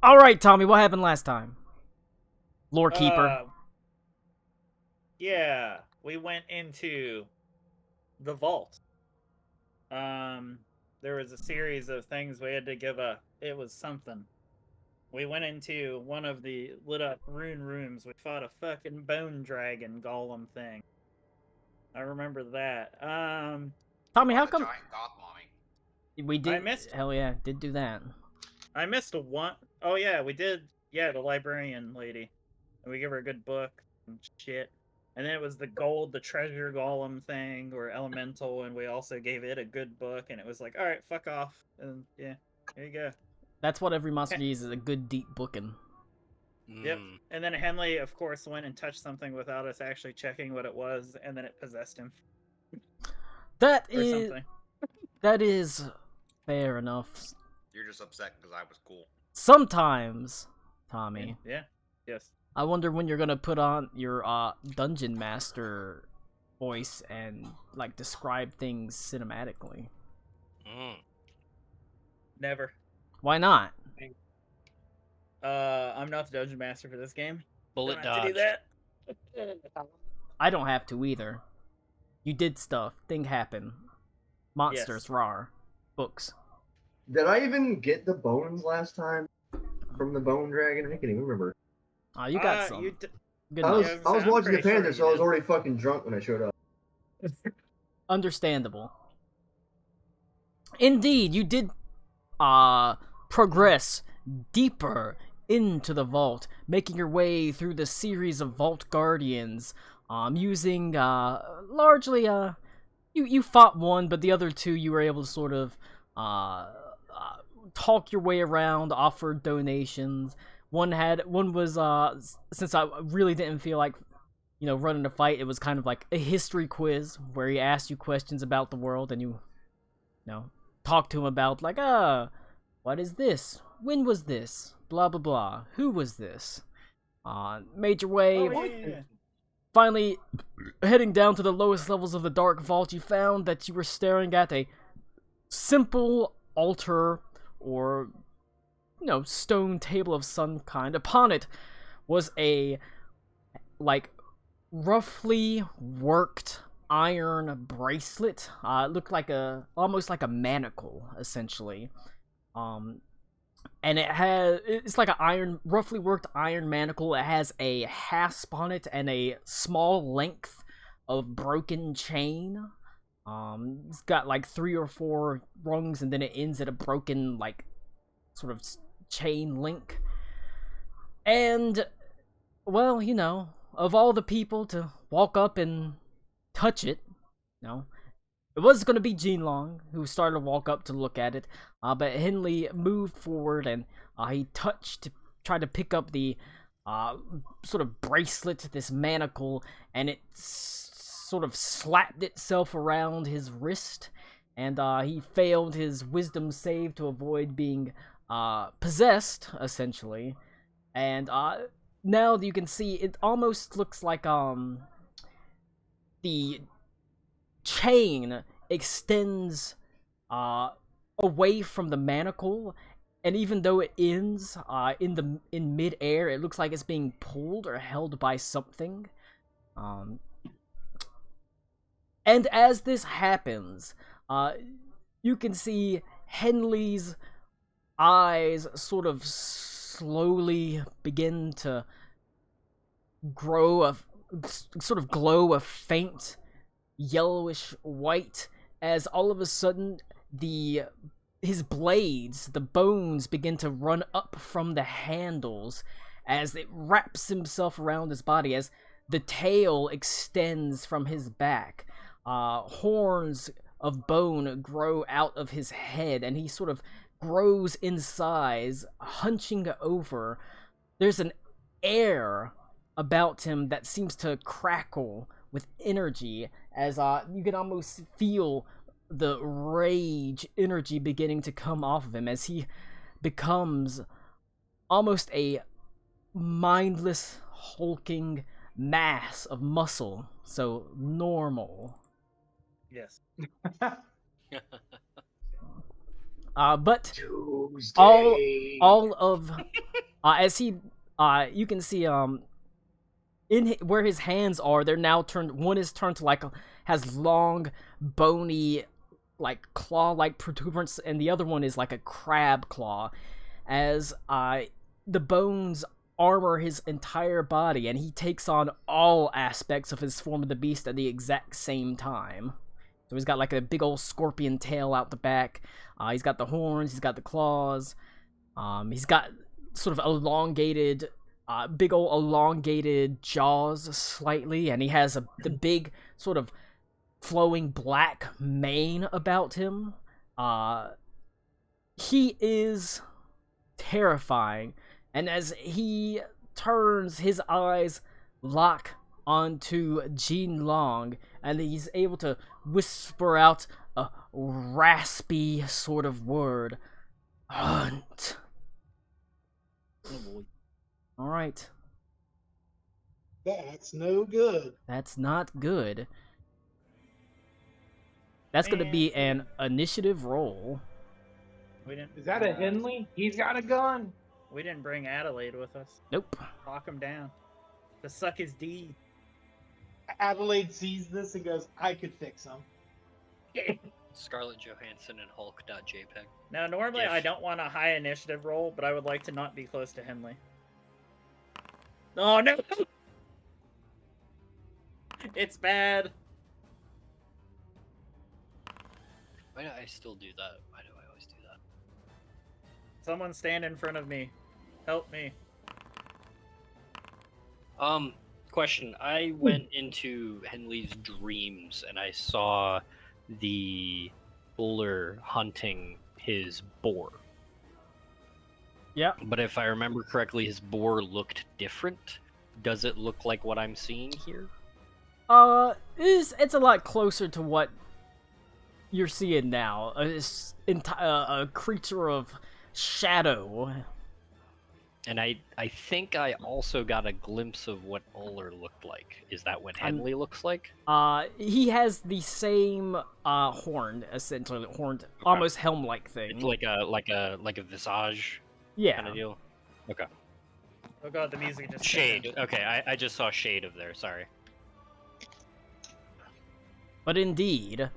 All right, Tommy, what happened last time? Lore Keeper. Uh, yeah, we went into the vault. Um, there was a series of things we had to give a. It was something. We went into one of the lit up rune rooms. We fought a fucking bone dragon golem thing. I remember that. We Tommy, how fought a come giant goth mommy. we I did? missed. Hell yeah, did do that. I missed a one. Oh yeah, we did. Yeah, the librarian lady, and we gave her a good book and shit. And then it was the treasure golem thing, or elemental, and we also gave it a good book. And it was like, all right, fuck off. And yeah, there you go. That's what every monster needs is a good deep booking. Yep. And then Henley, of course, went and touched something without us actually checking what it was, and then it possessed him. That or is something. that is fair enough. You're just upset because I was cool. Sometimes, Tommy, Yeah. Yes. I wonder when you're gonna put on your dungeon master voice and like describe things cinematically. Never. Why not? I'm not the dungeon master for this game. Bullet Don't have to do dodge. that. I don't have to either. You did stuff. Thing happen. Monsters, Yes. rar. Books. Did I even get the bones last time from the bone dragon? I can't even remember. You got some. Good I enough. was I'm watching the pretty sure Panther, you so I was did. already fucking drunk when I showed up. Understandable. Indeed, you did progress deeper into the vault, making your way through the series of vault guardians, using largely you fought one, but the other two you were able to sort of talk your way around, offer donations. One was since I really didn't feel like running a fight, it was kind of like a history quiz where he asked you questions about the world and you talk to him about like, what is this? When was this? Blah blah blah. Who was this? Major wave. Oh, yeah. Finally, heading down to the lowest levels of the Dark Vault, you found that you were staring at a simple altar or stone table of some kind. Upon it was a like roughly worked iron bracelet. It looked like almost like a manacle, essentially. And it's like an roughly worked iron manacle. It has a hasp on it and a small length of broken chain. It's got like 3 or 4 rungs, and then it ends at a broken like sort of chain link. And well, of all the people to walk up and touch it, it was going to be Jinlong who started to walk up to look at it, but Henley moved forward and he tried to pick up the sort of bracelet, this manacle, and it sort of slapped itself around his wrist, and he failed his wisdom save to avoid being possessed, essentially. And now you can see it almost looks like the chain extends away from the manacle, and even though it ends in mid-air, it looks like it's being pulled or held by something. And as this happens, you can see Henley's eyes sort of slowly begin to sort of glow a faint yellowish white, as all of a sudden his blades, the bones, begin to run up from the handles as it wraps himself around his body, as the tail extends from his back. Horns of bone grow out of his head, and he sort of grows in size, hunching over. There's an air about him that seems to crackle with energy, as you can almost feel the rage energy beginning to come off of him as he becomes almost a mindless, hulking mass of muscle. So normal. Yes. But Tuesday. all of As he, you can see, where his hands are, they're now turned. One is turned to has long, bony, like claw-like protuberance, and the other one is like a crab claw. As the bones armor his entire body, and he takes on all aspects of his form of the beast at the exact same time. So he's got like a big old scorpion tail out the back. He's got the horns. He's got the claws. He's got sort of elongated, big old elongated jaws slightly, and he has the big sort of flowing black mane about him. He is terrifying, and as he turns, his eyes lock onto Jin Long, and he's able to whisper out a raspy sort of word. Hunt. Oh boy. Alright. That's no good. That's not good. That's gonna be an initiative roll. We didn't. Is that a Henley? He's got a gun. We didn't bring Adelaide with us. Nope. Lock him down. To suck his D. Adelaide sees this and goes, I could fix him. Scarlett Johansson and Hulk.jpg. Now, normally If- I don't want a high initiative roll, but I would like to not be close to Henley. Oh no! It's bad. Why do I still do that? Why do I always do that? Someone stand in front of me. Help me. Question. I went into Henley's dreams and I saw the buller hunting his boar. Yeah. But if I remember correctly, his boar looked different. Does it look like what I'm seeing here? It's a lot closer to what you're seeing now. A creature of shadow. And I think I also got a glimpse of what Uller looked like. Is that what Henley looks like? He has the same horn, essentially horned, almost helm-like thing. It's like a visage Yeah. kind of deal. Okay. Oh god, the music just Shade. Okay, I just saw shade of there. Sorry. But indeed,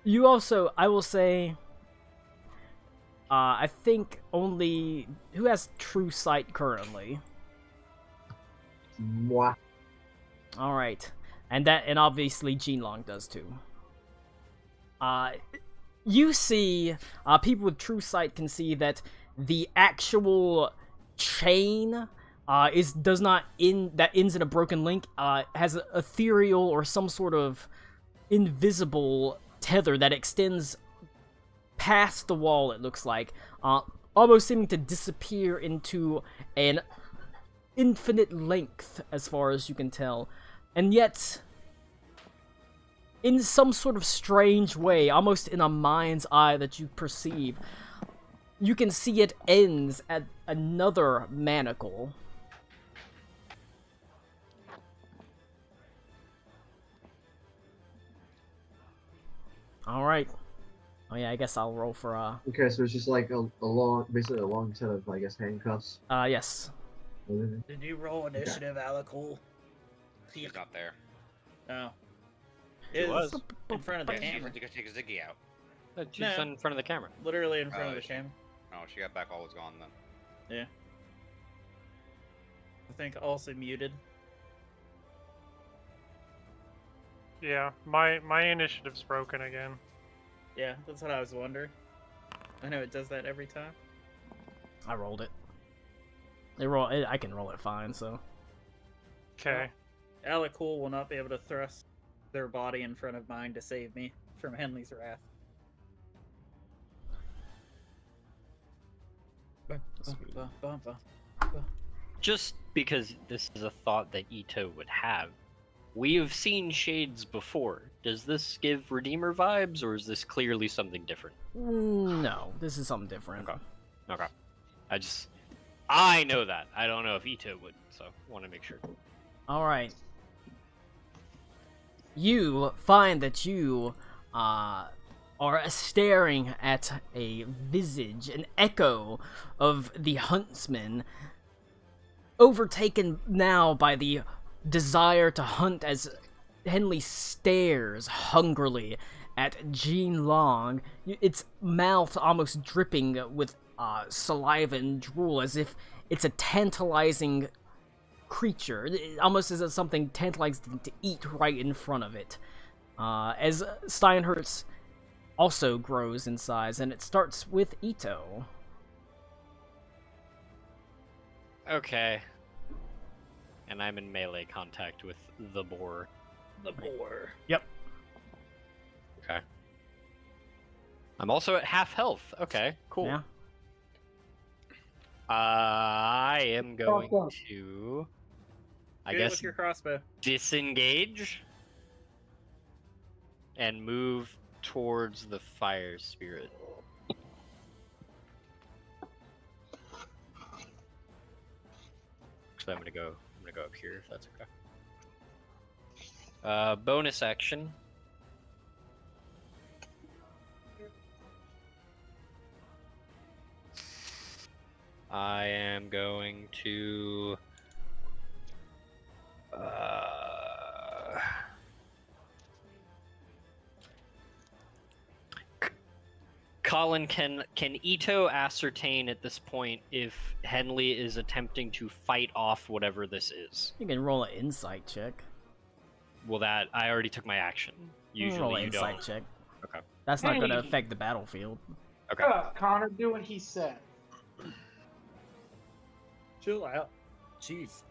you also, I will say, I think only who has true sight currently. Moi. All right, and obviously Jinlong does too. You see, people with true sight can see that the actual chain that ends in a broken link has an ethereal or some sort of invisible tether that extends past the wall, it looks like, almost seeming to disappear into an infinite length as far as you can tell. And yet, in some sort of strange way, almost in a mind's eye that you perceive, you can see it ends at another manacle. Alright. Oh yeah, I guess I'll roll for, Okay, so it's just like basically a long set of, I guess, handcuffs. yes. Did you roll initiative, Alakul? He's not there. No. He It was. in front of the Yeah, she camera. went to go take Ziggy out. She's No. in front of the camera. Literally in front of the she- camera. Oh, she got back, all was gone then. I think also muted. Yeah, my initiative's broken again. Yeah, that's what I was wondering. I know it does that every time. I rolled it. I can roll it fine, so. Okay. Alakul will not be able to thrust their body in front of mine to save me from Henley's wrath. Just because this is a thought that Ito would have, we have seen shades before. Does this give Redeemer vibes, or is this clearly something different? No, this is something different. Okay. I know that. I don't know if Ito would, so want to make sure. Alright. You find that are staring at a visage, an echo of the huntsman, overtaken now by the desire to hunt as Henley stares hungrily at Jean Long, its mouth almost dripping with saliva and drool, as if it's a tantalizing creature, almost as if something tantalizing to eat right in front of it. As Steinhertz also grows in size, and it starts with Ito. Okay. And I'm in melee contact with the boar. The boar. Yep. Okay. I'm also at half health. Okay, cool. Yeah. I am going to, I Shoot it guess, with your crossbow. disengage and move towards the fire spirit. So I'm gonna go up here if that's okay. Bonus action. I am going to Colin, can Ito ascertain at this point if Henley is attempting to fight off whatever this is? You can roll an insight check. Well, that I already took my action. Roll Usually an you insight don't. check. Okay. That's not going to Hey. affect the battlefield. Okay. Connor, do what he said. Chill out. Jeez,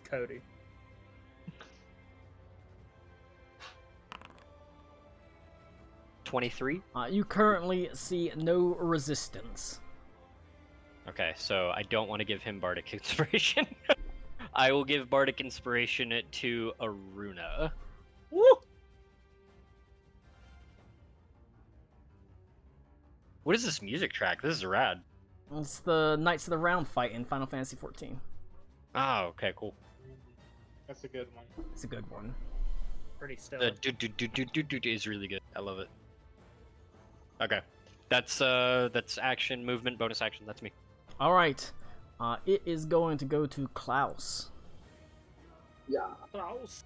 Cody. $23. You currently see no resistance. Okay, so I don't want to give him Bardic Inspiration. I will give Bardic Inspiration to Aruna. Woo! What is this music track? This is rad. It's the Knights of the Round fight in Final Fantasy XIV. Oh, okay, cool. That's a good one. It's a good one. Pretty stellar. The do is really good. I love it. Okay, that's action, movement, bonus action. That's me. All right. It is going to go to Klaus. Yeah. Klaus.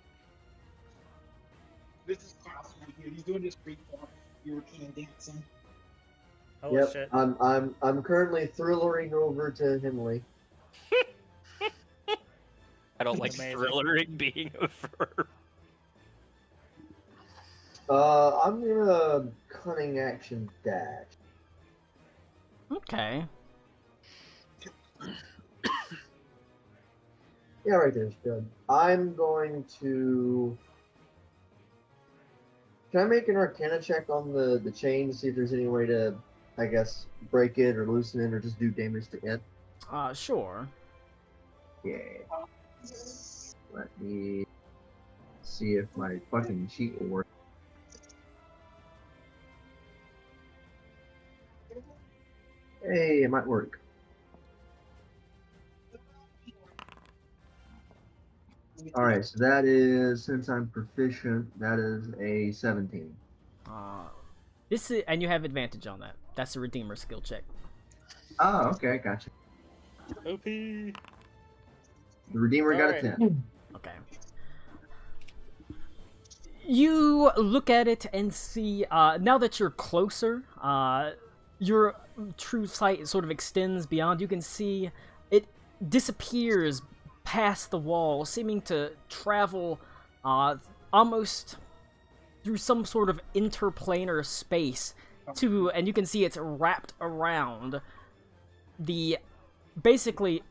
This is Klaus right here. He's doing this freak form European dancing. Holy Yep. shit. I'm currently thrillering over to Henley. I don't like Amazing. thrillering being a verb. I'm gonna cunning action dash. Okay. Yeah, right there's good. I'm going to. Can I make an Arcana check on the chain to see if there's any way to, I guess, break it or loosen it or just do damage to it? Sure. Yeah. Let me see if my fucking sheet will work. Hey, it might work. Alright, so that is, since I'm proficient, that is a 17. This is, and you have advantage on that. That's a Redeemer skill check. Oh, okay, gotcha. OP. The Redeemer got a Alright. 10. Okay. You look at it and see, now that you're closer, your true sight sort of extends beyond. You can see it disappears past the wall, seeming to travel almost through some sort of interplanar space to, and you can see it's wrapped around the, basically,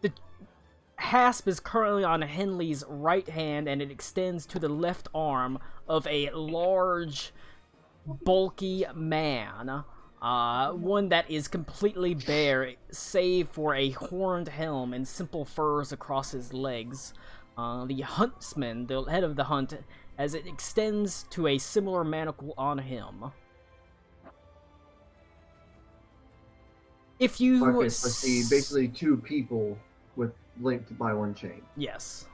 the hasp is currently on Henley's right hand, and it extends to the left arm of a large, bulky man. One that is completely bare, save for a horned helm and simple furs across his legs. The huntsman, the head of the hunt, as it extends to a similar manacle on him. If you Okay, so I see basically two people with linked by one chain. Yes.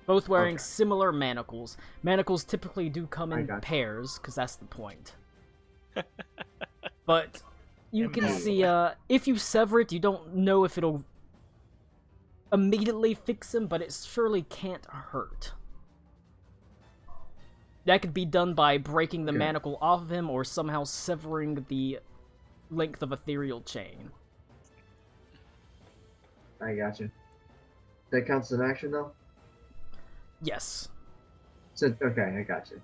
Both wearing Okay. similar manacles. Manacles typically do come I in gotcha. pairs, because that's the point. But you can Impossible. see, if you sever it, you don't know if it'll immediately fix him, but it surely can't hurt. That could be done by breaking the Okay. manacle off of him or somehow severing the length of ethereal chain. I gotcha. That counts as an action though. Yes. So, okay, I gotcha.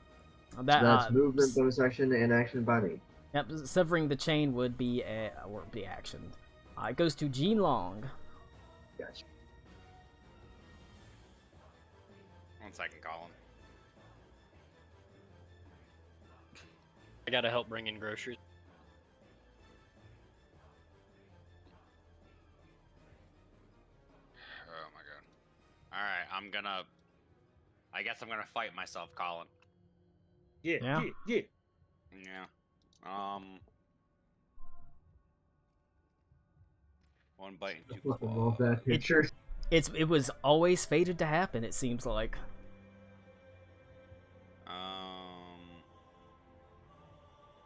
That, So that's movement, bonus action, and action by me. Yep, severing the chain would be action. It goes to Jean Long. Gotcha. 1 second, Colin. I gotta help bring in groceries. Oh my god. Alright, I guess I'm gonna fight myself, Colin. Yeah, Yeah. yeah. Yeah. One bite and 2 Fucking love claws. that picture. It was always fated to happen, it seems like. Come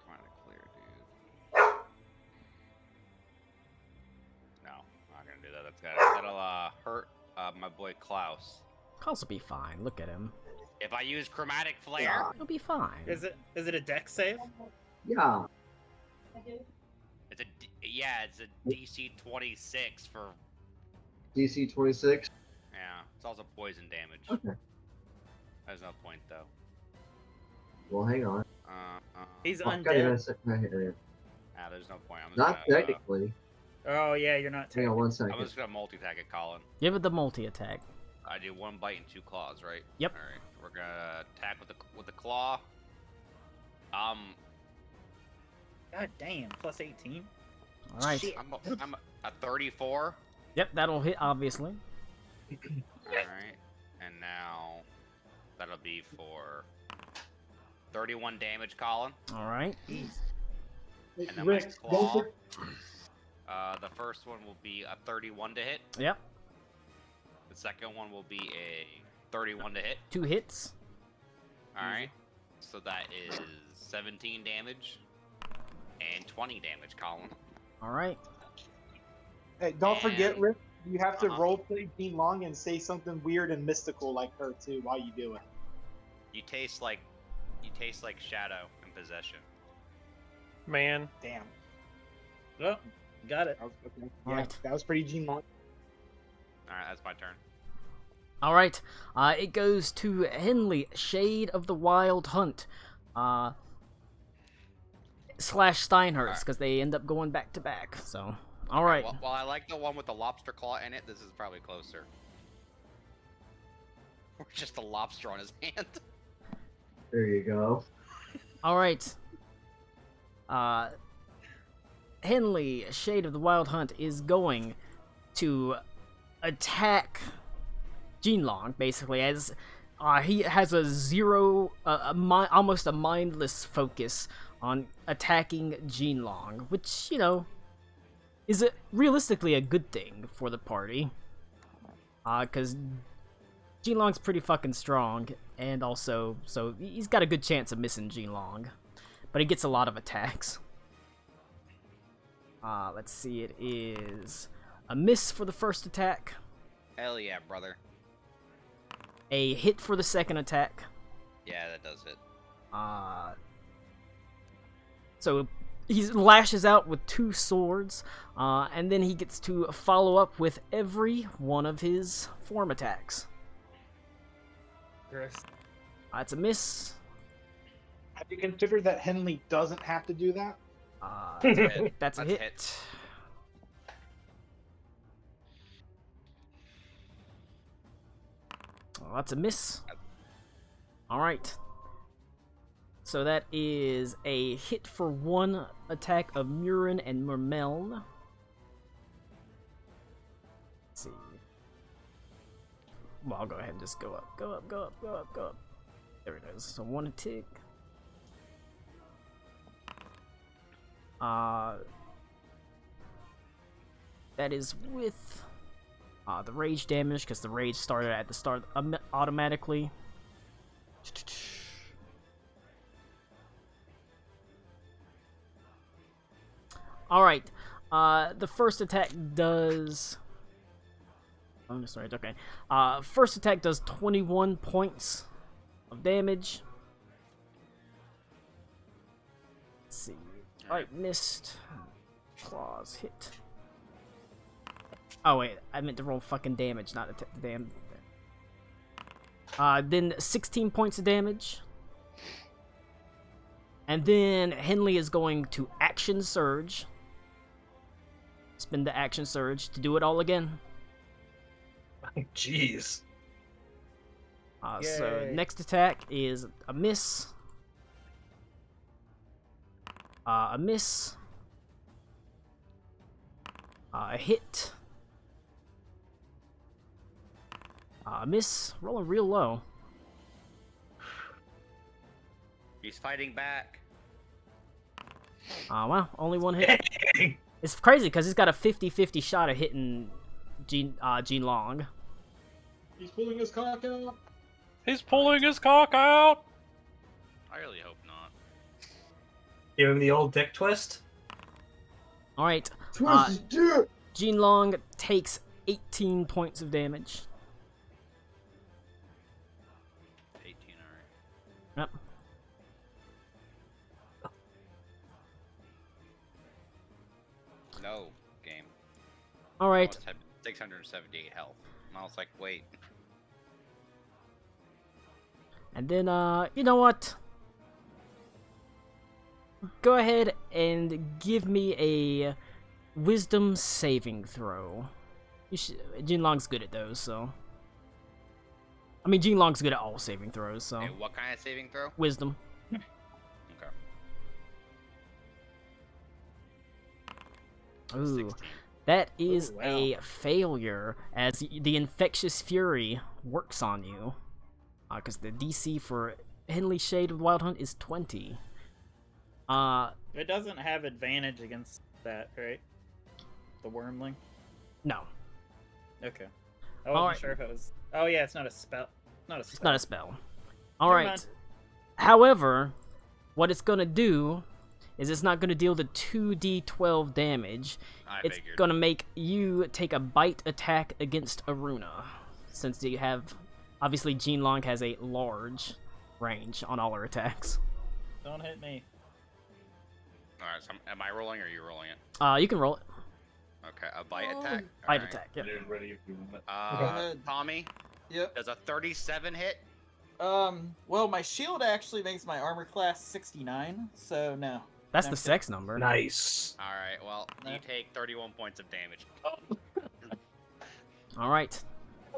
on, clear, dude. No, I'm not gonna do that. That'll hurt my boy Klaus. Klaus will be fine. Look at him. If I use chromatic flare, He'll be fine. Is it a deck save? Yeah. it's a DC 26 for DC 26. yeah. It's also poison damage. Okay. There's no point though. Well, hang on. He's Oh, God, yeah, undead. There's no point. I'm just Not gonna, technically. Oh yeah, you're not Hang on taking. one I'm second. just gonna multi-attack it, Colin. Give it the multi-attack. I do 1 bite and 2 claws, right? Yep. All right. We're gonna attack with the claw. God damn, plus 18. Alright. Shit. I'm a 34. Yep, that'll hit, obviously. All right. And now that'll be for 31 damage, Colin. Alright. And then my Rick, claw. The first one will be a 31 to hit. Yep. The second one will be a 31 to hit. 2 hits. Alright. So that is 17 damage. And 20 damage, Colin. Alright. Hey, don't forget, And- Rick. You have to Uh-huh. roleplay Jean Long and say something weird and mystical like her too while you do it. You taste like Shadow in Possession. Man, Damn. Oh, got it. That was, okay. Yeah, Alright. that was pretty Jean Long. Alright, that's my turn. Alright. It goes to Henley, Shade of the Wild Hunt. Slash Steinhurst, because they end up going back to back. So, alright. Well, I like the one with the lobster claw in it, this is probably closer. Or just a lobster on his hand. There you go. Alright. Henley, Shade of the Wild Hunt, is going to attack Jinlong, basically, as he has a almost a mindless focus on attacking Jinlong, which, you know, is realistically a good thing for the party. Because Jinlong's pretty fucking strong, and also, so he's got a good chance of missing Jinlong. But he gets a lot of attacks. Let's see, it is a miss for the first attack, Hell yeah, brother. a hit for the second attack. Yeah, that does it. So he lashes out with 2 swords, and then he gets to follow up with every one of his form attacks. Gross. It's a miss. Have you considered that Henley doesn't have to do that? That's a Hit. hit. That's a hit. Oh, that's a miss. Alright. So that is a hit for 1 attack of Murin and Mermeln. Let's see. Well, I'll go ahead and just go up, go up, go up, go up, go up. There it is. So 1 tick. That is with the rage damage, because the rage started at the start automatically. Alright. The first attack does... Oh, sorry, it's okay. First attack does 21 points of damage. Let's see. Alright, missed. Claws hit. Oh wait, I meant to roll fucking damage, not attack. Damn. Then 16 points of damage. And then Henley is going to action surge. Spend the action surge to do it all again. Jeez. So Yay. next attack is a miss. A miss. A hit. A miss. Rolling real low. He's fighting back. Wow, only one hit. It's crazy because he's got a 50-50 shot of hitting Gene Long. He's pulling his cock out. He's pulling his cock out. I really hope not. Give him the old dick twist. Alright, Twist his dick! Gene Long takes 18 points of damage. 18, alright. Yep. No, game. Alright, Almost had 678 health. And I was like, wait. and then, you know what? Go ahead and give me a wisdom saving throw. Gene Long's good at those, so... I mean, Gene Long's good at all saving throws, so... Hey, what kind of saving throw? Wisdom. Okay. Ooh. 16. That is Ooh, wow. a failure, as the Infectious Fury works on you. Because the DC for Henley Shade of the Wild Hunt is 20. It doesn't have advantage against that, right? The wormling? No. Okay. I wasn't Alright. sure if it was... Oh yeah, it's not a spell. Not a spell. It's not a spell. Never Alright. mind. However, what it's gonna do is it's not gonna deal the 2d12 damage. I It's figured. gonna make you take a bite attack against Aruna. Since you have... Obviously, Gene Long has a large range on all her attacks. Don't hit me. Alright, so am I rolling or are you rolling it? You can roll it. Okay, a bite attack? Bite Alright. attack, yep. Tommy, Yep. does a 37 hit? Well, my shield actually makes my armor class 69, so no. That's No, the sex number. Nice. Alright, well, you No. take 31 points of damage. Alright.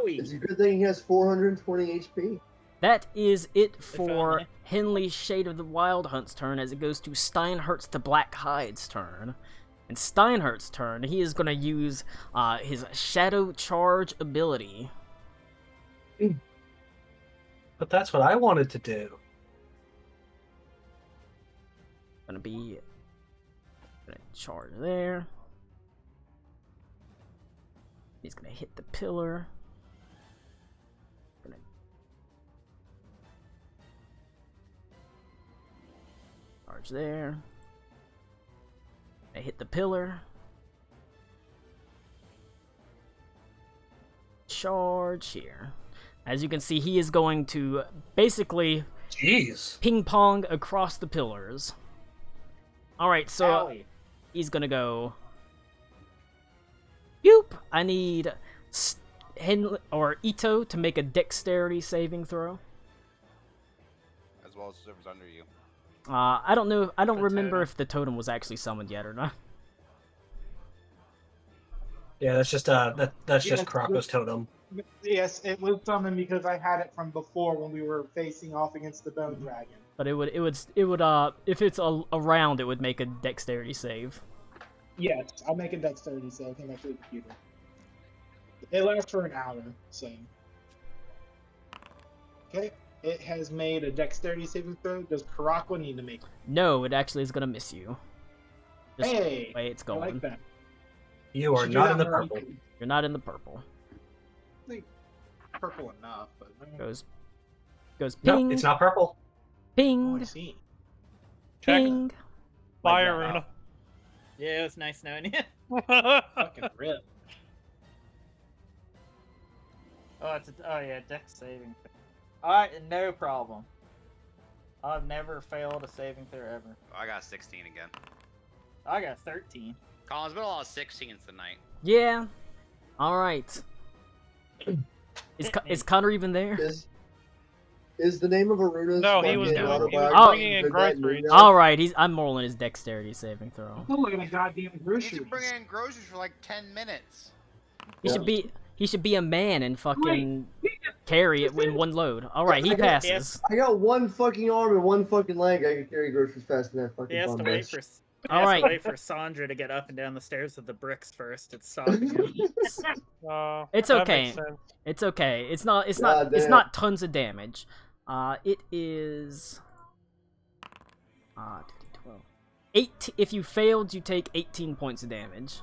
It's a good thing he has 420 HP. That is it found for me. Henley Shade of the Wild Hunt's turn, as it goes to Steinhurt's the Black Hide's turn. And Steinhurt's turn, he is going to use his Shadow Charge ability. But that's what I wanted to do. Gonna charge there. He's gonna hit the pillar. Gonna charge there. Gonna hit the pillar. Charge here. As you can see, he is going to basically Jeez. ping pong across the pillars. Alright, so Owie. he's gonna go. Yoop! I need Henley or Ito to make a dexterity saving throw. As well as whoever's under you. I don't know. I don't The remember totem. if the totem was actually summoned yet or not. Yeah, that's just that's just Yes, Karako's totem. Yes, it was summoned because I had it from before when we were facing off against the Bone Dragon. But it would if it's around, it would make a dexterity save. Yes, I'll make a dexterity save. Came back to the computer. It lasts for an hour, so. Okay, it has made a dexterity saving throw. Does Karako need to make it? No, it actually is gonna miss you. Just Hey, the way it's I going. like that. You are Should do not that in the more purple. often. You're not in the purple. Purple enough, but Goes No, ping, it's not purple. oh, I ping, see. Check. ping. Bye, Like that. Aruna. Yeah, it was nice knowing you. Fucking rip. Oh, oh yeah, dex saving. Alright, no problem. I've never failed a saving throw ever. I got 16 again. I got 13. Colin's been a lot of 16s tonight. Yeah. All right. Is Connor even there? Is the name of Aruna's No, he was fucking doing. He was autobiography bringing in Good Night groceries. Moon? All right. I'm rolling his dexterity saving throw. I'm looking at goddamn He's groceries. bringing in groceries for like 10 minutes. He should be a man and fucking carry it in one load. All right, he I got- passes. I got one fucking arm and one fucking leg. I can carry groceries faster than that fucking He has to bum wait bitch. for. All He has right. to wait for Sandra to get up and down the stairs with the bricks first. It's stopping him. It's that okay. makes sense. It's okay. It's not. It's God not. It's damn. not tons of damage. It is. 12. 8. If you failed, you take 18 points of damage.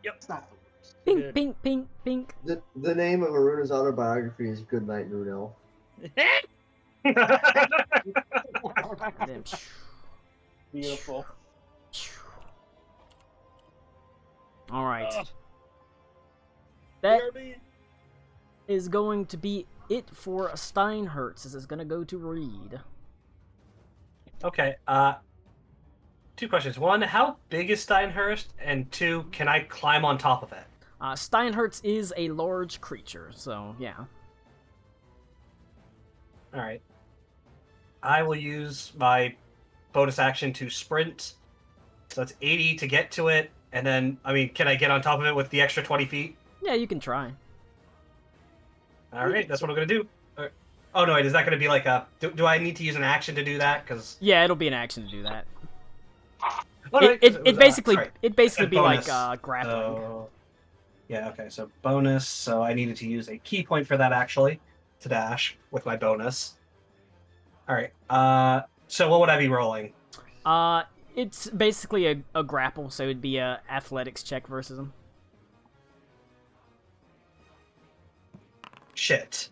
It's not the worst. Pink, Good. pink, pink, pink. The name of Aruna's autobiography is Good Night Moon Elf. Damn. Beautiful. All right. Ugh. That BRB. is going to be it for Steinhertz. This is going to go to Reed. Okay. 2 questions. 1, how big is Steinhurst? And 2, can I climb on top of it? Steinhertz is a large creature, so yeah. All right. I will use my bonus action to sprint. So that's 80 to get to it, and then can I get on top of it with the extra 20 feet? Yeah, you can try. All right, that's what I'm gonna do. Oh no, wait, is that gonna be like a? Do I need to use an action to do that? Because Yeah, it'll be an action to do that. it Basically sorry. be like Bonus. grappling. So, yeah, okay, so bonus. So I needed to use a key point for that actually to dash with my bonus. All right. So what would I be rolling? It's basically a grapple, so it'd be a athletics check versus him. Shit.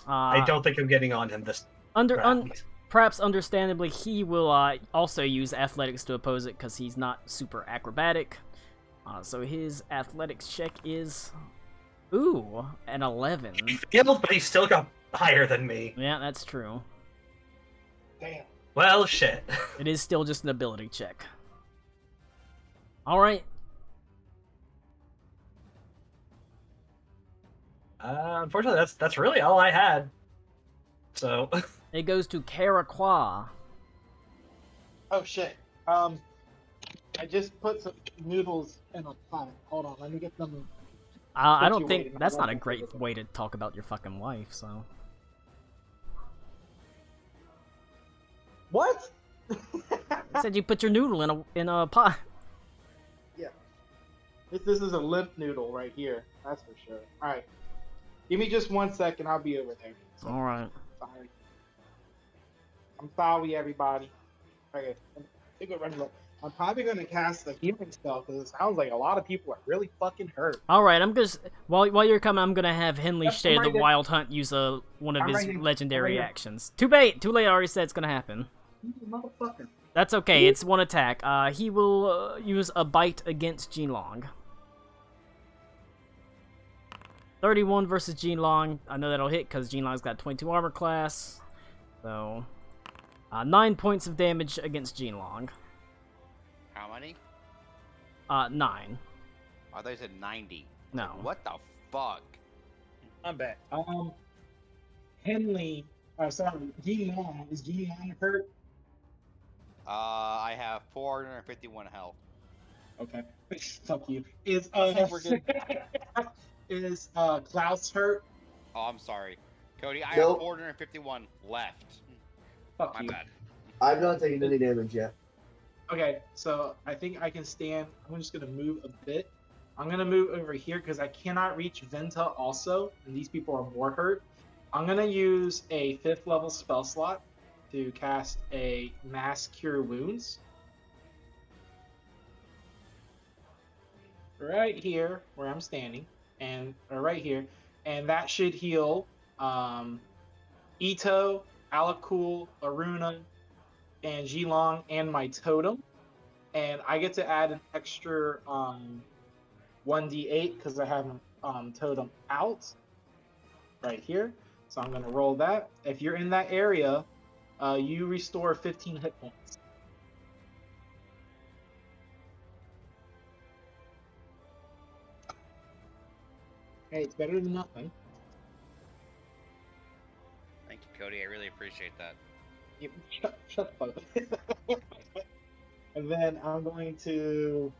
I don't think I'm getting on him this round. Perhaps understandably, he will also use athletics to oppose it because he's not super acrobatic. So his athletics check is, an 11. Yeah, but he's still got higher than me. Yeah, that's true. Damn. Well, shit. It is still just an ability check. All right. Unfortunately, that's really all I had. So It goes to Caraqua. Oh shit. I just put some noodles in a pot. Hold on, let me get them. I don't you think waiting. that's not a great way to talk about your fucking wife. So What? I said you put your noodle in a pot. Yeah. This is a limp noodle right here. That's for sure. All right. Give me just 1 second. I'll be over there. All right. Sorry. I'm sorry, everybody. Okay. I'm probably gonna cast the healing spell because it sounds like a lot of people are really fucking hurt. All right. I'm just while you're coming, I'm gonna have Henley Yep, Shade I'm right the there. Wild Hunt use one of I'm his right here. legendary I'm right here. actions. Too late. I already said it's gonna happen. You motherfucker. That's okay. It's one attack. He will use a bite against Jinlong. 31 versus Jinlong. I know that'll hit because Jinlong's got 22 armor class. So, 9 points of damage against Jinlong. How many? 9. I thought you said 90. No. What the fuck? I'm back. Henley. Sorry. Gene Long. Is Gene Long hurt? I have 451 health. Okay. Fuck you. Is I think we're good. is Klaus hurt? Oh, I'm sorry. Cody, I Nope. have 451 left. Fuck My you. bad. I've not taken any damage yet. Okay, so I think I can stand. I'm just gonna move a bit. I'm gonna move over here because I cannot reach Venta also, and these people are more hurt. I'm gonna use a 5th level spell slot to cast a Mass Cure Wounds. Right here, where I'm standing, or right here, and that should heal Ito, Alakul, Aruna, and Zhilong and my totem, and I get to add an extra 1d8 because I have totem out right here. So I'm gonna roll that. If you're in that area, you restore 15 hit points. Hey, it's better than nothing. Thank you, Cody. I really appreciate that. Shut the fuck up. And then I'm going to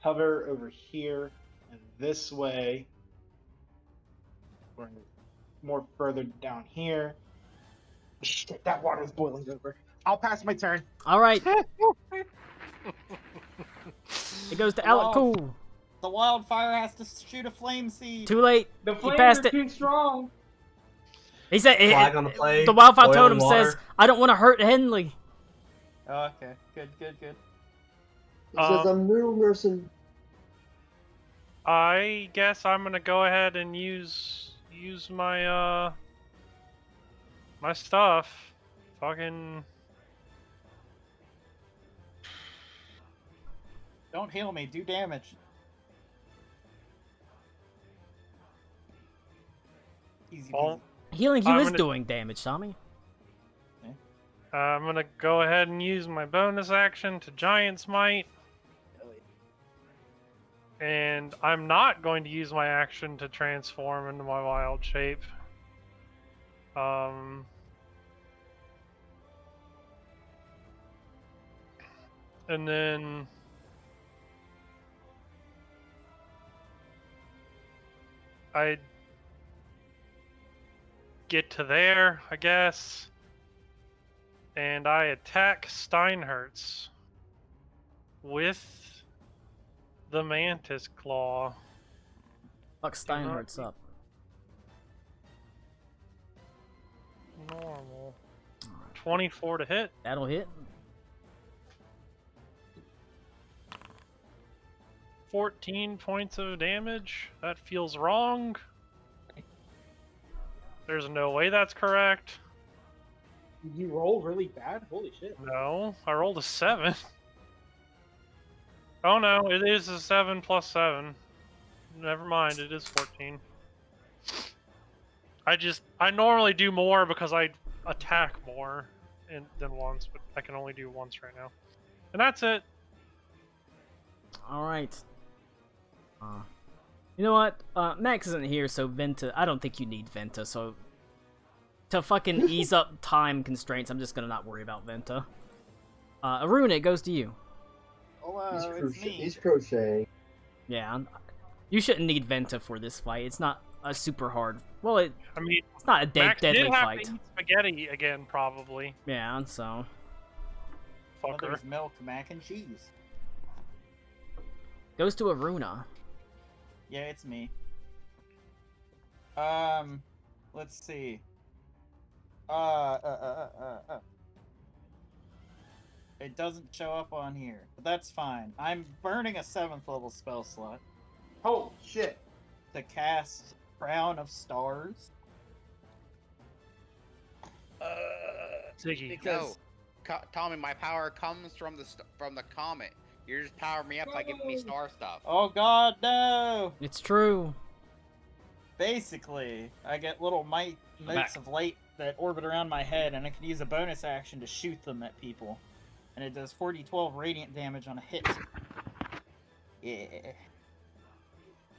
hover over here and this way. We're more further down here. Shit, that water is boiling over. I'll pass my turn. All right. It goes to Alec Wow. Cool. The wildfire has to shoot a flame seed. Too late. The He flames passed are it. too strong. He said Flag on the play, the wildfire boiling totem water. says, "I don't want to hurt Henley." Oh, okay, good. He says, I'm noodle nursing. I guess I'm gonna go ahead and use my my stuff. Fucking Don't heal me. Do damage. Easy peasy. well, Healing you I'm is gonna- doing damage, Tommy. I'm gonna go ahead and use my bonus action to Giant Smite. And I'm not going to use my action to transform into my wild shape. And then I get to there, I guess, and I attack Steinhertz with the Mantis Claw. Fuck Steinhardt's up. Normal. 24 to hit. That'll hit. 14 points of damage. That feels wrong. There's no way that's correct. Did you roll really bad? Holy shit. No, I rolled a 7. Oh no, it is a 7 plus 7. Never mind, it is 14. I normally do more because I attack more than once, but I can only do once right now. And that's it. All right. You know what? Max isn't here, so Venta. I don't think you need Venta. So to fucking ease up time constraints, I'm just gonna not worry about Venta. Aruna, it goes to you. Hello, it's me. He's crocheting. Yeah, you shouldn't need Venta for this fight. It's not a super hard. Well, I mean, it's not a Max deadly did have fight. to eat spaghetti again, probably. Yeah, so Fucker. Mother's milk, mac and cheese. goes to Aruna. Yeah, it's me. Let's see. It doesn't show up on here, but that's fine. I'm burning a 7th level spell slot Holy shit. to cast Crown of Stars. Ziggy. Because Tommy, my power comes from the comet. You're just powering me up by giving me star stuff. oh god, no! It's true. Basically, I get little motes of light that orbit around my head, and I can use a bonus action to shoot them at people. And it does 4d12 radiant damage on a hit. Yeah.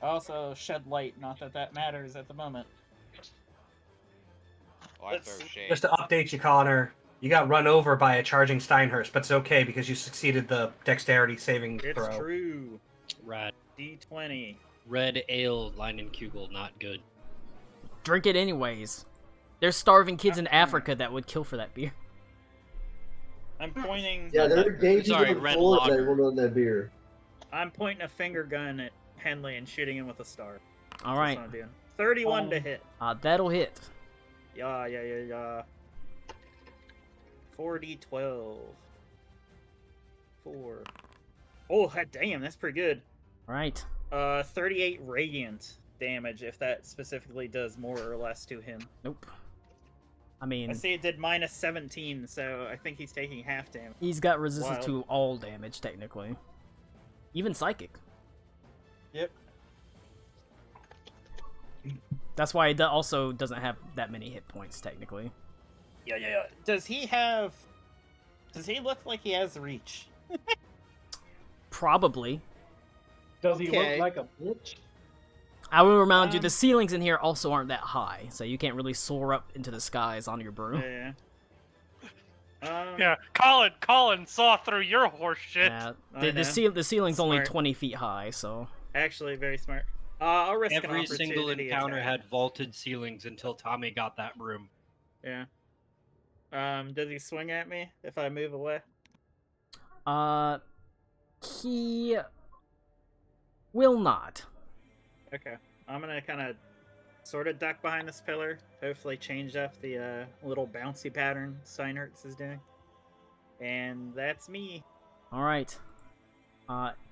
Also, shed light, not that that matters at the moment. Oh, I throw shade. Just to update you, Connor, you got run over by a charging Steinhurst, but it's okay because you succeeded the dexterity saving It's throw. true. Rad. D20. Red ale, Leinenkugel, not good. Drink it anyways. There's starving kids in Africa that would kill for that beer. I'm pointing. Yeah, there are gauges Sorry, on the red floor that lager. will on that beer. I'm pointing a finger gun at Henley and shooting him with a star. All That's right, what I'm doing. 31 to hit. that'll hit. Yeah. 4d12. 4. Oh, damn, that's pretty good. All right. 38 radiant damage if that specifically does more or less to him. Nope. I mean, I see it did minus 17, so I think he's taking half damage. he's got resistance Wild. to all damage, technically. Even psychic. Yep. That's why it also doesn't have that many hit points, technically. Yeah. Does he look like he has reach? Probably. Does he Okay. look like a bitch? I will remind you, the Um, ceilings in here also aren't that high, so you can't really soar up into the skies on your broom. Yeah. Yeah, Colin saw through your horse shit. Yeah, I know. the ceiling's only Smart. 20 feet high, so... Actually, very smart. I'll risk an Every single opportunity encounter attack. had vaulted ceilings until Tommy got that broom. Yeah. Does he swing at me if I move away? He... will not. Okay. I'm gonna kind of sort of duck behind this pillar. Hopefully change up the little bouncy pattern Steinhertz is doing. And that's me. Alright.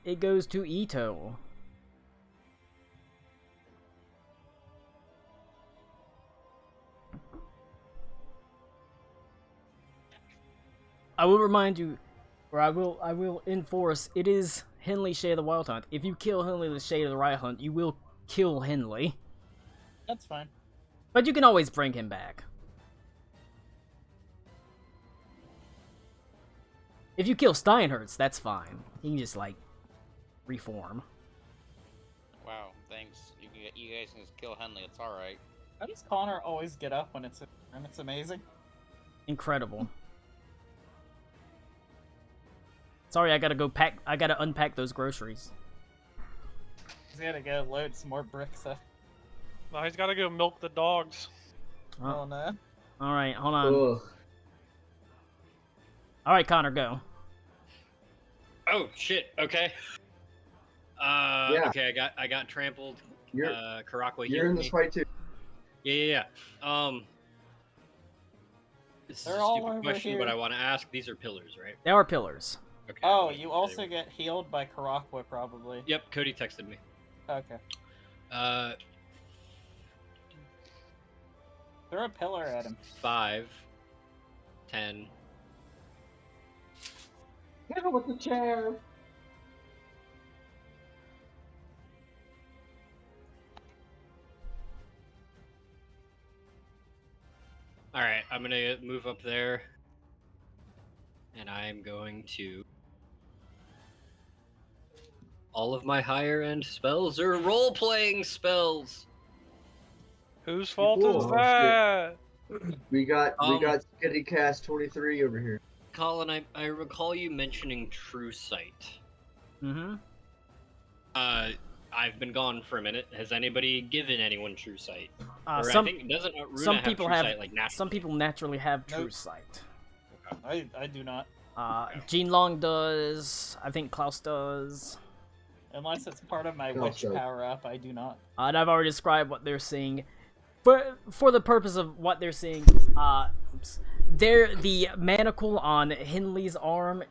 It goes to Ito. I will remind you, or I will enforce, it is Henley Shade of the Wild Hunt. If you kill Henley the Shade of the Wild Hunt, you will kill Henley. That's fine. But you can always bring him back. If you kill Steinhertz, that's fine. He can just, like, reform. Wow, thanks. You guys can just kill Henley. It's all right. How does Connor always get up when it's amazing? Incredible. Sorry, I gotta unpack those groceries. He's gotta go load some more bricks up. No, he's got to go milk the dogs. Oh no. Alright, hold on. Ugh. Alright, Connor, go. Oh shit! Okay. Yeah. Okay, I got trampled. You're Karakwa you're healed in this me. fight too. Yeah. This is They're a all stupid over question, but here. I want to ask. These are pillars, right? There are pillars. Okay. Oh, well, you also get healed by Karakwa, probably. Yep, Cody texted me. Okay. Throw a pillar at him. 5, 10. Hit him with the chair. All right, I'm gonna move up there, and I'm going to. All of my higher end spells are role playing spells. Whose fault Cool. is Oh, that? We got Um, Skitty Cast 23 over here. Colin, I recall you mentioning True Sight. Mm-hmm. I've been gone for a minute. Has anybody given anyone True Sight? Or Some I think doesn't Runa some have people True have Sight, like naturally? some people naturally have True Nope. Sight. I do not. Jean Long does. I think Klaus does. Unless it's part of my Klaus witch does. power up, I do not. And I've already described what they're seeing. For the purpose of what they're seeing, the manacle on Henley's arm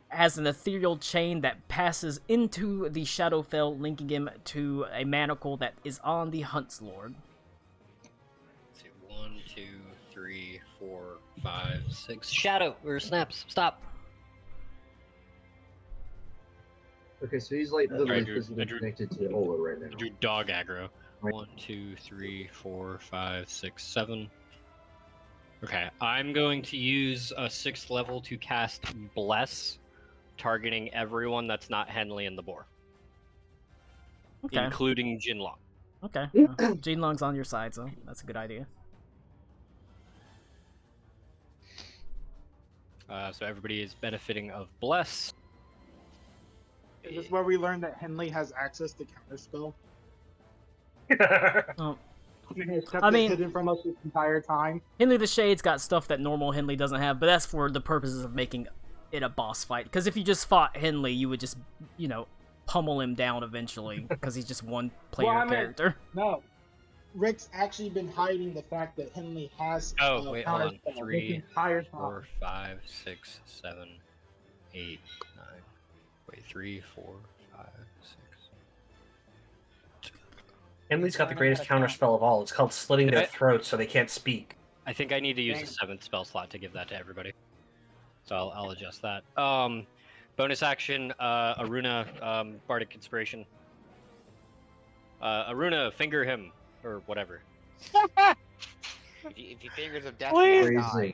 has an ethereal chain that passes into the Shadowfell, linking him to a manacle that is on the Hunt's Lord. Let's see, 1, 2, 3, 4, 5, 6. Shadow or snaps. Stop. Okay, so he's like literally I drew- physically I drew- connected to Ola right I now. drew dog aggro. Right. 1, 2, 3, 4, 5, 6, 7. Okay, I'm going to use a 6th level to cast Bless, targeting everyone that's not Henley and the Boar, Okay. including Jinlong. Okay. Jean Long's on your side, so that's a good idea. So everybody is benefiting of Bless. Is this where we learned that Henley has access to counterspell? Oh. He has kept I it mean- hidden from us this entire time. Henley the Shade's got stuff that normal Henley doesn't have, but that's for the purposes of making it a boss fight. Because if you just fought Henley, you would just, pummel him down eventually, because he's just one player Well, I meant- character. No. Rick's actually been hiding the fact that Henley has Oh, wait, hold on. counterspell this 3, entire time. 4, 5, 6, 7, 8, 9. Wait, 3, 4, 5, 6. Henley's got the greatest counterspell of all. It's called slitting their throats so they can't speak. I think I need to use a Dang. 7th spell slot to give that to everybody. So I'll adjust that. Bonus action, Aruna, Bardic Inspiration. Aruna, finger him, or whatever. If you fingers of death, Please. you die.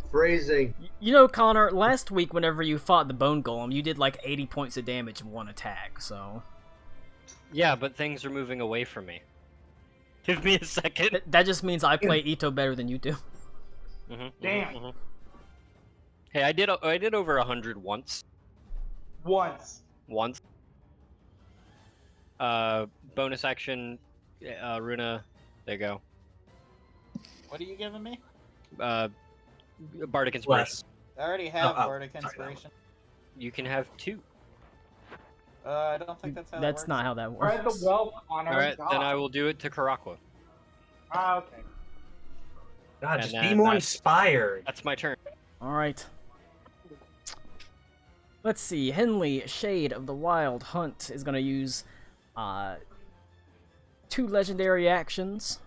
Phrasing. You know, Connor, last week whenever you fought the Bone Golem, you did like 80 points of damage in one attack, so... Yeah, but things are moving away from me. Give me a second. That just means I play Ito better than you do. Damn. Hey, I did over 100 once. Once. Bonus action, Runa. There you go. What are you giving me? Bardic Inspiration. Bless. I already have Oh, Bardic sorry, Inspiration. You can have 2. I don't think that's how that That's works. not how that Spread works. the wealth, Connor. Alright, God. then I will do it to Karakwa. Ah, okay. God, And just then be more that's- inspired. That's my turn. Alright. Let's see. Henley, Shade of the Wild Hunt, is going to use 2 legendary actions.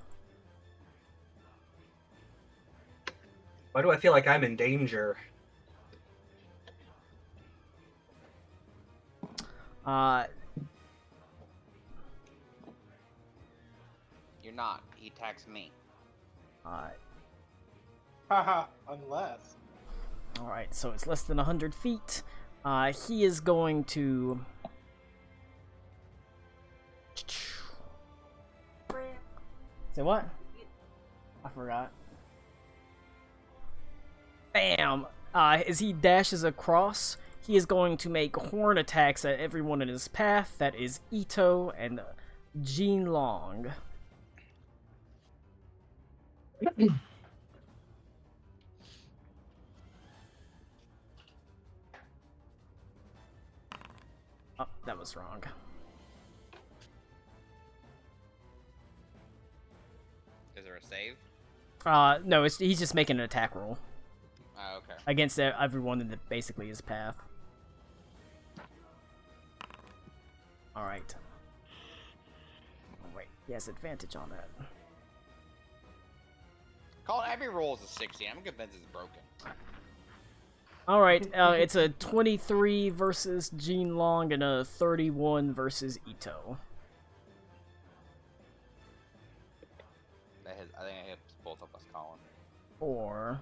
Why do I feel like I'm in danger? You're not. He attacks me. Haha, unless. Alright, so it's less than 100 feet. He is going to... Say what? I forgot. Bam! As he dashes across, he is going to make horn attacks at everyone in his path. That is Ito and Jean Long. Oh, that was wrong. Is there a save? No, he's just making an attack roll Oh, okay. against everyone in basically his path. Alright. Oh, wait, he has advantage on that. Call it every roll is a 60. I'm convinced it's broken. Alright, it's a 23 versus Jean Long and a 31 versus Ito. I think I hit both of us, Colin. For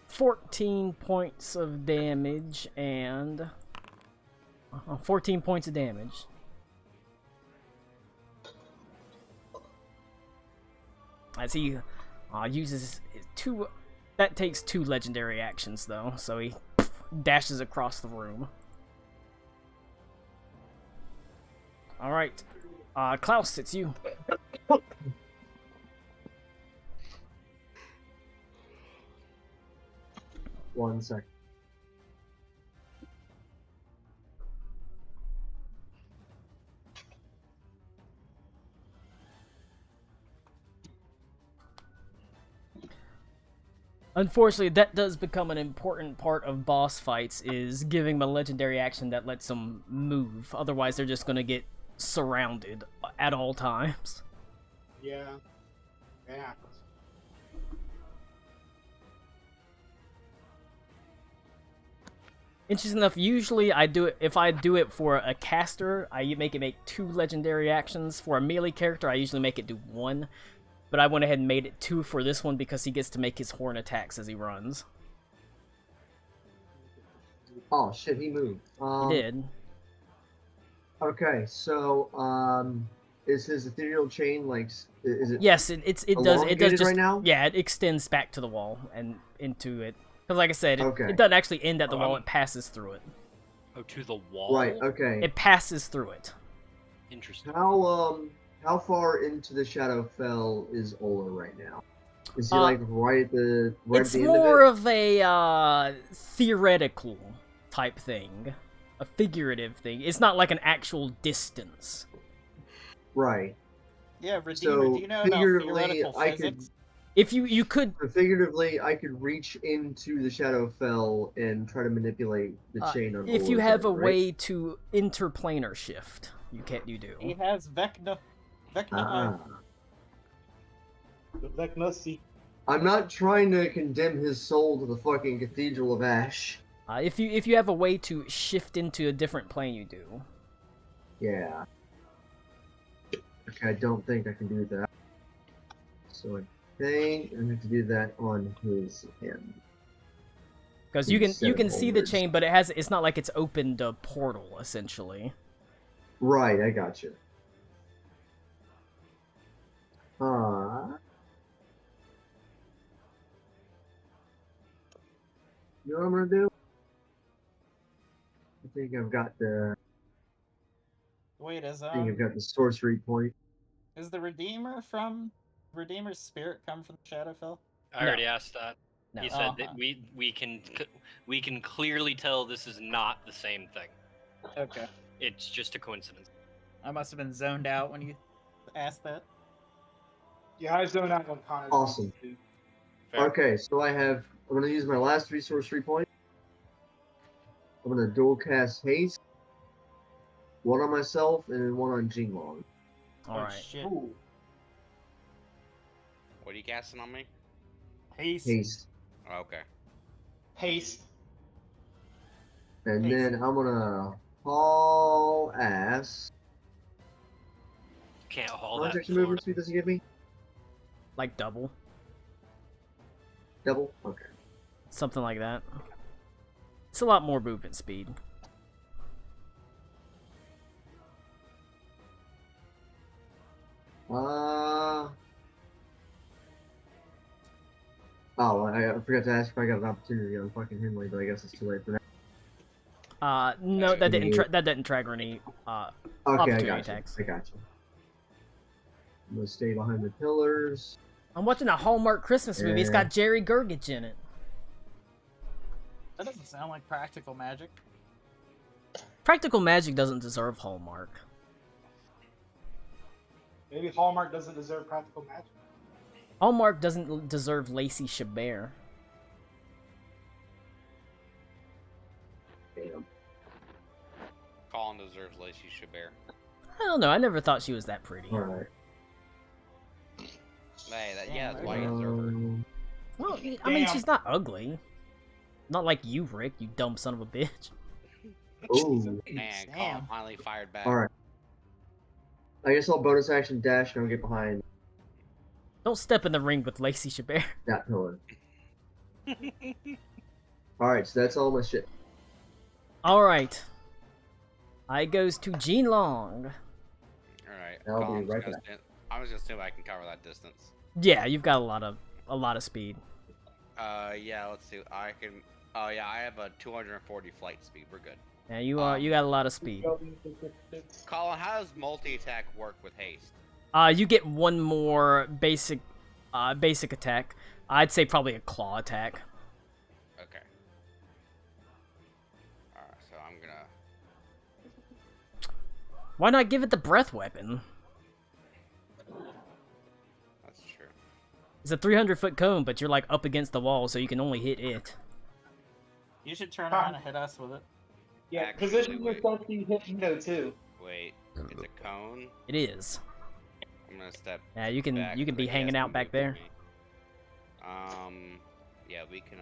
14 points of damage and 14 points of damage. As he uses 2, that takes 2 legendary actions though, so he dashes across the room. All right, Klaus, it's you. One sec. Unfortunately, that does become an important part of boss fights, is giving them a legendary action that lets them move. Otherwise, they're just going to get surrounded at all times. Yeah. Yeah. Interesting enough, usually I do it, if I do it for a caster, I make it make 2 legendary actions. For a melee character, I usually make it do 1. But I went ahead and made it 2 for this one because he gets to make his horn attacks as he runs. Oh shit, he moved. He did. Okay, so is his ethereal chain like? Is it? Yes, it does. It does elongated just right now? yeah. It extends back to the wall and into it. Because like I said, Okay. it doesn't actually end at the wall. It passes through it. Oh, to the wall? Right. Okay. It passes through it. Interesting. How far into the Shadowfell is Ola right now? Is he Uh, like right at the It's at the more end of it? of a theoretical type thing, a figurative thing. It's not like an actual distance. Right. Yeah, Redeemer, So, do you know about figuratively, theoretical I could- physics? If you could So figuratively, I could reach into the Shadowfell and try to manipulate the chain on if you Ola's have end, a right? way to interplanar shift, you He do. has Vecna. Ah. Good luck, Nussy. I'm not trying to condemn his soul to the fucking Cathedral of Ash. If you have a way to shift into a different plane, you do. Yeah. Okay, I don't think I can do that. So I think I have to do that on his hand. Because you can see the chain, but it's not like it's opened a portal essentially. Right, I got you. You know what I'm gonna do? I think I've got the. Wait, I think I've got the sorcery point. is the Redeemer's spirit come from Shadowfell? I already asked that. No. He said that we can clearly tell this is not the same thing. Okay. It's just a coincidence. I must have been zoned out when you asked that. Yeah, I zoned out when Connor. Awesome. Fair. Okay, so I'm gonna use my last 3 sorcery points. I'm gonna dual cast haste. One on myself and then one on Jinglong. Alright. Shit. Ooh. What are you casting on me? Haste. Haste. Oh, okay. Haste. And Haste. then I'm gonna haul ass. Can't haul How much that. extra movement speed does he give me? Like double. Double? Okay. Something like that. It's a lot more movement speed. Oh, I forgot to ask if I got an opportunity on fucking Henley, but I guess it's too late for that. No, that didn't trigger any Okay, I opportunity got you. attacks. I got you. I'm gonna stay behind the pillars. I'm watching a Hallmark Christmas movie. It's got Yeah. Jerry Gergich in it. That doesn't sound like practical magic. Practical magic doesn't deserve Hallmark. Maybe Hallmark doesn't deserve practical magic. Hallmark doesn't deserve Lacey Chabert. Damn. Colin deserves Lacey Chabert. I don't know. I never thought she was that pretty. Alright. Hey, that's why you deserve her. Well, I mean, Damn. she's not ugly. Not like you, Rick, you dumb son of a bitch. Ooh. Man, Colin Damn. finally fired back. Alright. I guess I'll bonus action dash and I'll get behind Don't step in the ring with Lacey Chabert. that pillar. Alright, so that's all my shit. Alright. I goes to Jean Long. Alright, I'll be Colin's right gonna back. I was just assuming I can cover that distance. Yeah, you've got a lot of speed. Yeah, let's see. I can. Oh yeah, I have a 240 flight speed. We're good. Yeah, you got a lot of speed. Colin, how does multi-attack work with haste? You get one more basic attack. I'd say probably a claw attack. Okay. Alright, so I'm gonna. Why not give it the breath weapon? That's true. It's a 300-foot cone, but you're like up against the wall, so you can only hit it. You should turn around and hit us with it. Yeah, Actually, position wait. yourself so you hit Nino too. Wait, it's a cone. It is. I'm gonna step. Yeah, you can back, be but he has hanging to out back move there. with me. Yeah, we can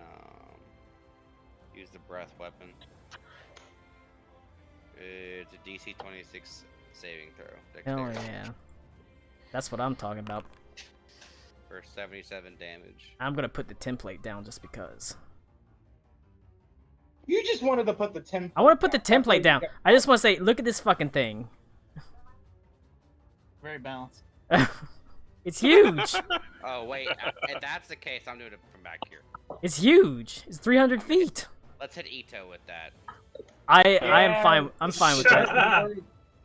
use the breath weapon. It's a DC 26 saving throw. Hell Dexterity. yeah. That's what I'm talking about. For 77 damage. I'm gonna put the template down just because. You just wanted to put the template. I want to put the template down. I just want to say, look at this fucking thing. Very balanced. It's huge. Oh wait, if that's the case, I'm doing it from back here. It's huge. It's 300 feet. Let's hit Ito with that. I am fine. I'm fine with that.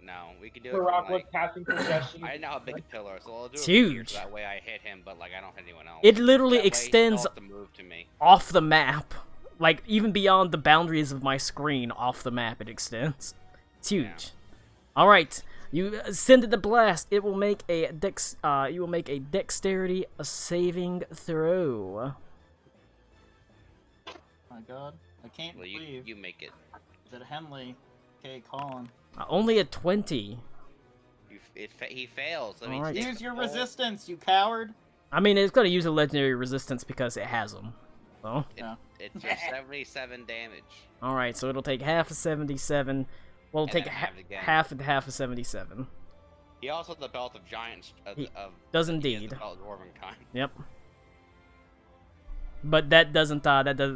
No, we can do it The from rock was like. casting suggestion. I know how big a pillar, so I'll do It's it from here, huge. so that way I hit him, but like I don't hit anyone else. It literally That way he extends still has to move to me. off the map. Like, even beyond the boundaries of my screen, off the map it extends. It's huge. Alright, you send it the blast. It will make a dexterity saving throw. My god. I can't Well, believe you make it. that Henley, Colin. Only a 20. He fails. So Alright. he Use your resistance, you coward! I mean, it's gonna use a legendary resistance because it has them. So. It's for 77 damage. All right, so it'll take half of 77. Well, it'll And take then half again. half of 77. He also has the belt of giants. He of does he has indeed. the belt of dwarven kind. Yep. But that doesn't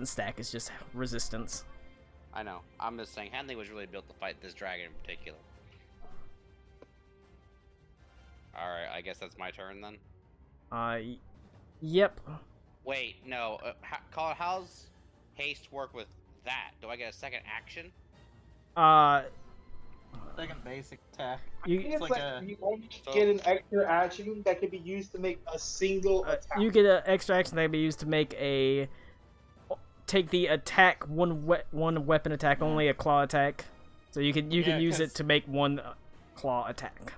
stack. It's just resistance. I know. I'm just saying, Henley was really built to fight this dragon in particular. All right, I guess that's my turn then. Yep. Wait, no. Colin, how's haste work with that? Do I get a second action? Second basic attack. I think it's like you only get an extra action that can be used to make a single attack. You get an extra action that can be used to make take the attack one weapon attack only, a claw attack. So you can use it to make one claw attack.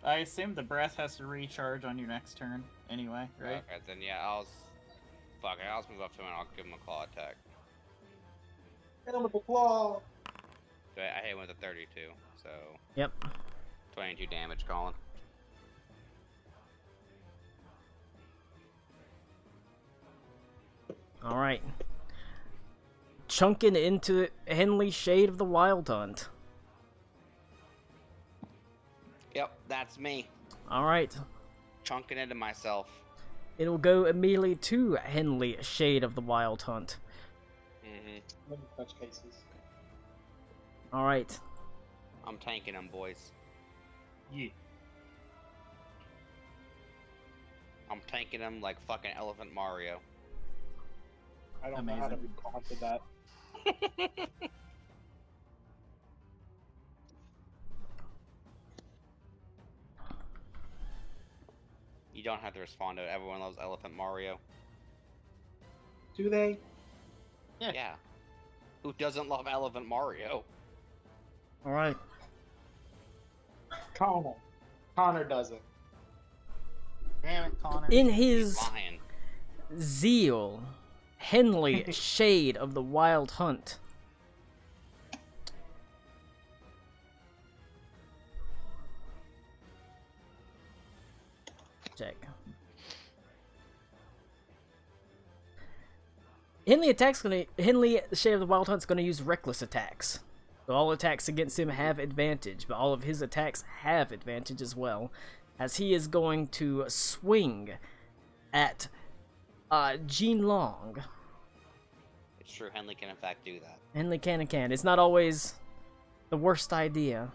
I assume the breath has to recharge on your next turn anyway, right? Okay, then yeah, I'll move up to him and I'll give him a claw attack. Hit him with the claw. So I hit him with a 32, so... Yep. 22 damage, Colin. Alright. Chunking into Henley Shade of the Wild Hunt. Yep, that's me. Alright. Chunking into myself. It'll go immediately to Henley Shade of the Wild Hunt. Mm-hmm. Let me touch cases. Alright. I'm tanking them, boys. Yeah. I'm tanking them like fucking Elephant Mario. I don't know how to respond to that. You don't have to respond to it. Everyone loves Elephant Mario. Do they? Yeah. Who doesn't love Elephant Mario? Alright. Connor doesn't. Damn it, Connor. In his Lying. zeal, Henley Shade of the Wild Hunt check. Henley Shade of the Wild Hunt's gonna use reckless attacks. So all attacks against him have advantage, but all of his attacks have advantage as well, as he is going to swing at Jean Long. It's true, Henley can in fact do that. Henley can and can. It's not always the worst idea.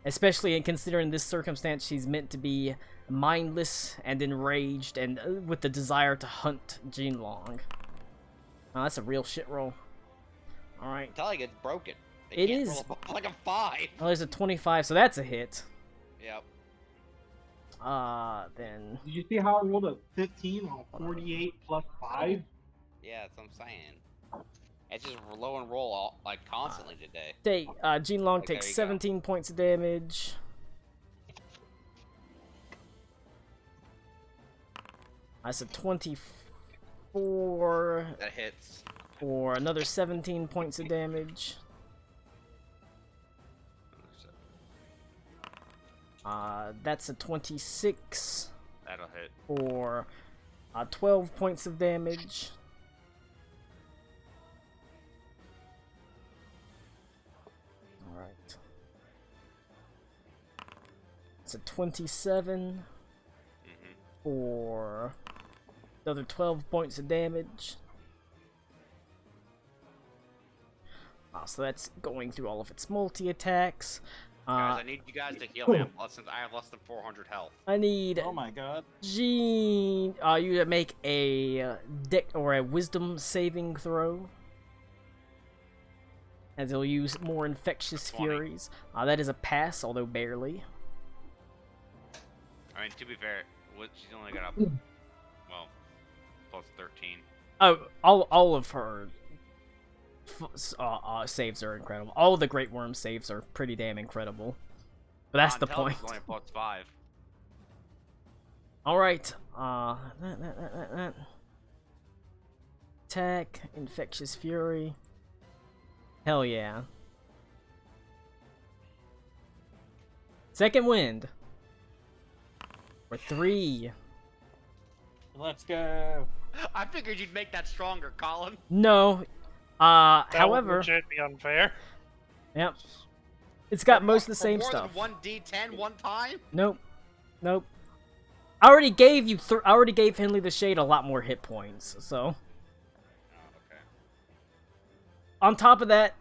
Especially in considering this circumstance, she's meant to be mindless and enraged and with the desire to hunt Jean Long. Oh, that's a real shit roll. Alright. Until I get broken. They It can't is. roll like a 5. Oh, there's a 25, so that's a hit. Yep. Then... Did you see how I rolled a 15 on 48 plus 5? Yeah, that's what I'm saying. It's just low and roll all, like constantly today. Jean Long Like, there takes you go. 17 points of damage. That's a 24 That hits. for another 17 points of damage. That's a 26 That'll hit. for 12 points of damage. Alright. It's a 27 for another 12 points of damage. So that's going through all of its multi-attacks. Guys, I need you guys to heal me. I have less than 400 health. I need Oh my god. Jean. You make a deck or a wisdom saving throw, as he'll use more infectious 20. furies. That is a pass, although barely. I mean, to be fair, she's only got a well, plus 13. Oh, all of her saves are incredible. All of the Great Worm saves are pretty damn incredible. But that's the point. Only plus 5. All right. Attack, infectious fury. Hell yeah. Second wind. For 3. Let's go. I figured you'd make that stronger, Colin. No. That would However, legit be unfair. yep. It's got most of the same more stuff. Than one D10 one time? Nope. Nope. I already gave you. I already gave Henley the Shade a lot more hit points. So. Oh, okay. On top of that,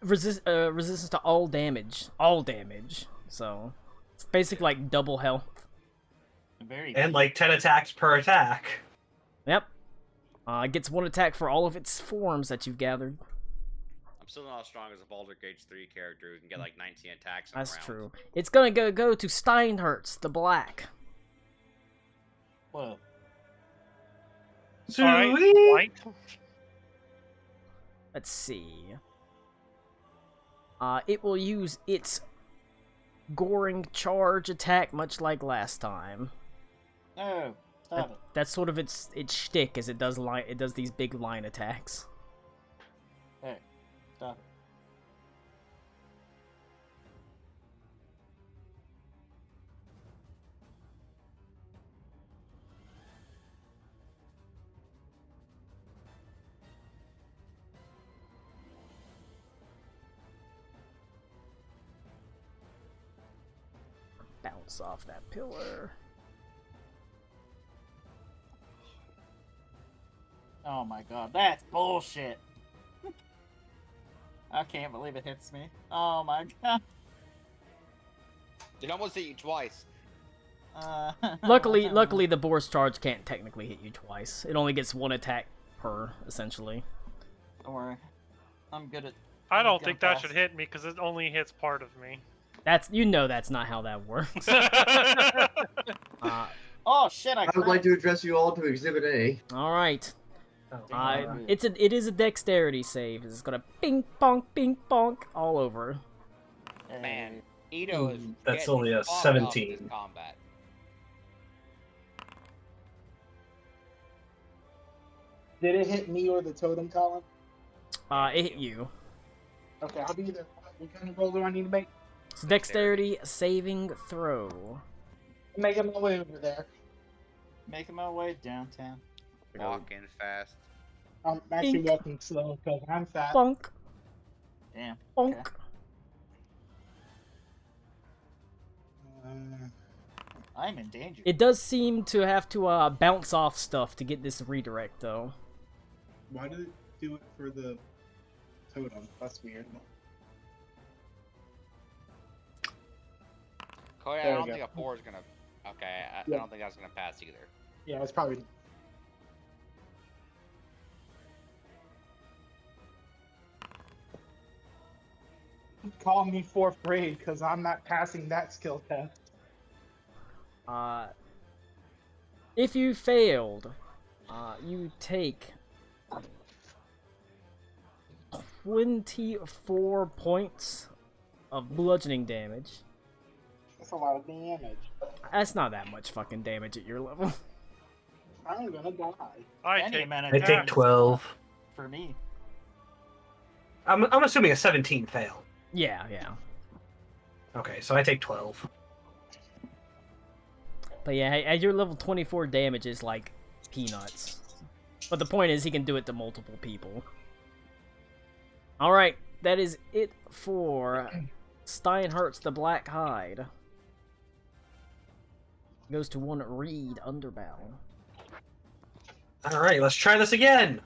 resistance to all damage. All damage. So. It's basically like double health. Very. And like 10 attacks per attack. Yep. It gets one attack for all of its forms that you've gathered. I'm still not as strong as a Baldur's Gate 3 character who can get like 19 attacks in a That's round. true. It's gonna go to Steinhertz, the Black. Whoa. Alright, Sweet. white. Let's see. It will use its goring charge attack, much like last time. No. Stop it. That's sort of its shtick, as it does these big line attacks. Hey. Stop it. Bounce off that pillar. Oh my god, that's bullshit. I can't believe it hits me. Oh my god. It almost hit you twice. Luckily, the Boar's Charge can't technically hit you twice. It only gets one attack per, essentially. Don't worry. I'm good at. I don't gonna think that pass. should hit me because it only hits part of me. That's that's not how that works. Oh shit! I I would like to address you all to Exhibit A. All right. Oh, It is a dexterity save. It's gonna ping bonk all over. Man, Ito is. That's getting only a fucked up in 17. this combat. Did it hit me or the totem, Colin? It hit you. Okay, I'll be there. What kind of roll do I need to make? It's dexterity saving throw. I'm making my way over there. Making my way downtown. Walking fast. I'm actually Bink. walking slow because I'm fat. Bonk. Damn. Bonk. Okay. I'm in danger. It does seem to have to bounce off stuff to get this redirect, though. Why did it do it for the totem? That's weird. Cody, I There we don't go. think a 4 is gonna. Okay, I Yeah. don't think that's gonna pass either. Yeah, it's probably. Call me fourth grade because I'm not passing that skill test. If you failed, you take 24 points of bludgeoning damage. That's a lot of damage. That's not that much fucking damage at your level. I'm gonna die. I Any take amount of I take damage 12. for me. I'm assuming a 17 fail. Yeah. Okay, so I take 12. But yeah, at your level 24, damage is like peanuts. But the point is, he can do it to multiple people. Alright, that is it for Steinhertz the Black Hide. Goes to one Reed Underbow. Alright, let's try this again.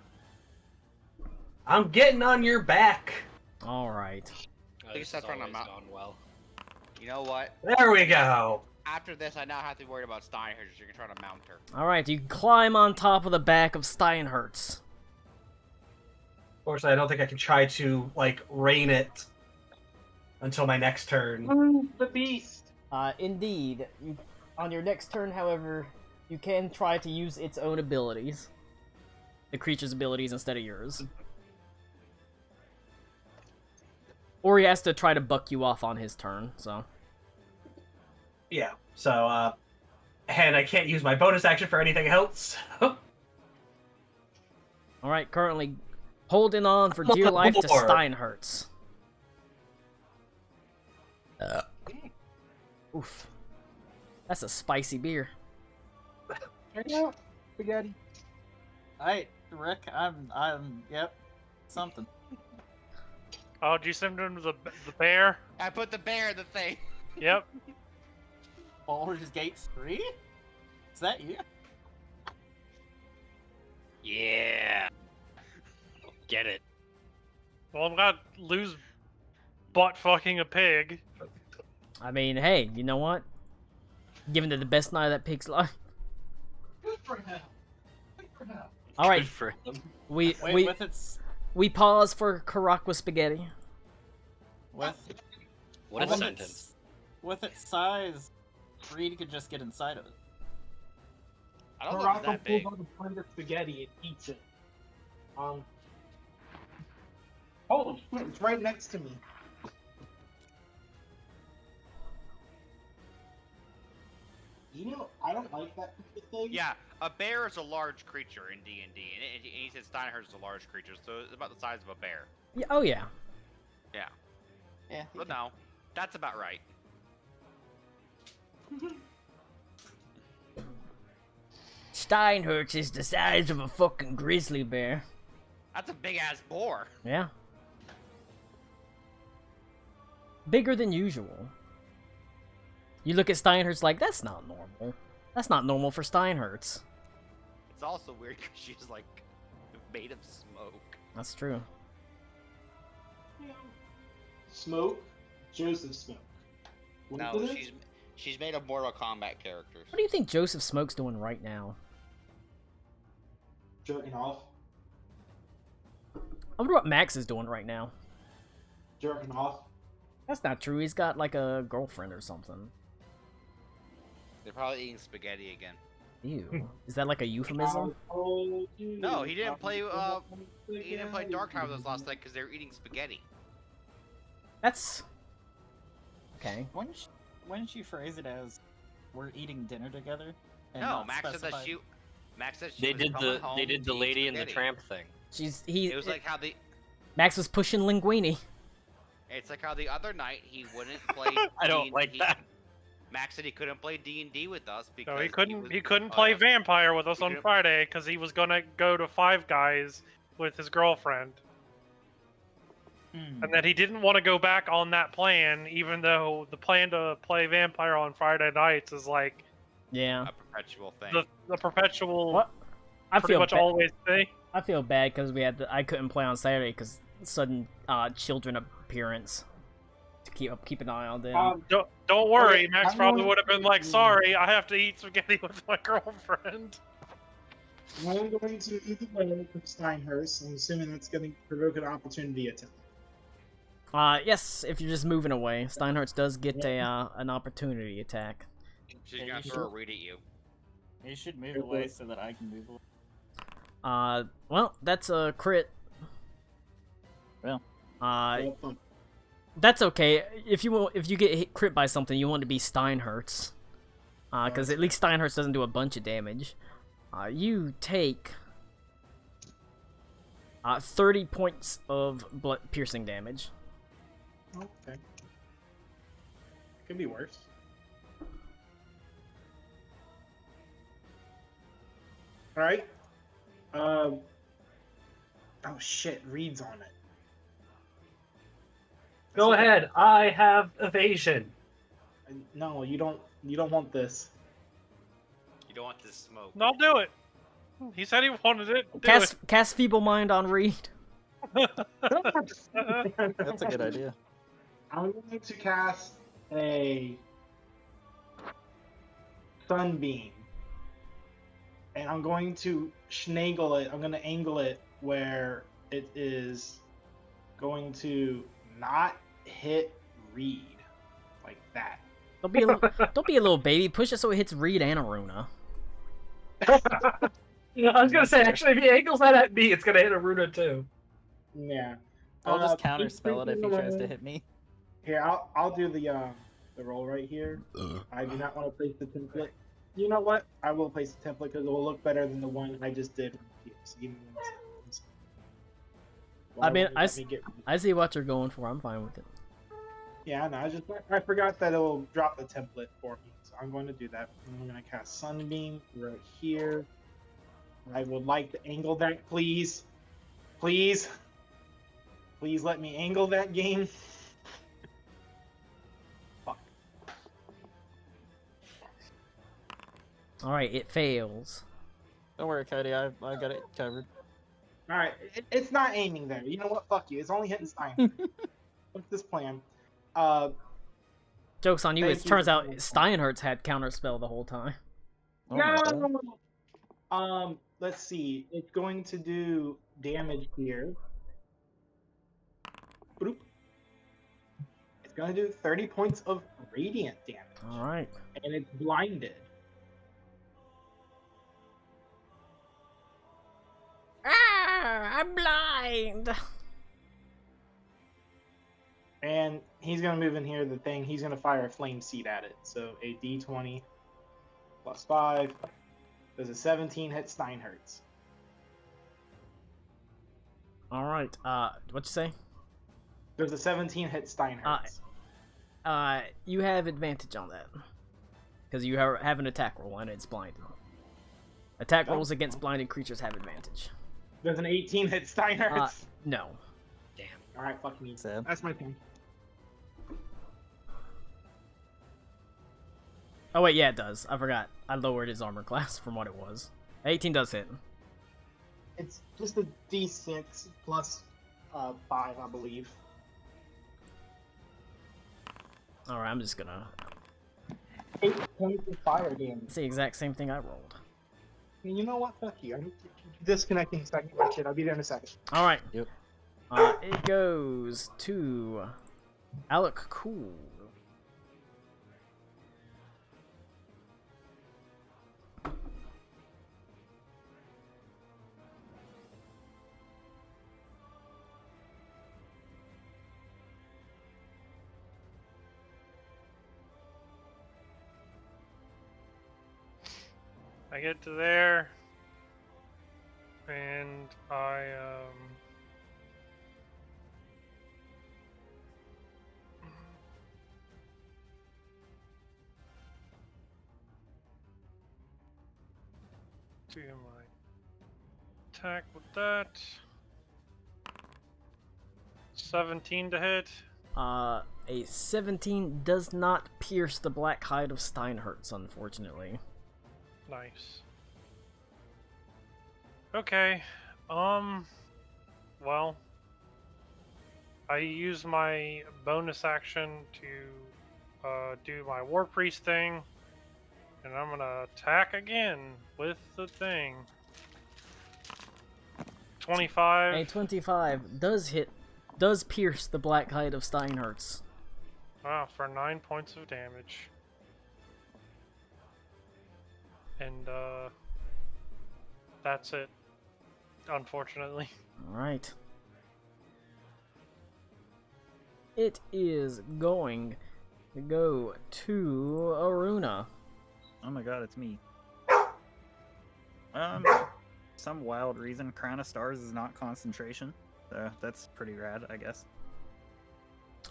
I'm getting on your back. Alright. Please This has stop trying to always mount- gone well. You know what? There we go. After this, I now have to be worried about Steinhertz. You're gonna try to mount her. Alright, you climb on top of the back of Steinhertz. Fortunately, I don't think I can try to, like, rein it until my next turn. The beast. Indeed. On your next turn, however, you can try to use its own abilities. The creature's abilities instead of yours. Or he has to try to buck you off on his turn, so. Yeah, so, and I can't use my bonus action for anything else. Alright, currently holding on for dear life to More. Steinhertz. Oof. That's a spicy beer. Yeah. spaghetti? Rick, yep, something. Oh, did you send him to the bear? I put the bear in the thing. Yep. Baldur's Gate 3? Is that you? Yeah. Get it. Well, I'm gonna lose butt fucking a pig. I mean, hey, you know what? Giving it the best night of that pig's life. Good for him. Good for him. All right, Good for him. Wait, with its we pause for Caracqua spaghetti. with What a with sentence. with its size, Reed could just get inside of it. I don't know if it's that big. pulls out a plate of spaghetti and eats it. Holy shit, it's right next to me. You know, I don't like that thing. Yeah, a bear is a large creature in D&D, and he said Steinhardt is a large creature, so it's about the size of a bear. Yeah, oh yeah. Yeah, Yeah. but no, that's about right. Steinhurst is the size of a fucking grizzly bear. That's a big ass boar. Yeah. Bigger than usual. You look at Steinhurst like, that's not normal. That's not normal for Steinhurst. It's also weird because she's like made of smoke. That's true. Smoke, Joseph Smoke. What No, is it? she's made of Mortal Kombat characters. What do you think Joseph Smoke's doing right now? Jerking off. I wonder what Max is doing right now. Jerking off. That's not true. He's got like a girlfriend or something. They're probably eating spaghetti again. Ew. Is that like a euphemism? No, he didn't play. He didn't play Dark Tower with us last night because they were eating spaghetti. That's okay. Wouldn't you phrase it as we're eating dinner together? And No, not Max said that specify- she. Max said she They was did coming the home they did to the eat Lady and the spaghetti. Tramp thing. It was like how the. Max was pushing linguini. It's like how the other night he wouldn't play. I don't D&D. like that. Max said he couldn't play D&D with us because No, he couldn't. He was- couldn't oh, play yeah. vampire with us He on couldn't- Friday because he was gonna go to Five Guys with his girlfriend, and that he didn't want to go back on that plan, even though the plan to play vampire on Friday nights is like Yeah. A perpetual thing. the perpetual. What? I Pretty feel much ba- always thing. I feel bad because I couldn't play on Saturday because sudden children appearance. To keep an eye on them. Don't worry, Okay, Max I'm probably going would have been like, to- "Sorry, I have to eat spaghetti with my girlfriend." I'm going to either way with Steinhurst. I'm assuming that's going to provoke an opportunity attack. Yes, if you're just moving away, Steinhardt does get an opportunity attack. She's Yeah, gonna you throw a should- read at you. You should move away so that I can move away. Well, that's a crit. Well. Well, fun. That's okay. If you get hit crit by something, you want to be Steinhurst. Because at least Steinhurst doesn't do a bunch of damage. You take 30 points of piercing damage. Okay. Could be worse. Alright. Oh shit, Reed's on it. Go ahead. I have evasion. No, you don't want this. You don't want this smoke. No, I'll do it. He said he wanted it. Do Cast Feeble Mind on Reed. That's a good idea. I'm going to cast a Sunbeam. And I'm going to schnagle it. I'm going to angle it where it is going to not hit Reed. Like that. Don't be a little baby. Push it so it hits Reed and Aruna. Yeah, I was gonna say, actually, if he angles that at me, it's gonna hit Aruna too. Yeah. I'll just keep counterspell it if he thinking tries to away. hit me. Here, I'll do the roll right here. I do not want to place the template. You know what? I will place the template because it will look better than the one I just did. So give me 1 second. I mean, Let me get- I see what you're going for. I'm fine with it. Yeah, no, I forgot that it will drop the template for me, so I'm going to do that. I'm going to cast Sunbeam right here. I would like to angle that, please. Please. Please let me angle that game. Fuck. Alright, it fails. Don't worry, Cody. I got it covered. Alright, it's not aiming there. You know what? Fuck you. It's only hitting Stein. What's this plan? Joke's on you, Thank it you turns for out the- Steinhurt's had counterspell the whole time. Oh my God. No! Let's see. It's going to do damage here. Boop. It's going to do 30 points of radiant damage. Alright. And it's blinded. Ah, I'm blind! And he's going to move in here, the thing. He's going to fire a flame seed at it. So a d20 plus 5. Does a 17 hit Steinhertz? Alright, what'd you say? Does a 17 hit Steinhertz? You have advantage on that. Because you have an attack roll and it's blinded. Attack rolls against blinded creatures have advantage. Does an 18 hit Steinhertz? No. Damn. Alright, fuck me. Sad. That's my thing. Oh wait, yeah, it does. I forgot. I lowered his armor class from what it was. 18 does hit. It's just a d6 plus 5, I believe. Alright, I'm just gonna... 8 points of fire damage. It's the exact same thing I rolled. You know what? Fuck you. I'm disconnecting a second. My shit. I'll be there in a second. Alright. Yep. It goes to... Alec Cool. I get to there, and I do my attack with that. 17 to hit. A 17 does not pierce the black hide of Steinhertz, unfortunately. Nice. Okay. Well, I use my bonus action to do my War Priest thing, and I'm gonna attack again with the thing. 25. A 25 does pierce the black hide of Steinhertz. Wow, for 9 points of damage. And that's it, unfortunately. Alright. It is going to go to Aruna. Oh my God, it's me. Some wild reason, Crown of Stars is not concentration. So that's pretty rad, I guess.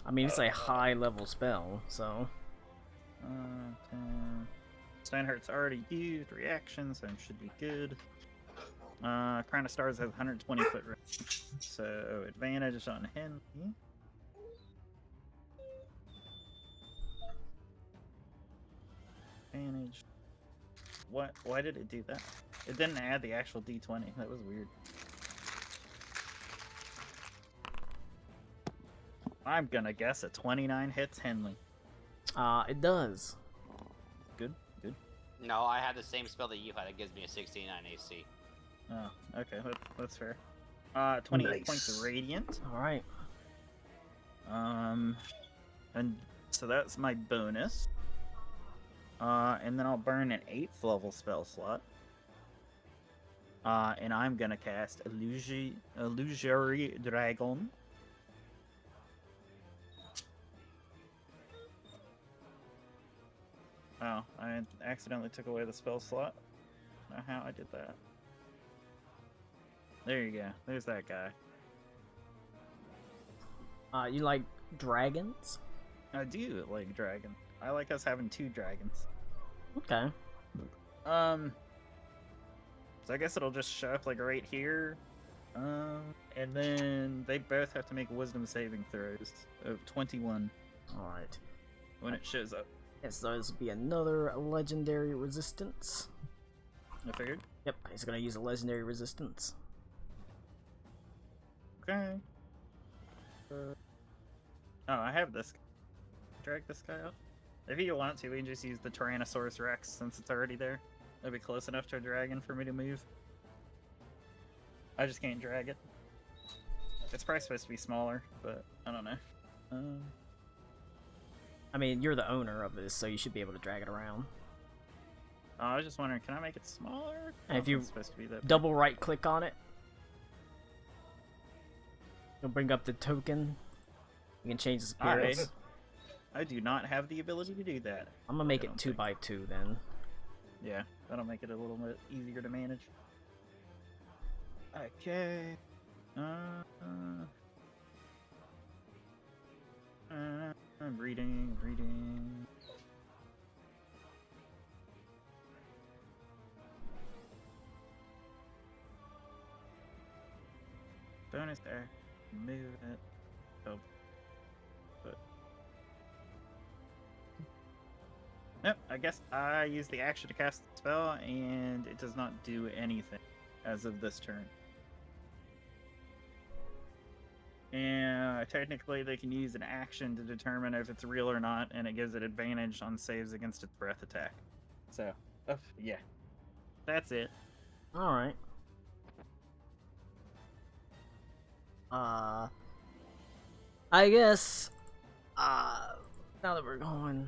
I mean, it's a high level spell, so... 10. Steinhardt's already used reaction, so it should be good. Crown of Stars has 120 foot range, so advantage on him. Advantage. What? Why did it do that? It didn't add the actual d20. That was weird. I'm gonna guess a 29 hits Henley. It does. Good, good. No, I have the same spell that you had. It gives me a 69 AC. Oh, okay, that's fair. 28 Nice. points of radiant. Alright. And so that's my bonus. And then I'll burn an 8th level spell slot. And I'm gonna cast Illusory Dragon. Oh, I accidentally took away the spell slot. I don't know how I did that. There you go. There's that guy. You like dragons? I do like dragon. I like us having 2 dragons. Okay. So I guess it'll just show up like right here. And then they both have to make wisdom saving throws of 21 Alright. when it shows up. Yes, so this will be another legendary resistance. I figured. Yep, he's gonna use a legendary resistance. Okay. Oh, I have this. Drag this guy out. If you want to, we can just use the Tyrannosaurus Rex since it's already there. That'd be close enough to a dragon for me to move. I just can't drag it. It's probably supposed to be smaller, but I don't know. I mean, you're the owner of this, so you should be able to drag it around. I was just wondering, can I make it smaller? And if you It's supposed to be that big. double right click on it, you'll bring up the token. You can change its appearance. I do not have the ability to do that. I'm gonna make I it don't 2 think. by 2 then. Yeah, that'll make it a little bit easier to manage. Okay. I'm reading. Bonus there. Move it. Oh. But. Nope, I guess I use the action to cast the spell, and it does not do anything as of this turn. And technically, they can use an action to determine if it's real or not, and it gives it advantage on saves against its breath attack. So, yeah. That's it. Alright. I guess, now that we're going,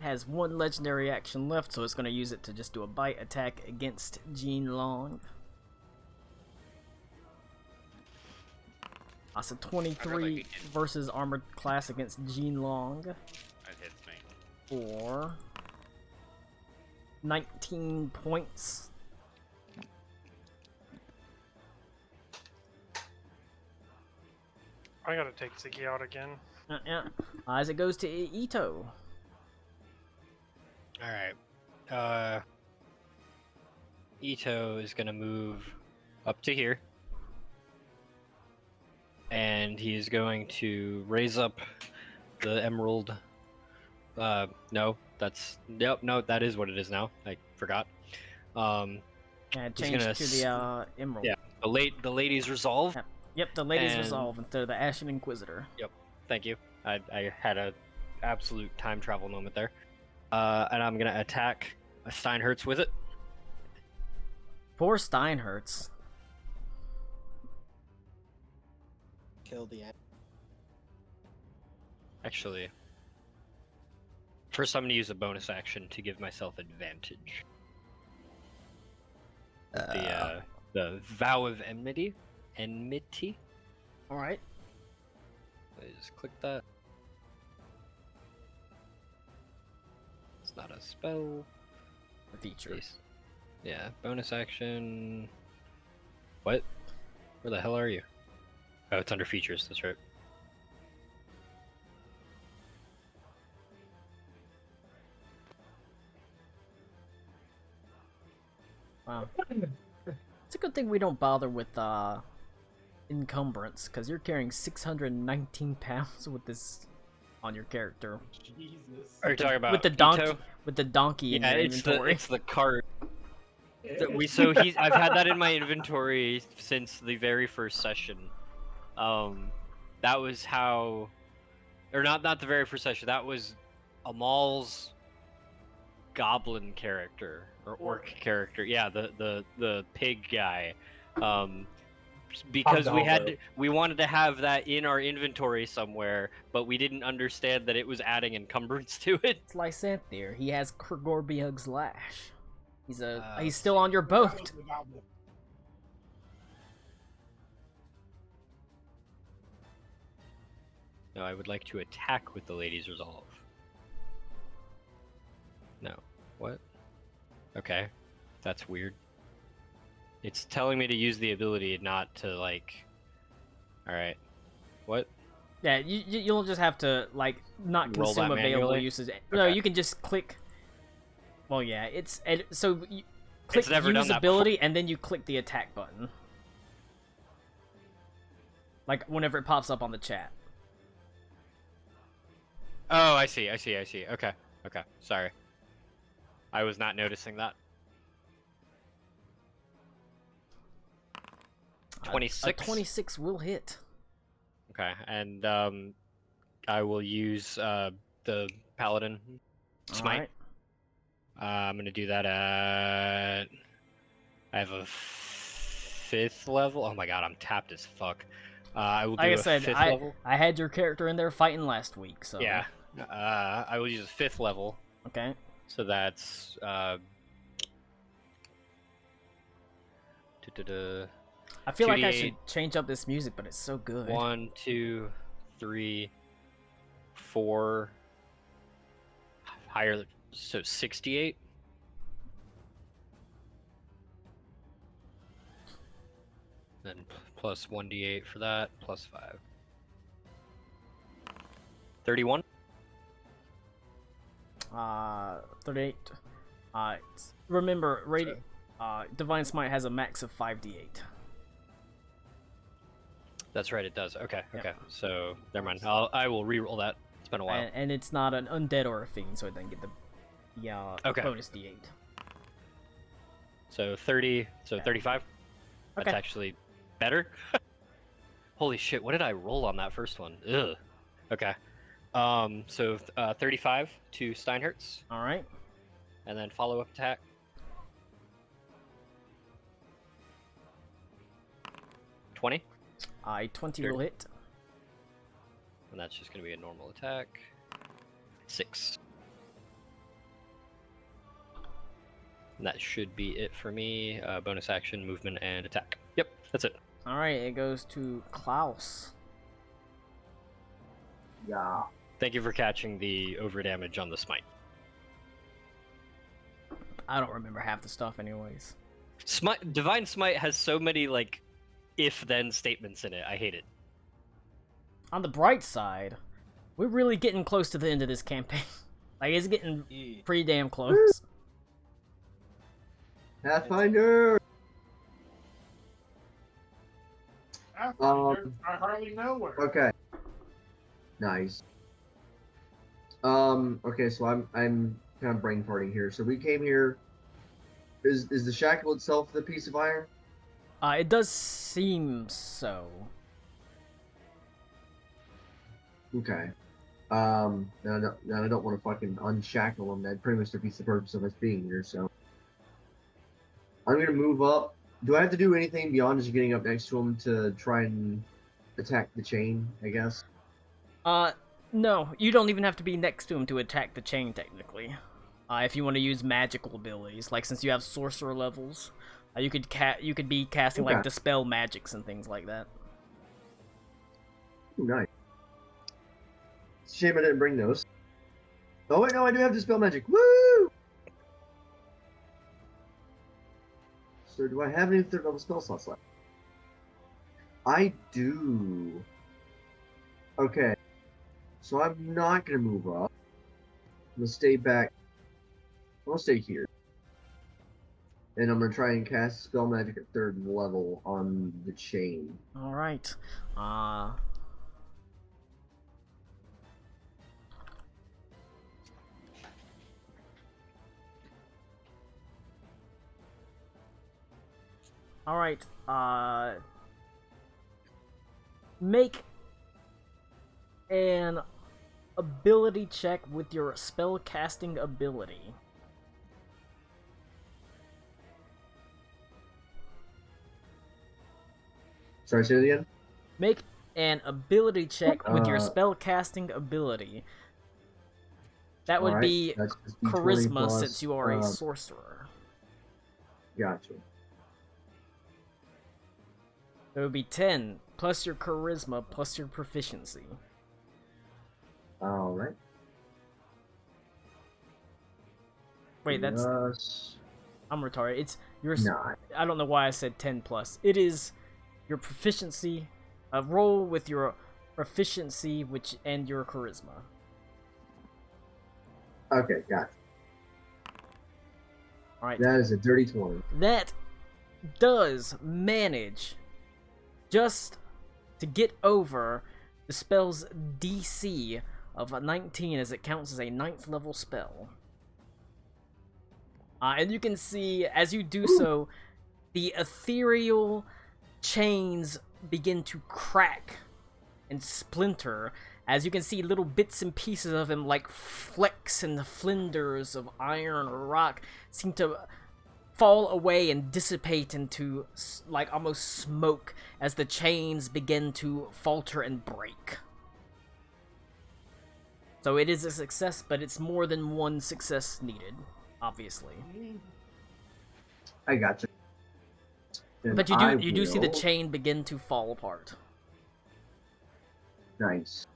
has one legendary action left, so it's going to use it to just do a bite attack against Jean Long. That's a 23 versus armored class against Jean Long That hits me. for 19 points. I gotta take Ziggy out again. Yeah. As it goes to Ito. Alright. Ito is gonna move up to here. And he's going to raise up the emerald. No, that's... Yep, no, that is what it is now. I forgot. Yeah, He's change gonna to the emerald. Yeah, the lady's resolve. Yep, the lady's And- resolve instead of the Ashen Inquisitor. Thank you. I had a absolute time travel moment there. And I'm gonna attack a Steinhertz with it. Poor Steinhertz. Kill the. Actually, first I'm gonna use a bonus action to give myself advantage. The vow of enmity. Alright. Let me just click that. It's not a spell. The feature. Please. Yeah, bonus action. What? Where the hell are you? Oh, it's under features, that's right. Wow. It's a good thing we don't bother with encumbrance, because you're carrying 619 pounds with this on your character. Jesus. Are you talking about With the donkey, Ito? with the donkey in Yeah, your it's inventory. the cart. I've had that in my inventory since the very first session. That was how, or not the very first session. That was Amal's goblin character or orc character. Yeah, the pig guy. Because we wanted to have that in our inventory somewhere, but we didn't understand that it was adding encumbrance to it. It's Lysanthere. He has Kragorbiug's Lash. He's still on your boat. No, I would like to attack with the lady's resolve. No. What? Okay. That's weird. It's telling me to use the ability, not to, like... Alright. What? Yeah, you'll just have to, like, not Roll consume that available manually? usage. No, Okay. you can just click. Well, yeah, click never done use that ability, and then you click the attack button. Like, whenever it pops up on the chat. Oh, I see. Okay. Sorry. I was not noticing that. 26? 26 will hit. Okay, and I will use the Paladin Smite. Alright. I'm gonna do that at... I have a 5th level. Oh my god, I'm tapped as fuck. I will do Like I a said, 5th I level. had your character in there fighting last week, so... Yeah. I will use a 5th level. Okay. So that's... I feel like I 2d8. should change up this music, but it's so good. 1, 2, 3, 4... Higher... So 68? Then plus 1d8 for that, plus 5. 31? 38. Remember, Divine Smite has a max of 5d8. That's right, it does. Okay, Yeah. okay. So, never mind. I will re-roll that. It's been a while. And it's not an undead or a fiend, so it doesn't get the Okay. bonus d8. So 30, so 35? That's Okay. actually better? Holy shit, what did I roll on that first one? Ugh. Okay. So 35 to Steinhertz, Alright. and then follow-up attack. 20, 20 Sure. will hit. and that's just going to be a normal attack. 6. And that should be it for me. Bonus action, movement, and attack. Yep, that's it. Alright, it goes to Klaus. Yeah. Thank you for catching the overdamage on the smite. I don't remember half the stuff anyways. Divine Smite has so many, like, if-then statements in it. I hate it. On the bright side, we're really getting close to the end of this campaign. Like, it's getting pretty damn close. Pathfinder. I hardly know where. Okay. Nice. Okay, so I'm kind of brain farting here. So we came here. Is the shackle itself the piece of iron? It does seem so. Okay. Now I don't want to fucking unshackle him. That pretty much defeats the purpose of us being here. So I'm gonna move up. Do I have to do anything beyond just getting up next to him to try and attack the chain? I guess. No, you don't even have to be next to him to attack the chain, technically. If you want to use magical abilities, like since you have sorcerer levels, you could be casting like Okay. dispel magics and things like that. Ooh, nice. It's a shame I didn't bring those. Oh wait, no, I do have dispel magic. Woo! So do I have any third level spell slots left? I do. Okay. So I'm not gonna move up. I'm gonna stay back. I'm gonna stay here. And I'm gonna try and cast spell magic at 3rd level on the chain. Alright. Alright, make an ability check with your spell casting ability. Sorry, say it again? Make an ability check with your Uh, spell casting ability. That would Alright, be that's just D20 charisma plus, since you are a sorcerer. Gotcha. It would be 10 plus your charisma plus your proficiency. Alright. Wait, that's Plus I'm retarded. It's your 9. I don't know why I said 10 plus. It is your proficiency. Roll with your proficiency and your charisma. Okay, gotcha. All right. That is a dirty 20. That does manage just to get over the spell's DC of a 19 as it counts as a 9th level spell. And you can see, as you do so, the ethereal chains begin to crack and splinter. As you can see, little bits and pieces of him, like flecks and flinders of iron or rock, seem to fall away and dissipate into, like, almost smoke as the chains begin to falter and break. So it is a success, but it's more than one success needed, obviously. I got you. And But you do see the will- chain begin to fall apart. Nice.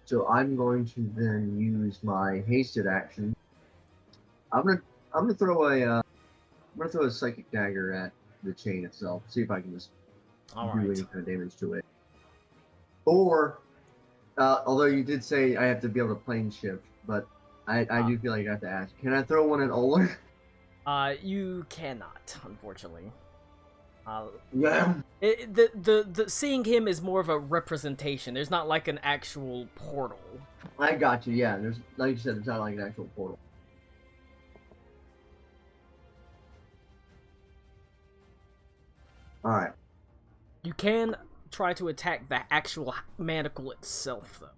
So I'm going to then use my hasted action. I'm gonna throw a psychic dagger at the chain itself. See if I can just do Alright. any kind of damage to it. Or, although you did say I have to be able to plane shift, but I do feel like I have to ask. Can I throw one at Oler? You cannot, unfortunately. Yeah. The seeing him is more of a representation. There's not like an actual portal. I got you. Yeah. There's, like you said, there's not like an actual portal. All right. You can try to attack the actual manacle itself, though.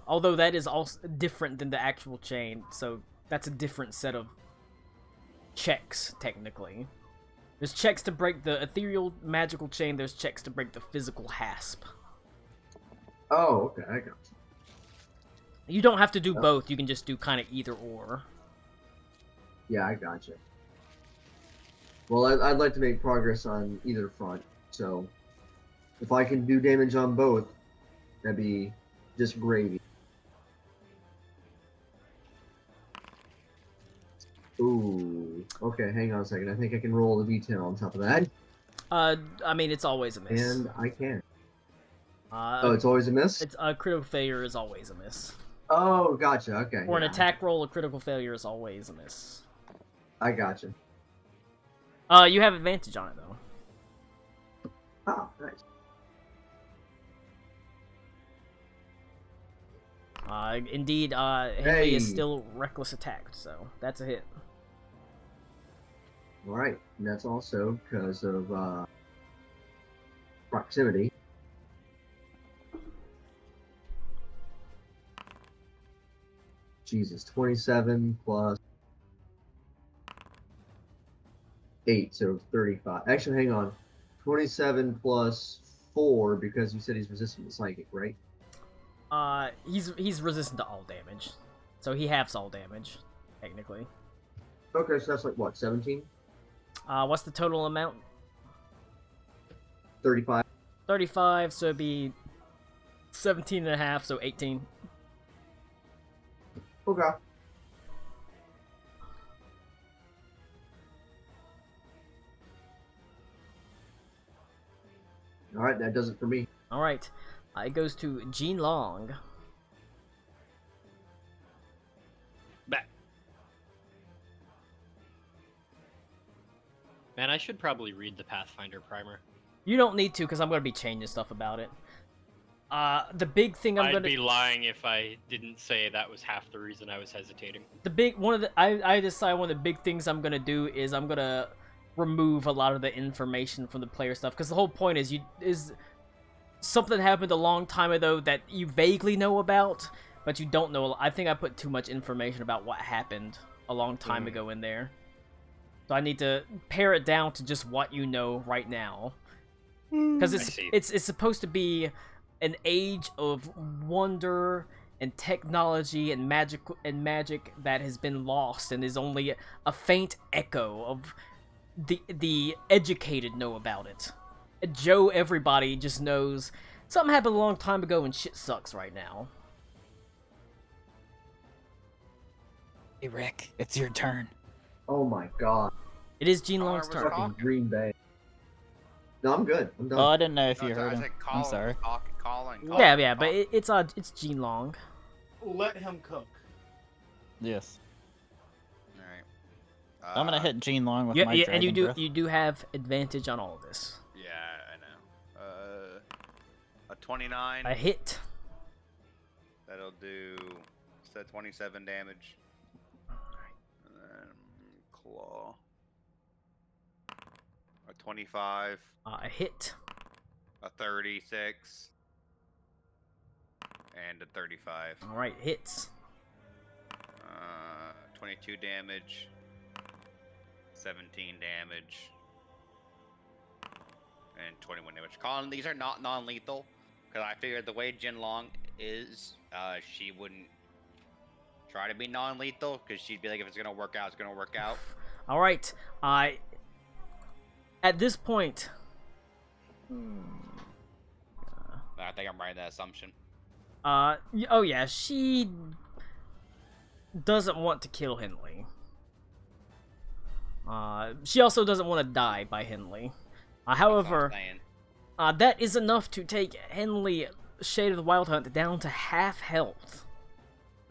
Although that is also different than the actual chain, so that's a different set of checks, technically. There's checks to break the ethereal magical chain, there's checks to break the physical hasp. Oh, okay. I got you. You don't have to do both, you can just do kind of either or. Yeah, I got you. Well, I'd like to make progress on either front, so if I can do damage on both, that'd be just gravy. Ooh, okay, hang on a second. I think I can roll the detail on top of that. I mean, it's always a miss. And I can. Uh, Oh, it's always a miss? It's a critical failure is always a miss. Oh, gotcha, okay. For an yeah. attack roll, a critical failure is always a miss. I gotcha. You have advantage on it, though. Oh, nice. Indeed, Henley is Hey. still reckless attacked, so that's a hit. Alright, and that's also because of proximity. Jesus, 27 plus 8, so 35. Actually, hang on. 27 plus 4, because you said he's resistant to psychic, right? He's resistant to all damage, so he halves all damage, technically. Okay, so that's like, what, 17? What's the total amount? 35. 35, so it'd be 17 and a half, so 18. Okay. Alright, that does it for me. Alright, it goes to Jean Long. Back. Man, I should probably read the Pathfinder primer. You don't need to, because I'm going to be changing stuff about it. The big thing I'm I'd going to... be lying if I didn't say that was half the reason I was hesitating. I decided one of the big things I'm gonna do is I'm gonna remove a lot of the information from the player stuff, because the whole point is something happened a long time ago that you vaguely know about, but you don't know. I think I put too much information about what happened a long time ago in there, so I need to pare it down to just what you know right now, because it's supposed to be an age of wonder and technology and magic that has been lost and is only a faint echo of the educated know about it. Joe everybody just knows something happened a long time ago and shit sucks right now. Hey Rick, it's your turn. Oh my god. It is Jean Oh, Long's I was turn. Fucking talking. Green Bay. No, I'm good. I'm done. Oh, I didn't know if No, you I heard said him. call, I'm sorry. Calling. Yeah, but it's Jean Long. Let him cook. Yes. Alright. I'm gonna hit Gene Long with Yeah, my yeah, dragon and breath. you do have advantage on all of this. Yeah, I know. A 29. A hit. That'll do 27 damage. And then claw. A 25. A hit. A 36. And a 35. All right, hits. 22 damage. 17 damage. And 21 damage. Colin, these are not non-lethal. Because I figured the way Jinlong is, she wouldn't try to be non-lethal. Because she'd be like, if it's going to work out, it's going to work out. All right. At this point... I think I'm right in that assumption. Oh yeah, she doesn't want to kill Henley. She also doesn't want to die by Henley. However, that is enough to take Henley, Shade of the Wild Hunt, down to half health.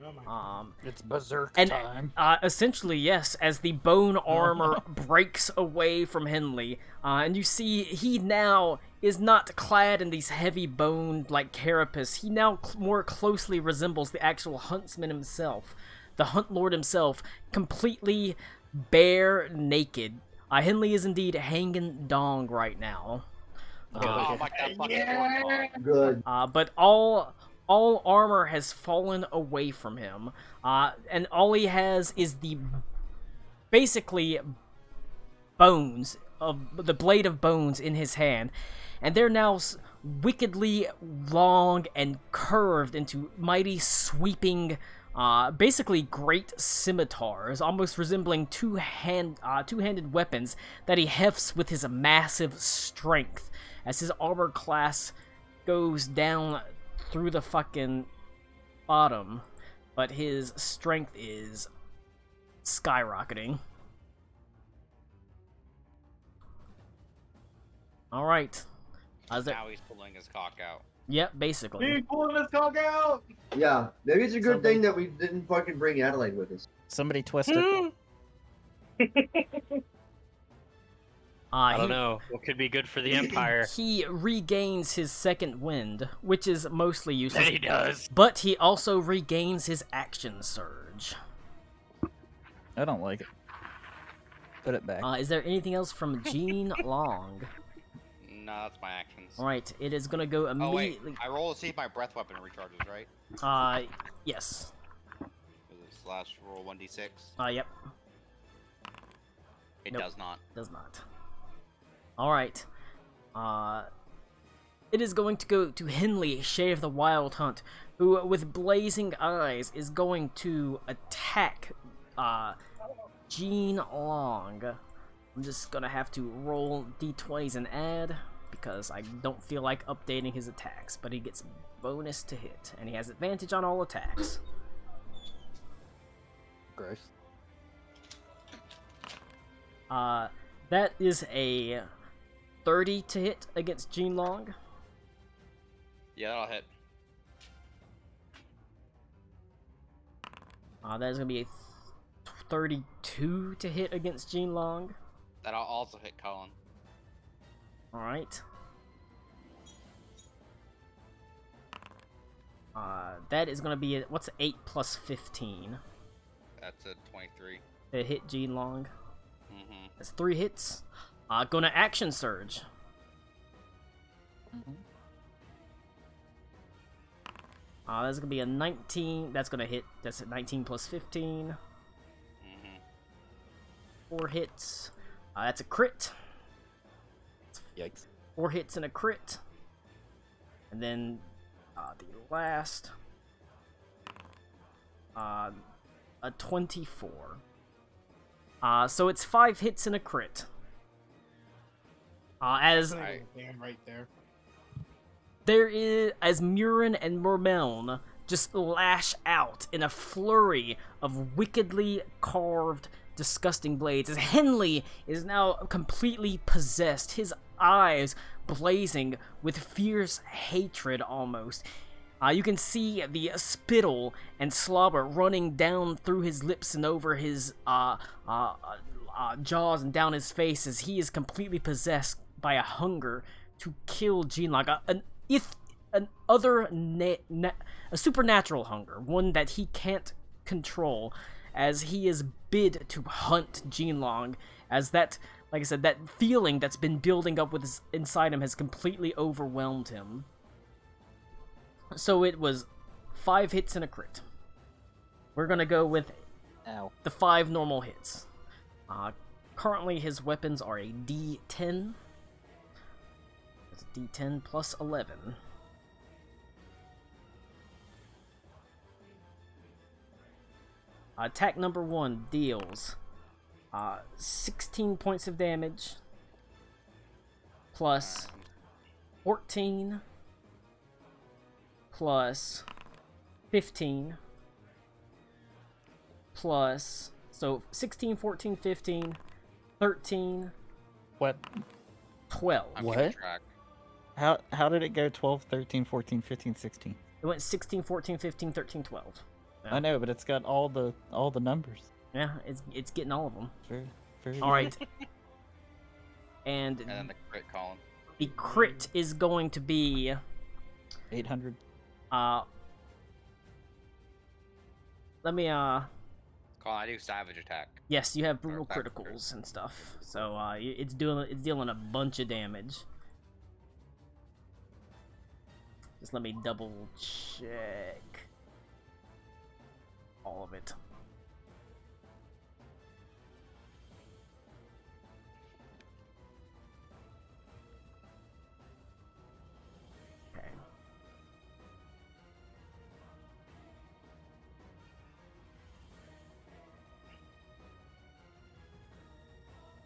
Oh my God. It's berserk And time. essentially, yes, as the bone armor breaks away from Henley, and you see he now is not clad in these heavy bone like carapace. He now more closely resembles the actual huntsman himself, the Hunt Lord himself, completely bare naked. Henley is indeed hanging dong right now. Oh my god, fucking Good. But all armor has fallen away from him, and all he has is the basically bones of the blade of bones in his hand, and they're now wickedly long and curved into mighty sweeping, basically great scimitars, almost resembling two-handed weapons that he hefts with his massive strength as his armor class goes down through the fucking bottom, but his strength is skyrocketing. Alright. Now he's pulling his cock out. Yep, basically. He's pulling his cock out! Yeah, maybe it's a good thing that we didn't fucking bring Adelaide with us. Somebody twist it. I don't know. What could be good for the Empire? He regains his second wind, which is mostly useless. He does. But he also regains his action surge. I don't like it. Put it back. Is there anything else from Gene Long? No, that's my actions. Alright, it is gonna go Oh wait, immediately. I roll to see if my breath weapon recharges, right? Yes. Is it slash roll 1d6? Yep. It Nope. does not. Does not. Alright. It is going to go to Henley, Shade of the Wild Hunt, who, with blazing eyes, is going to attack, Gene Long. I'm just gonna have to roll d20s and add, because I don't feel like updating his attacks, but he gets bonus to hit, and he has advantage on all attacks. Gross. That is a 30 to hit against Gene Long. Yeah, that'll hit. That is gonna be a 32 to hit against Gene Long. That'll also hit Colin. Alright. That is gonna be what's 8 plus 15? That's a 23. To hit Gene Long. Mm-hmm. That's 3 hits. Gonna action surge. That's gonna be a 19. That's gonna hit. That's a 19 plus 15. Mm-hmm. 4 hits. That's a crit. Yikes. 4 hits and a crit. And then the last a 24. So it's 5 hits and a crit. As Damn right there. there is, as Murin and Mermeln just lash out in a flurry of wickedly carved, disgusting blades, as Henley is now completely possessed, his eyes blazing with fierce hatred almost. You can see the spittle and slobber running down through his lips and over his jaws and down his face as he is completely possessed by a hunger to kill Jinlong. A supernatural hunger, one that he can't control, as he is bid to hunt Jinlong, as that, like I said, that feeling that's been building up inside him has completely overwhelmed him. So it was 5 hits and a crit. We're gonna go with the 5 normal hits. Currently his weapons are a D10. It's a D10 plus 11. Attack number 1 deals 16 points of damage plus 14 plus 15 plus, so 16, 14, 15, 13, What? 12. I'm What? keeping track. How did it go 12, 13, 14, 15, 16? It went 16, 14, 15, 13, 12. I know, but it's got all the numbers. Yeah, it's getting all of them. Very, very All right. And And then the crit column. the crit is going to be 800. let me Colin, I do savage attack. yes, you have brutal attack criticals and stuff. So it's dealing a bunch of damage. Just let me double check all of it. Okay.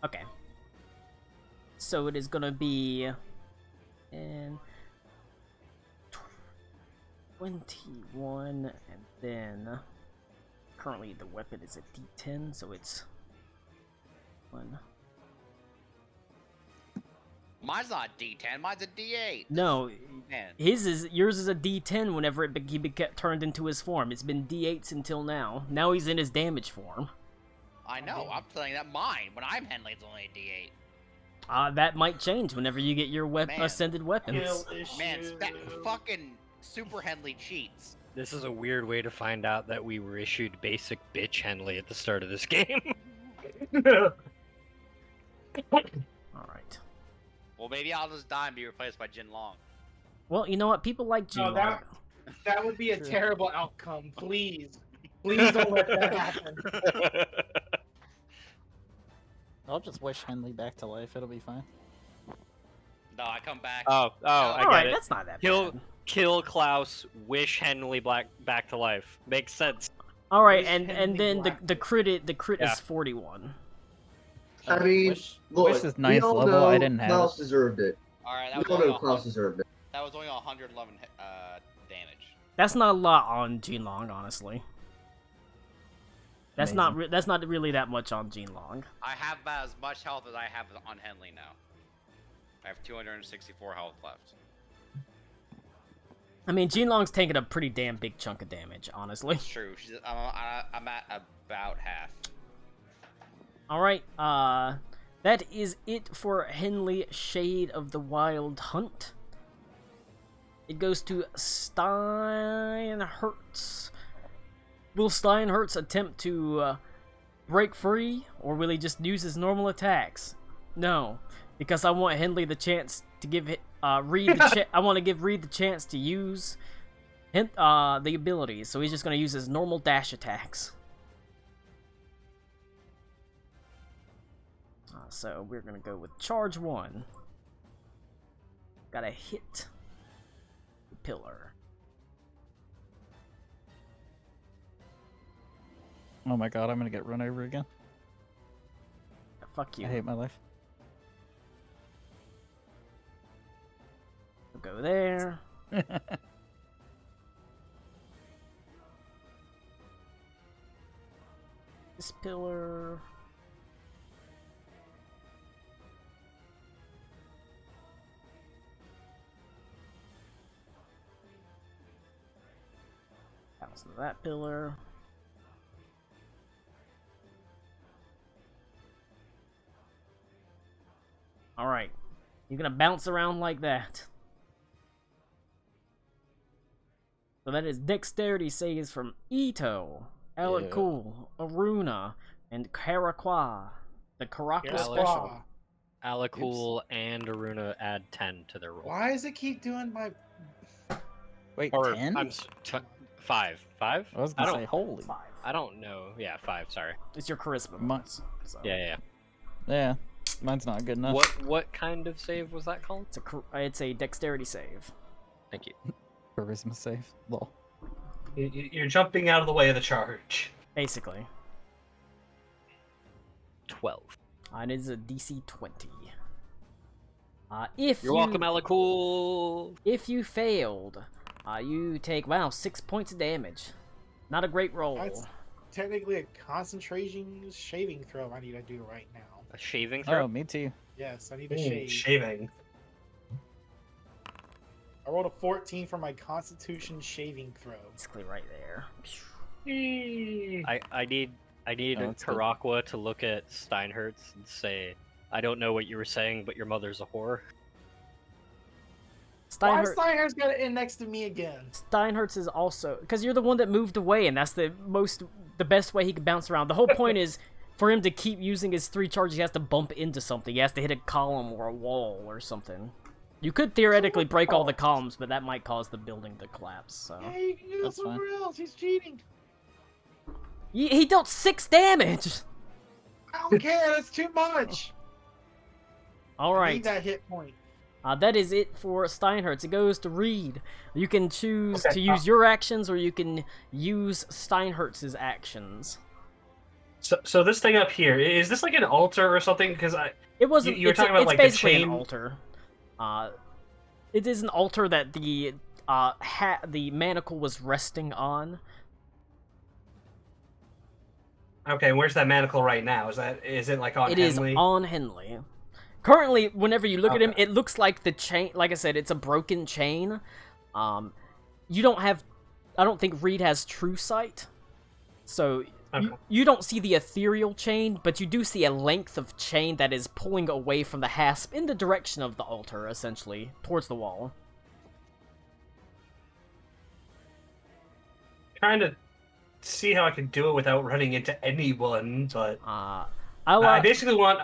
Okay. So it is gonna be in 21, and then currently the weapon is a D10, so it's 1. Mine's not a D10, mine's a D8. No, Man. yours is a D10 whenever he get turned into his form. It's been D8s until now. Now he's in his damage form. I know, I'm telling you that mine, when I'm Henley, it's only a D8. That might change whenever you get your Man. ascended weapons. Man, fucking Super Henley cheats. This is a weird way to find out that we were issued basic bitch Henley at the start of this game. Alright. Well, maybe I'll just die and be replaced by Jin Long. Well, you know what? People like No, Jinlong. that would be a True. terrible outcome. Please. Please don't let that happen. I'll just wish Henley back to life. It'll be fine. No, I come back. I Alright, get it. that's not that Kill, bad. kill Klaus, wish Henley back to life. Makes sense. Alright, Wish and Henley then black. the crit Yeah. is 41. I mean, look, Wish is we ninth all level. know I didn't have Klaus it. deserved it. Alright, We all know Klaus deserved it. that was only 111 damage. That's not a lot on Jinlong, honestly. That's Amazing. not really that much on Jinlong. I have about as much health as I have on Henley now. I have 264 health left. I mean, Jinlong's taking a pretty damn big chunk of damage, honestly. It's true. I'm at about half. Alright, that is it for Henley Shade of the Wild Hunt. It goes to Steinhertz. Will Steinhertz attempt to break free, or will he just use his normal attacks? No, because I want Henley the chance to give Reed the I want to give Reed the chance to use the abilities, so he's just going to use his normal dash attacks. So we're going to go with charge 1. Gotta hit the pillar. Oh my god, I'm gonna get run over again. Fuck you. I hate my life. We'll go there. This pillar. bounce into that pillar. Alright. You're gonna bounce around like that. So that is dexterity saves from Ito, Alakul, Aruna, and Karakwa. The Karakwa Karakwa. special. Alakul and Aruna add 10 to their roll. Why does it keep doing my? Wait, Or 10? I'm 5. 5? I was gonna say, holy. I don't know. Yeah, 5. Sorry. It's your charisma. My- bonus, so. Yeah. Yeah, mine's not good enough. What kind of save was that called? It's a dexterity save. Thank you. Charisma save. Lol. You're jumping out of the way of the charge. Basically. 12. And it is a DC 20. If You're welcome, Alakul. If you failed, you take 6 points of damage. Not a great roll. That's technically a concentration shaving throw I need to do right now. A shaving throw? Oh, me too. Yes, I need to shave. Shaving. I rolled a 14 for my Constitution shaving throw. Basically right there. I need Oh, that's good. Karakwa to look at Steinhertz and say, I don't know what you were saying, but your mother's a whore. Why Steinhertz, Steiner's got it in next to me again? Steinhertz is also because you're the one that moved away, and that's the best way he can bounce around. The whole point is for him to keep using his 3 charges. He has to bump into something. He has to hit a column or a wall or something. You could theoretically break all the columns, but that might cause the building to collapse. So Yeah, you can go That's fine. somewhere else. He's cheating. he dealt 6 damage. I don't care. That's too much. All I right. need that hit point. That is it for Steinhertz. It goes to Reed. You can choose Okay, to use your actions, or you can use Steinhertz's actions. So this thing up here, is this like an altar or something? Because It wasn't. You were it's talking about, it's like, the basically an chain? altar. It is an altar that the the manacle was resting on. okay, where's that manacle right now? Is it like on It is Henley? on Henley. Currently, whenever you look at him, Okay. it looks like the chain. Like I said, it's a broken chain. You don't have. I don't think Reed has true sight, so Okay. you don't see the ethereal chain, but you do see a length of chain that is pulling away from the hasp in the direction of the altar, essentially towards the wall. Trying to see how I can do it without running into anyone, but I basically want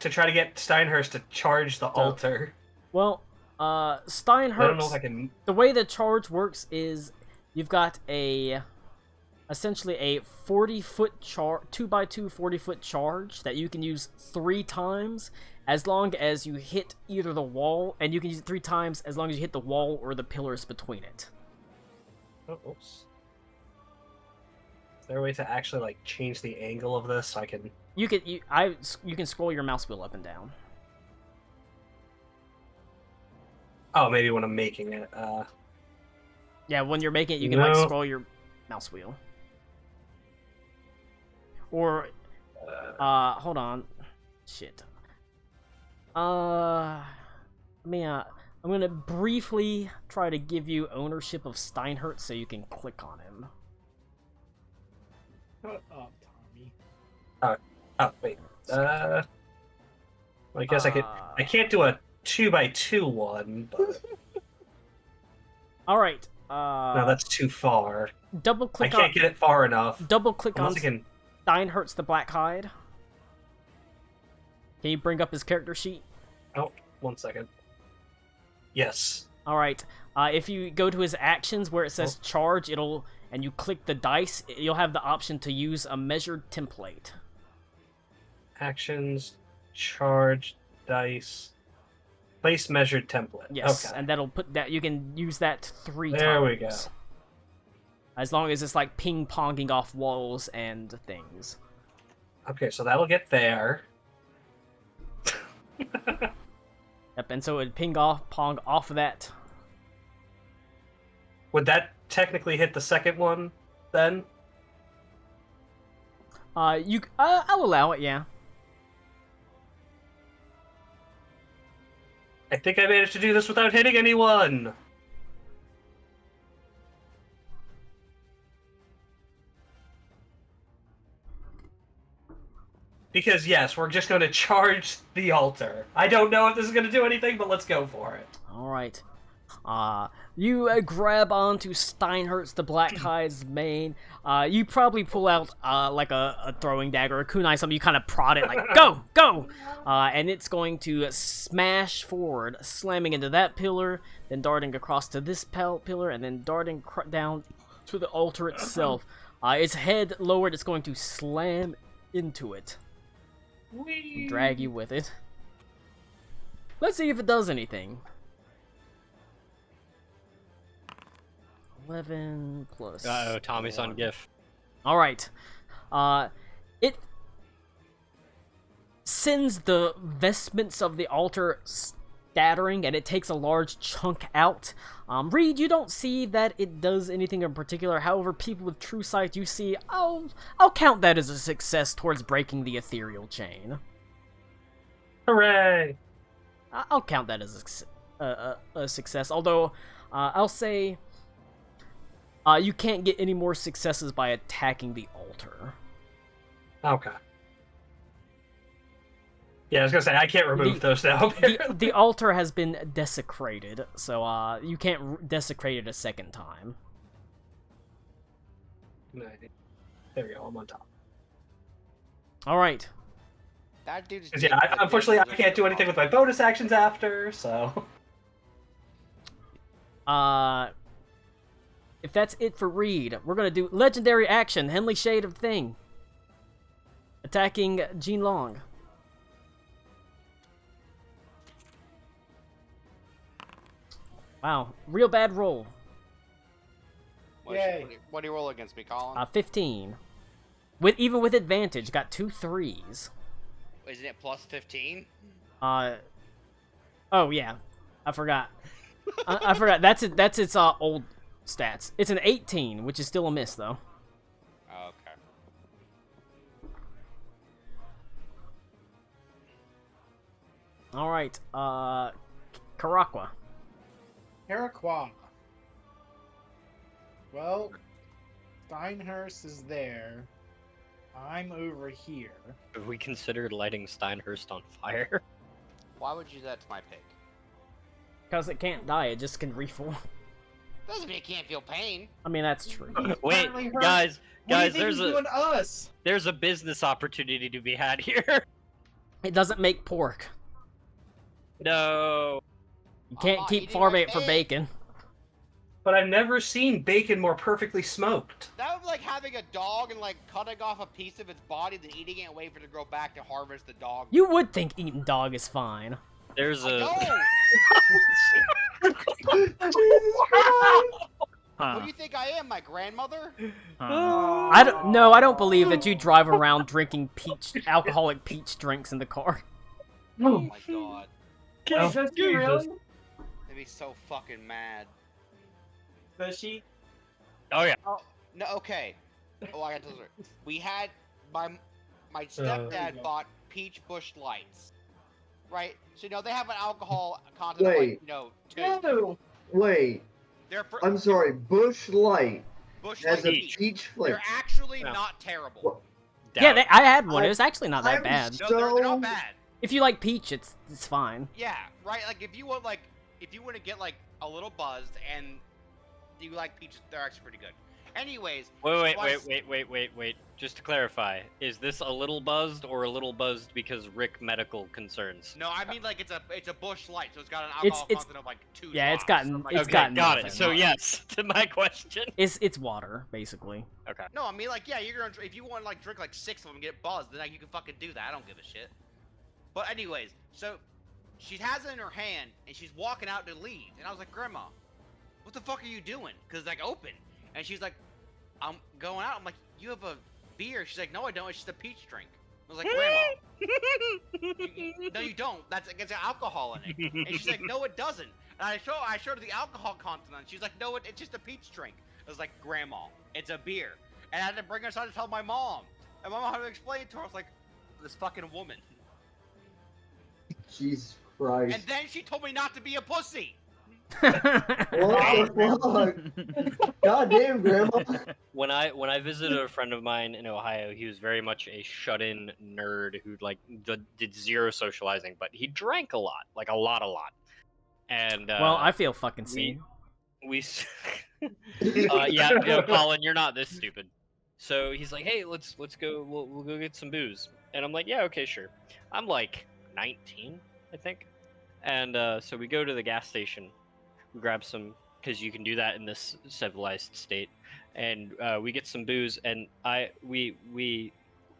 to try to get Steinhurst to charge the altar. Well, Steinhertz. I don't know if I can. The way the charge works is you've got essentially a 40-foot 2x2 40-foot charge that you can use 3 times as long as you hit either the wall, and you can use it 3 times as long as you hit the wall or the pillars between it. Oh, oops. Is there a way to actually like change the angle of this so I can? You can scroll your mouse wheel up and down. Oh, maybe when I'm making it. Yeah, when you're making it, you can No. scroll your mouse wheel. Or hold on. Shit. I'm gonna briefly try to give you ownership of Steinhertz so you can click on him. Shut up, Tommy. Oh wait. Well, I guess I could. I can't do a 2x2 one, but All right. no, that's too far. Double I click can't on. get it far enough. Double click on Unless I can. Steinhertz the Black Hide. Can you bring up his character sheet? Oh, 1 second. Yes. All right. If you go to his actions where it says charge, and you click the dice, you'll have the option to use a measured template. Actions, charge, dice, place measured template. Yes, Okay. and that'll put that. You can use that 3 times. There we go. As long as it's like ping-ponging off walls and things. Okay, so that'll get there. Yep, and so it pong off of that. Would that technically hit the second one then? I'll allow it. Yeah. I think I managed to do this without hitting anyone. Because yes, we're just going to charge the altar. I don't know if this is going to do anything, but let's go for it. Alright. You grab onto Steinhurt's the Black Hide's mane. You probably pull out like a throwing dagger or a kunai, something. You kind of prod it like, go, go! And it's going to smash forward, slamming into that pillar, then darting across to this pillar, and then darting down to the altar itself. Its head lowered, it's going to slam into it. Drag you with it. Let's see if it does anything. 11 plus. Uh-oh, Tommy's on GIF. Alright. It sends the vestments of the altar scattering, and it takes a large chunk out. Reed, you don't see that it does anything in particular. However, people with true sight, you see, I'll count that as a success towards breaking the ethereal chain. Hooray! I'll count that as a success, although I'll say you can't get any more successes by attacking the altar. Okay. Yeah, I was gonna say, I can't remove those now. The altar has been desecrated, so you can't desecrate it a second time. There we go, I'm on top. Alright. That dude's. Yeah, unfortunately, I can't do anything with my bonus actions after, so. If that's it for Reed, we're gonna do legendary action, Henley Shade of Thing. Attacking Jean Long. Wow, real bad roll. What do you roll against me, Colin? 15. Even with advantage, got 2 3s. Isn't it plus 15? Oh yeah, I forgot. I forgot. That's its old stats. It's an 18, which is still a miss though. Okay. All right, Karakwa. Iroquois. Well, Steinhurst is there. I'm over here. Have we considered lighting Steinhurst on fire? Why would you do that to my pig? Because it can't die, it just can reform. Doesn't mean it can't feel pain. I mean, that's true. Wait, Finally hurt. guys, What do you think there's he's doing to us? there's a business opportunity to be had here. It doesn't make pork. No. You I'm can't not keep eating farming my it for pig. bacon. But I've never seen bacon more perfectly smoked. That would be like having a dog and like cutting off a piece of its body, then eating it and waiting for it to grow back to harvest the dog. You would think eating dog is fine. There's I a don't. Huh. Who do you think I am, my grandmother? Huh. I don't believe that you drive around drinking alcoholic peach drinks in the car. Oh my god. Oh, Does she really? I'd be so fucking mad. Does she? Oh yeah. Oh, no, okay. Oh, I got to tell you. We had my There you stepdad go. bought Peach Bush Lights, right? So they have an alcohol content of Wait. like 2. No. Wait, They're for, I'm sorry. Bush Light Bush has Light a peach. peach flavor. They're actually No. not terrible. What? Yeah, I had one. I- It was actually not that I'm bad. No, they're So- not bad. If you like peach, it's fine. Yeah, right. Like if you want to get like a little buzzed and you like peaches, they're actually pretty good. Anyways, Wait. why- Just to clarify, is this a little buzzed or a little buzzed because Rick medical concerns? no, I mean like it's a Bush Light, so it's got an It's- alcohol it's- content of like 2 Yeah, it's drops, gotten something like it's that. gotten got nothing. it. So yes, to my question. It's water basically. Okay. No, I mean like yeah, you're gonna if you want to like drink like 6 of them and get buzzed, then like, you can fucking do that. I don't give a shit. But anyways, so she has it in her hand and she's walking out to leave, and I was like, Grandma, what the fuck are you doing? Cause it's like open, and she's like, I'm going out. I'm like, you have a beer? She's like, no, I don't. It's just a peach drink. I was like, Grandma, no, you don't. That's it's alcohol in it. And she's like, no, it doesn't. And I showed her the alcohol content on it. She's like, no, it's just a peach drink. I was like, Grandma, it's a beer. And I had to bring her aside to tell my mom. And my mom had to explain it to her. I was like, this fucking woman. Jesus Christ. And then she told me not to be a pussy. What the fuck? God damn, Grandma. When I visited a friend of mine in Ohio, he was very much a shut-in nerd who like did zero socializing, but he drank a lot, like a lot. And Well, I feel fucking we seen. we yeah, Colin, you're not this stupid. So he's like, hey, let's go. We'll go get some booze, and I'm like, yeah, okay, sure. I'm like 19, I think, and so we go to the gas station. We grab some because you can do that in this civilized state, and we get some booze, and we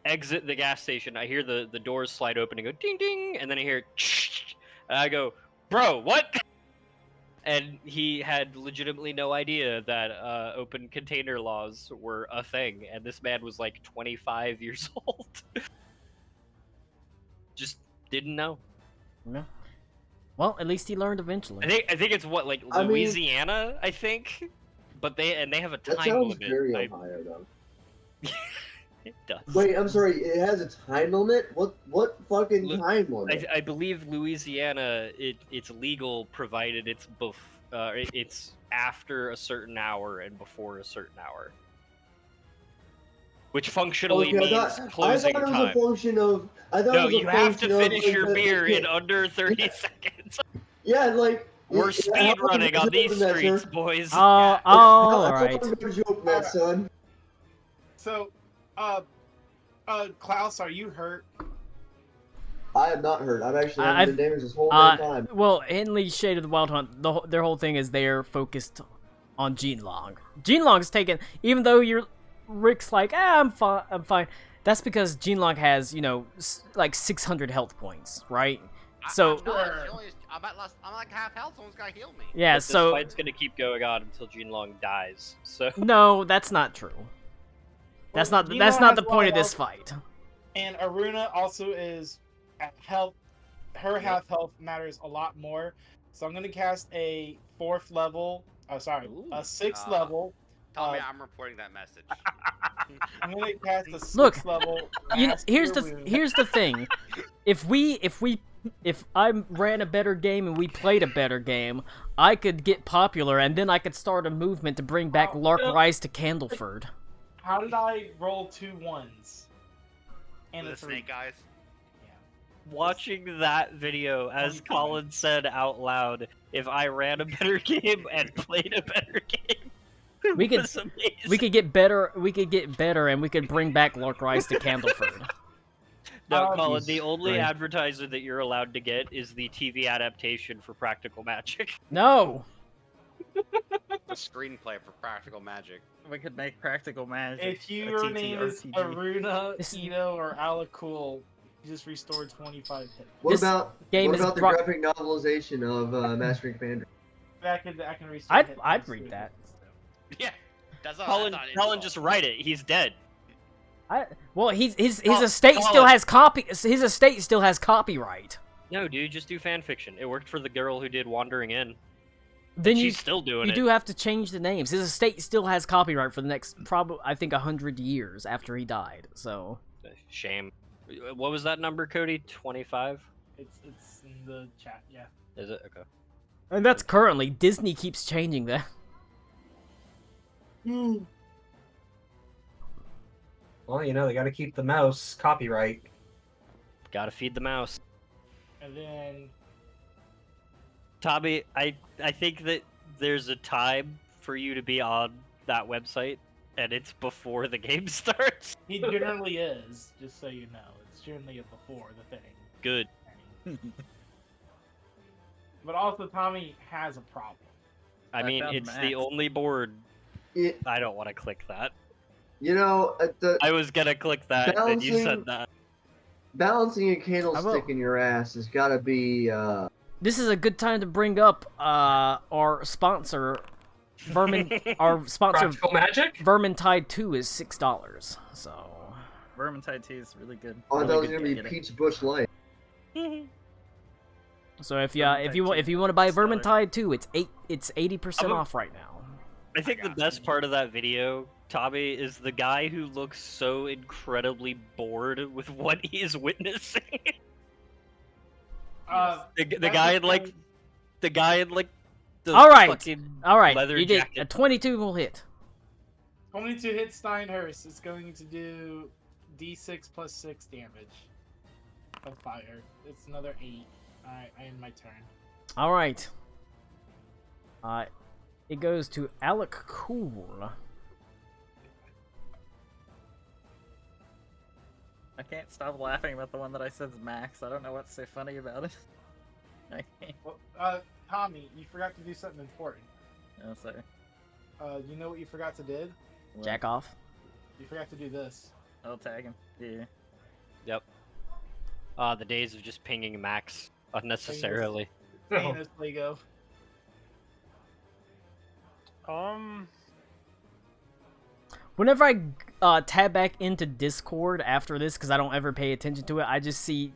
exit the gas station. I hear the doors slide open and go ding ding, and then I hear and I go, bro, what? And he had legitimately no idea that open container laws were a thing, and this man was like 25 years old. Just didn't know. Yeah. Well, at least he learned eventually. I think it's what, like I mean- Louisiana, I think, but they have a That time sounds limit. very Ohio, though. It does. Wait, I'm sorry. It has a time limit. What fucking Look, time limit? I believe Louisiana, it's legal provided it's after a certain hour and before a certain hour, which functionally Okay, I means thought closing it was time. a function of. I thought No, it was a you have to function of, finish like, your the- beer in under 30 seconds. Yeah, like We're it- speed how running long on is it these open that, streets, sir? boys. Oh, How all right. long did you open that, son? So, Klaus, are you hurt? I have not heard. I've actually I've- been damaged this whole damn time. Well, Henley's Shade of the Wild Hunt, their whole thing is they're focused on Jinlong. Jinlong's taken, even though Rick's like, I'm fine. That's because Jinlong has, like 600 health points, right? So, I'm not. I'm like half health. Someone's gotta heal me. yeah, But this so, fight's gonna keep going on until Jinlong dies. So no, that's not true. That's Well, not Jinlong that's not has the a lot point of of this health. fight. And Aruna also is at health. Her half health matters a lot more. So I'm gonna cast a 4th level. A 6th level. Tommy, I'm reporting that message. I'm gonna cast a 6th Look, level. Mass here's Cure the Wound. here's the thing. If I ran a better game and we played a better game, I could get popular and then I could start a movement to bring back Lark Rise to Candleford. How did I roll 2 1s? And The a 3? snake eyes. watching that video, as Colin said out loud, if I ran a better game and played a better game, We could was amazing. we could get better and we could bring back Lark Rise to Candleford. No, Oh, Colin, Jesus the only Christ. advertiser that you're allowed to get is the TV adaptation for Practical Magic. No. The screenplay for Practical Magic. We could make practical magic. If a your name is TTRPG. Aruna, This- Ito, or Alakul, you just restore 25 hit. What This about game what is about the brought- graphic novelization of Mastering Commander? I can restore I'd hit I'd points read too. that. Yeah, that's not. Colin, that's not an Colin, insult. just write it. He's dead. Well, his Col- estate still Colin. has his estate still has copyright. No, dude, just do fan fiction. It worked for the girl who did Wandering In. Then She's you still doing you it. do have to change the names. His estate still has copyright for the next I think 100 years after he died. So Shame. What was that number, Cody? 25? It's in the chat, yeah. Is it? Okay. and that's currently Disney keeps changing that. Well, they got to keep the mouse copyright. Gotta feed the mouse. And then Tommy, I think that there's a time for you to be on that website, and it's before the game starts. he generally is, just so you know. It's generally before the thing. Good. But also, Tommy has a problem. I mean, found it's Max. the only board. It, I don't want to click that. the I was gonna click that, and you said Balancing- that. balancing a I candlestick will. in your ass has got to be. This is a good time to bring up our sponsor, Vermin. Our sponsor, Practical magic? Vermintide 2 is $6. So Vermintide 2 is really good. Oh, I Really thought it was good gonna be to get it. Peach Bush Light. if you Vermintide want to buy Stellar. Vermintide 2, it's 80% I'm a- off right now. I think the best part of that video, Tommy, is the guy who looks so incredibly bored with what he is witnessing. The The guy in like The All right, fucking all right. leather You did jacket. a 22 will hit. 22 hits Steinhurst. It's going to do d6 plus 6 damage of fire. It's another 8. Alright, I end my turn. All right. It goes to Alec Cool. I can't stop laughing about the one that I said's Max. I don't know what's so funny about it. I can't. Well, Tommy, you forgot to do something important. No, sorry. You know what you forgot to do? Jack off. You forgot to do this. I'll tag him. Yeah. Yep. The days of just pinging Max unnecessarily. Thanos Lego. Whenever I tab back into Discord after this, because I don't ever pay attention to it, I just see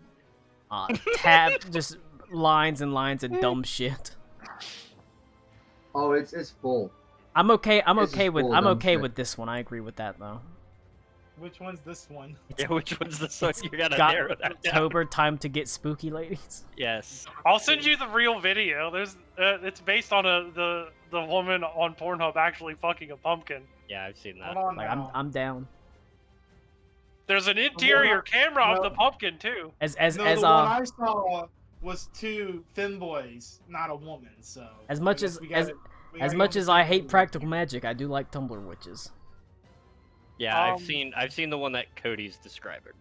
just lines and lines of dumb shit. Oh, it's full. I'm okay. I'm This is okay with full of dumb shit. with this one. I agree with that though. Which one's this one? Yeah, which one's the one? You gotta Got narrow that down. October, time to get spooky, ladies. Yes. I'll send you the real video. There's it's based on the woman on Pornhub actually fucking a pumpkin. Yeah, I've seen that. Hold on Like now. I'm down. There's an interior camera of no. the pumpkin too. No, the one I saw was 2 femboys, not a woman. So As much I as guess we got it- we as gotta much go as with I the hate femboys. practical magic, I do like Tumblr witches. Yeah, Um, I've seen the one that Cody's describing.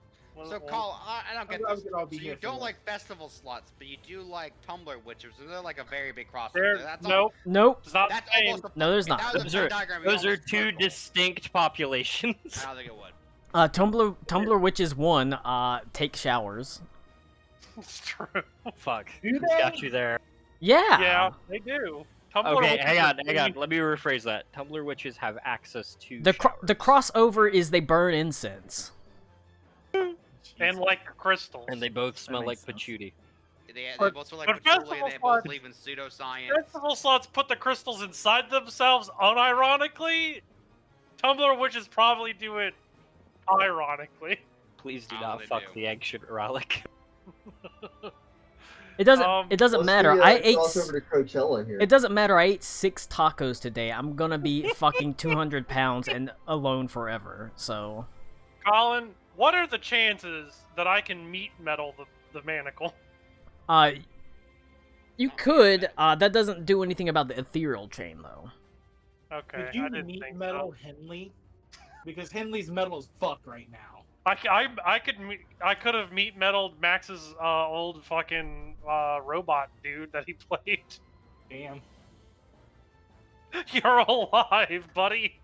So, Call, I don't get I was this. gonna be So here you for don't that. like festival slots, but you do like Tumblr witches. So they're like a very big crossover. There, That's nope, Nope. it's not the That's same. almost a No, there's if not. that was a Those Venn are diagram, it'd be those are almost two vertical. distinct populations. I don't think it would. Tumblr witches 1 take showers. It's true. Fuck. Do Who's they? got you there? Yeah. Yeah, they do. Tumblr Okay, witches hang are on. really- Let me rephrase that. Tumblr witches have access to The showers. crossover is they burn incense. and like crystals. And they both smell like makes sense. patchouli. They But- both feel like but patchouli, festival and they both slots- believe in pseudoscience. Festival slots put the crystals inside themselves unironically. Tumblr witches probably do it ironically. Please do Oh, not they fuck do. the egg shit relic. It doesn't. Um, It doesn't Let's matter. do the, I ate. crossover to Coachella here. It doesn't matter. I ate 6 tacos today. I'm gonna be fucking 200 pounds and alone forever. So. Colin, what are the chances that I can meat metal the manacle? You could. That doesn't do anything about the ethereal chain, though. Okay, Could you I didn't meat think metal so. Henley? Because Henley's metal is fucked right now. I could have meat metaled Max's old fucking robot dude that he played. Damn. You're alive, buddy.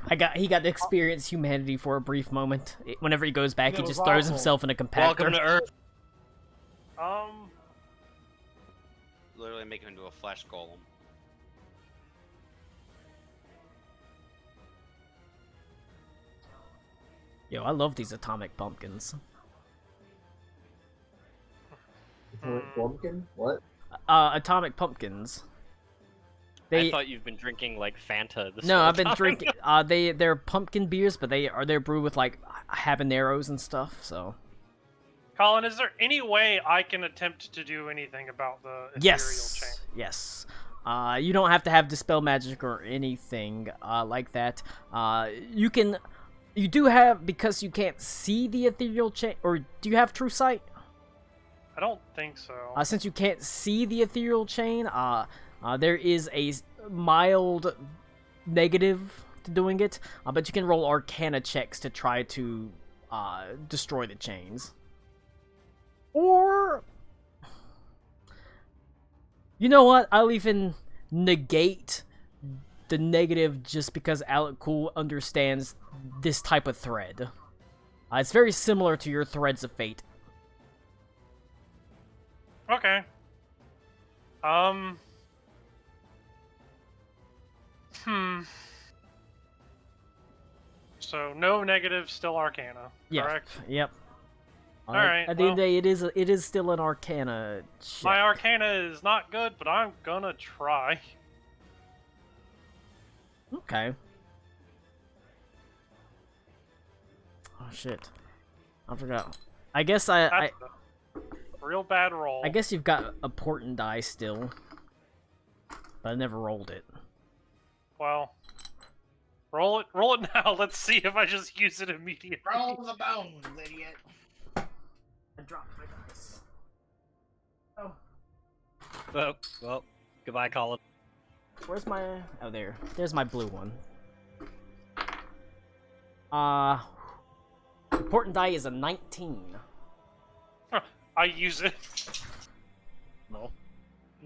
He got to experience humanity for a brief moment. Whenever he goes back, It he was just throws awful. himself in a Welcome compactor. to Earth. Literally make him into a flesh golem. Yo, I love these atomic pumpkins. Pumpkin? What? Atomic pumpkins. I thought you've been drinking like Fanta. This No, whole I've been time. drinking. They're pumpkin beers, but they're brewed with like habaneros and stuff. So Colin, is there any way I can attempt to do anything about the ethereal chain? yes. You don't have to have dispel magic or anything like that. You can. You do have, because you can't see the ethereal chain, or do you have true sight? I don't think so. Since you can't see the ethereal chain, there is a mild negative to doing it, but you can roll Arcana checks to try to destroy the chains. Or, you know what? I'll even negate the negative just because Alec Cool understands this type of thread. It's very similar to your threads of fate. Okay. So no negative, still Arcana. Yeah. Correct. Yep. Alright, At the end of the well- day, it is still an Arcana check. My Arcana is not good, but I'm gonna try. Okay. Oh shit. I forgot. I guess I That's a real bad roll. guess you've got a portent die still. but I never rolled it. Well, roll it now. Let's see if I just use it immediately. Roll the bones, idiot. I dropped my dice. Oh. Oh, well, goodbye, Colin. Where's my... Oh, there. There's my blue one. Important die is a 19. I use it. No.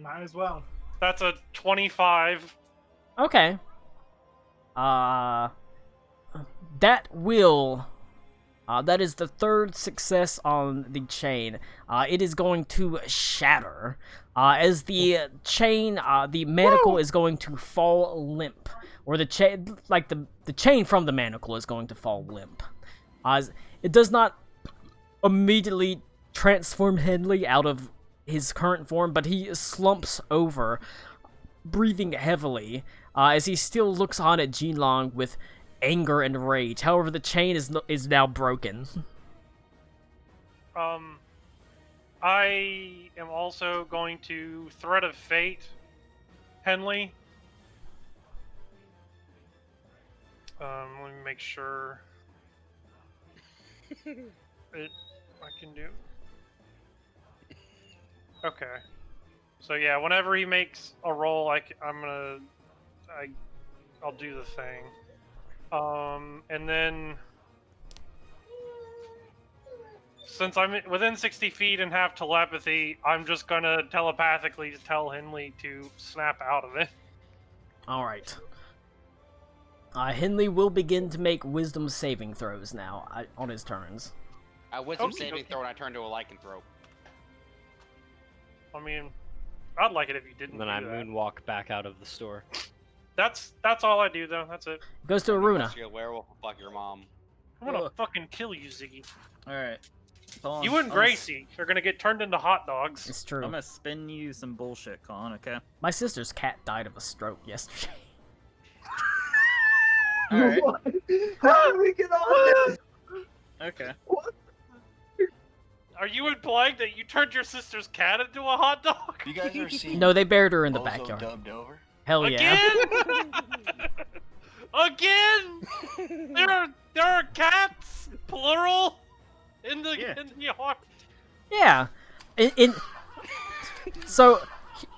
Might as well. That's a 25. Okay. That will... that is the third success on the chain. It is going to shatter. As the chain, the manacle is going to fall limp. Or the chain, like the chain from the manacle is going to fall limp. It does not immediately transform Henley out of his current form, but he slumps over, breathing heavily, as he still looks on at Jinlong with anger and rage. However, the chain is now broken. I am also going to Threat of Fate Henley. Let me make sure I can do. Okay. So yeah, whenever he makes a roll, I'll do the thing. And then since I'm within 60 feet and have telepathy, I'm just gonna telepathically tell Henley to snap out of it. Alright. Henley will begin to make wisdom saving throws now, on his turns. Wisdom Okay, saving okay. throw, and I turn to a lycanthrope. I mean, I'd like it if you didn't. And then do I that. moonwalk back out of the store. That's all I do though. That's it. Goes to Aruna. Unless you're a werewolf, fuck your mom. I'm gonna Ugh. fucking kill you, Ziggy. Alright. You and Gracie are gonna get turned into hot dogs. It's true. I'm gonna spin you some bullshit, Colin, okay? My sister's cat died of a stroke yesterday. Alright. What? How did we get on this? Okay. What? Are you implying that you turned your sister's cat into a hot dog? You guys ever seen No, they buried her in the Bozo backyard. dubbed over? Hell yeah. Again? Again? There are cats, plural, in the yard. Yeah. So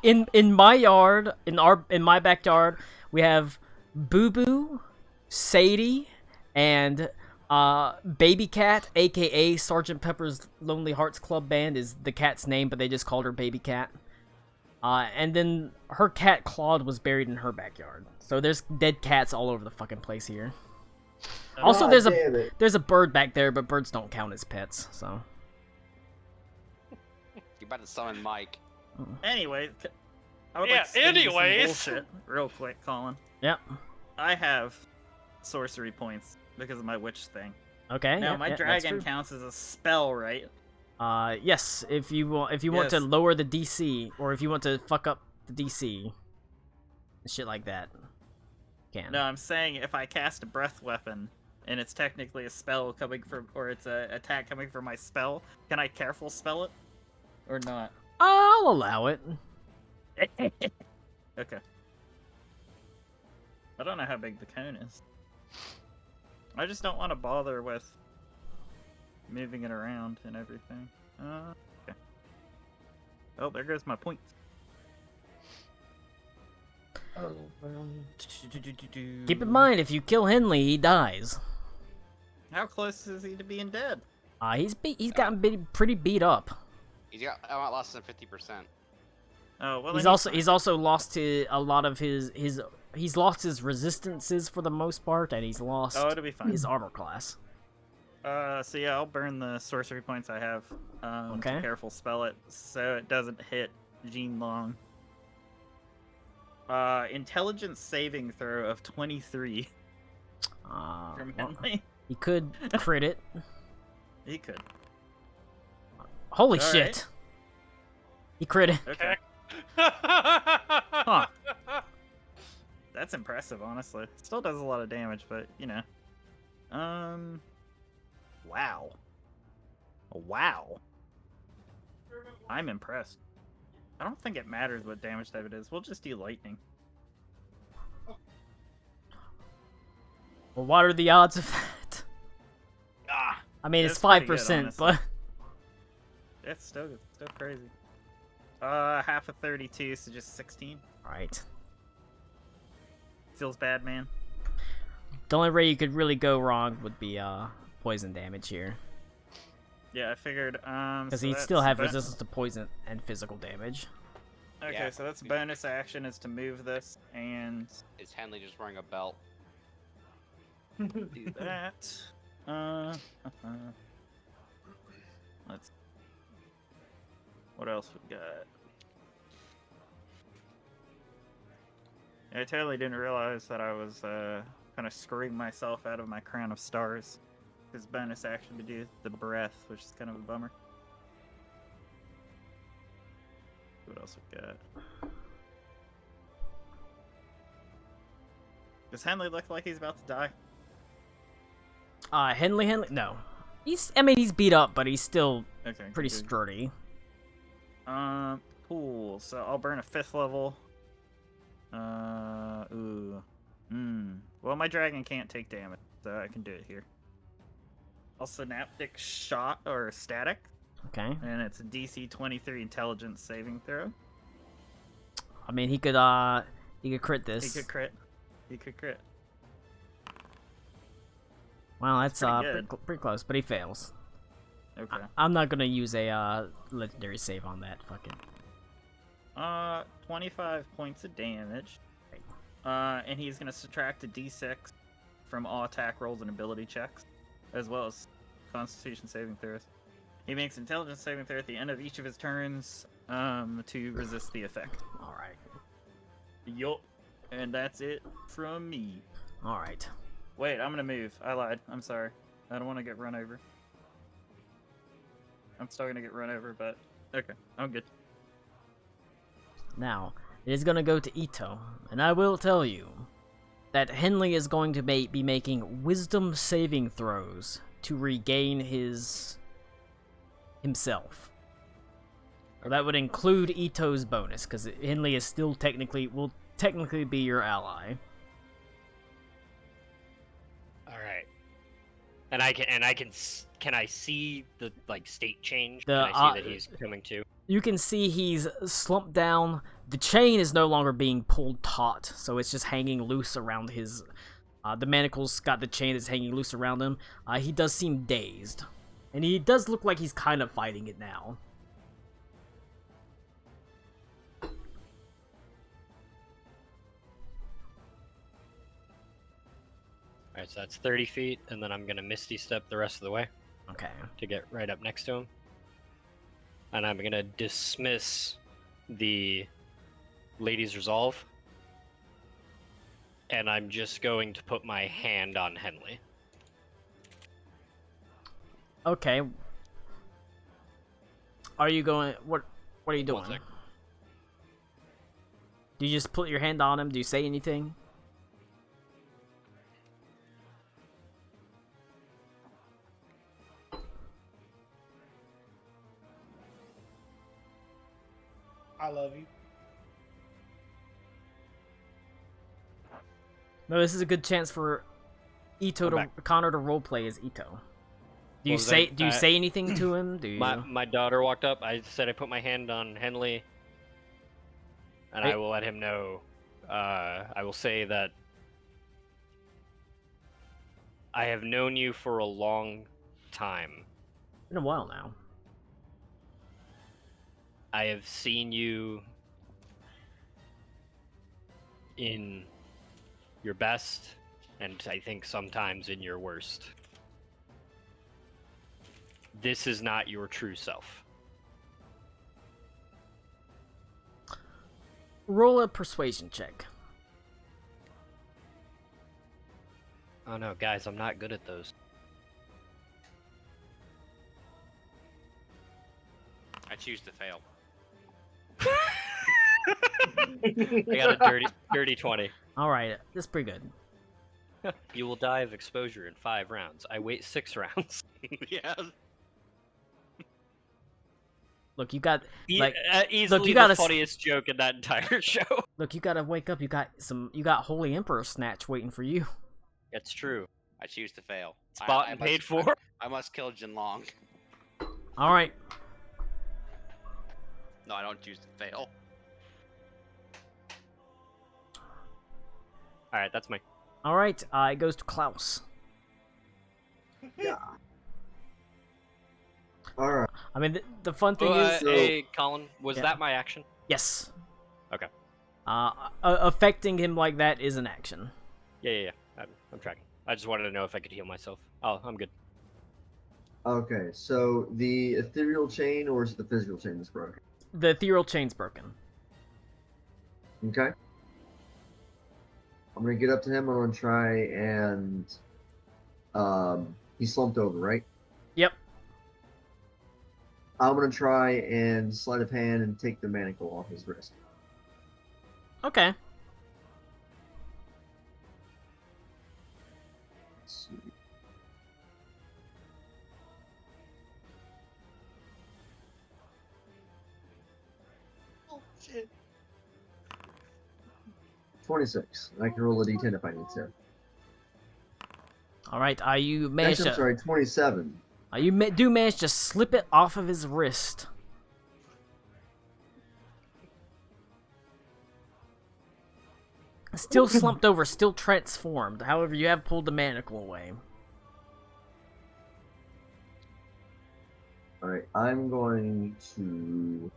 in my yard, in my backyard, we have Boo Boo, Sadie, and Baby Cat, aka Sergeant Pepper's Lonely Hearts Club Band is the cat's name, but they just called her Baby Cat. And then her cat Claude was buried in her backyard. So there's dead cats all over the fucking place here. Also, God damn it. there's a bird back there, but birds don't count as pets, so. You about to summon Mike. Anyway, I would Yeah, like to spin you some anyways. bullshit real quick, Colin. Yep. I have sorcery points because of my witch thing. Okay. Now, yep, my yep, that's dragon true. counts as a spell, right? Yes, if you want to Yes. lower the DC, or if you want to fuck up the DC, shit like that, can. No, I'm saying if I cast a breath weapon, and it's technically a spell coming from, or it's an attack coming from my spell, can I careful spell it? Or not? I'll allow it. Okay. I don't know how big the cone is. I just don't want to bother with moving it around and everything. Okay. Oh, there goes my point. Keep in mind, if you kill Henley, he dies. How close is he to being dead? He's gotten pretty beat up. He's got less than 50%. Oh well. He's then also lost to a lot of he's lost his resistances for the most part, and he's lost Oh, it'll be fine. his armor class. So yeah, I'll burn the sorcery points I have. Okay. To careful spell it so it doesn't hit Jean Long. Intelligence saving throw of 23 from Well, Henley. he could crit it. He could. Holy All shit! right. He crit it. Okay. huh. That's impressive, honestly. Still does a lot of damage, but you know. Wow. Wow. I'm impressed. I don't think it matters what damage type it is. We'll just do lightning. Well, what are the odds of that? Ah, I mean, That's it's pretty good, 5%, honestly. but it's still crazy. Half of 32, so just 16. alright. Feels bad, man. The only way you could really go wrong would be poison damage here, Yeah, I figured. because so he'd still that's have bo- resistance to poison and physical damage. Okay, Yeah. so that's bonus action is to move this and Is Henley just wearing a belt? do that. Let's. What else we got? I totally didn't realize that I was kind of screwing myself out of my crown of stars. His bonus action to do the breath, which is kind of a bummer. What else we got? Does Henley look like he's about to die? Henley, no. I mean, he's beat up, but he's still Okay. pretty good. sturdy. Cool. So I'll burn a 5th level. Well, my dragon can't take damage, so I can do it here. I'll synaptic shot or static, Okay. and it's a DC 23 intelligence saving throw. I mean, he could crit this. He could crit. He could crit. Well, that's pretty pretty, good. pretty close, but he fails. Okay. I'm not gonna use a legendary save on that. Fuck it. 25 points of damage. And he's gonna subtract a D6 from all attack rolls and ability checks, as well as Constitution saving throws. He makes intelligence saving throw at the end of each of his turns, to resist the effect. All right. Yup. And that's it from me. All right. Wait, I'm gonna move. I lied. I'm sorry. I don't want to get run over. I'm still gonna get run over, but okay, I'm good. Now, it is gonna go to Ito, and I will tell you that Henley is going to be making wisdom saving throws to regain himself. That would include Ito's bonus, because Henley is still will technically be your ally. All right. Can I see the state change? The, Can I see that he's coming to? You can see he's slumped down. The chain is no longer being pulled taut, so it's just hanging loose around his... the manacle's got the chain that's hanging loose around him. He does seem dazed. And he does look like he's kind of fighting it now. Alright, so that's 30 feet, and then I'm gonna Misty Step the rest of the way Okay. to get right up next to him. And I'm gonna dismiss the Lady's Resolve. And I'm just going to put my hand on Henley. Okay. Are you going... What are you doing? One sec. Do you just put your hand on him? Do you say anything? I love you. No, this is a good chance for Ito I'm Connor to roleplay as Ito. Do you What was say that? do you say anything to him? Do you? My daughter walked up. I said I put my hand on Henley, and Hey. I will let him know. I will say that I have known you for a long time. Been a while now. I have seen you in your best, and I think sometimes in your worst. This is not your true self. Roll a persuasion check. Oh no, guys, I'm not good at those. I choose to fail. I got a dirty 20. All right, that's pretty good. You will die of exposure in 5 rounds. I wait 6 rounds. Yeah. Look, you got Easily you the gotta funniest joke in that entire show. look. You gotta wake up. You got Holy Emperor snatch waiting for you. It's true. I choose to fail. It's bought I and paid must- for. I must kill Jinlong. All right. No, I don't choose to fail. All right, that's me. All right. It goes to Klaus. Yeah. All right. I mean, the fun thing Oh, is, hey, Colin, was Yeah. that my action? yes. Okay. Affecting him like that is an action. Yeah. I'm tracking. I just wanted to know if I could heal myself. Oh, I'm good. Okay, so the ethereal chain or is it the physical chain that's broken? The ethereal chain's broken. Okay. I'm gonna get up to him. I'm gonna try and he's slumped over, right? Yep. I'm gonna try and sleight of hand and take the manacle off his wrist. Okay. Let's see. Oh shit. 26. I can roll a d10 if I need to. All right. You managed Actually, I'm to. sorry, 27. Do manage to slip it off of his wrist. Still slumped over, still transformed. However, you have pulled the manacle away. Alright, I'm going to...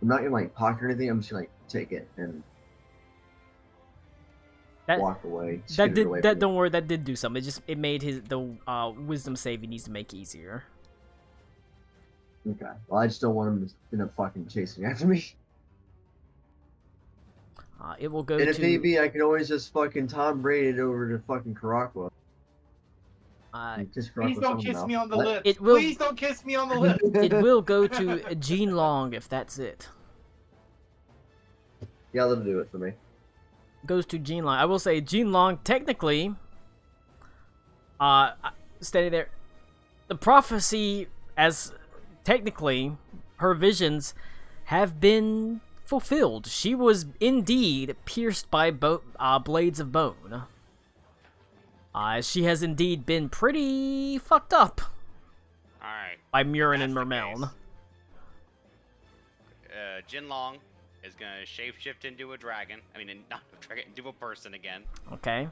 I'm not gonna like pocket or anything, I'm just gonna like take it and walk away. That did that. Don't worry, that did do something. It made the wisdom save he needs to make easier. Okay. Well, I just don't want him to end up fucking chasing after me. It will go And if to. need be, I can always just fucking Tom Brady it over to fucking Karakwa. Please don't kiss me on the lips. It will. Please don't kiss me on the lips. It will go to Gene Long if that's it. Yeah, that'll do it for me. Goes to Gene Long. I will say Gene Long technically. Steady there. The prophecy, as technically, her visions have been fulfilled. She was indeed pierced by blades of bone. She has indeed been pretty fucked up Alright. by Murin That's and the Mermeln. Jinlong is gonna shapeshift into a dragon. I mean, not a dragon, into a person again. Okay.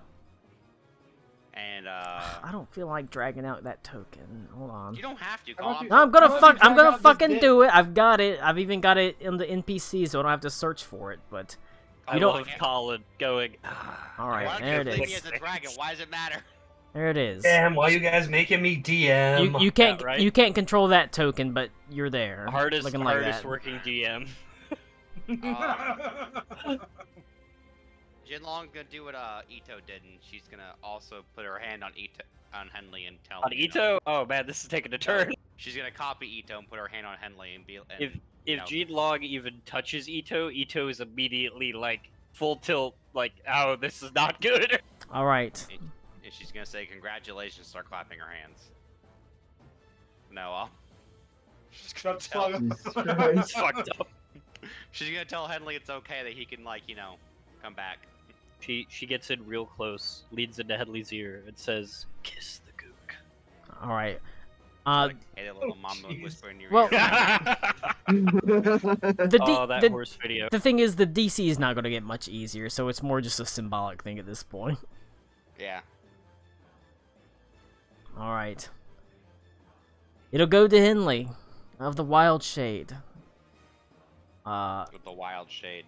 And I don't feel like dragging out that token. Hold on. you don't have to, How about Colin. you- No, I'm gonna Why don't fuck. you I'm drag gonna out this fucking dick? do it. I've got it. I've even got it in the NPC, so I don't have to search for it. But I You don't- love Colin going. all Why right, don't there you it leave me is. as a dragon? Why does it matter? There it is. Damn, why you guys making me DM? You can't Yeah, right? you can't control that token, but you're there. Hardest looking like that. working GM. Jinlong's gonna do what Ito did, and she's gonna also put her hand on Henley and tell On him, you know, Ito? Oh man, this is taking a turn. she's gonna copy Ito and put her hand on Henley and be. And, If you know, Gene Long even touches Ito, Ito is immediately like full tilt, like, oh, this is not good. All right. and she's gonna say congratulations, start clapping her hands. No, she's gonna Shut the tell. fuck Jesus up. Christ. It's fucked up. She's gonna tell Henley it's okay that he can, like, you know, come back. She gets in real close, leans into Headley's ear, and says, "Kiss the gook." All right. Like, hey, that little mama jeez. whisper in your Well- ear. The Oh, that the, horse video. the thing is, the DC is not going to get much easier, so it's more just a symbolic thing at this point. Yeah. All right. It'll go to Henley of the Wild Shade. With the wild shade.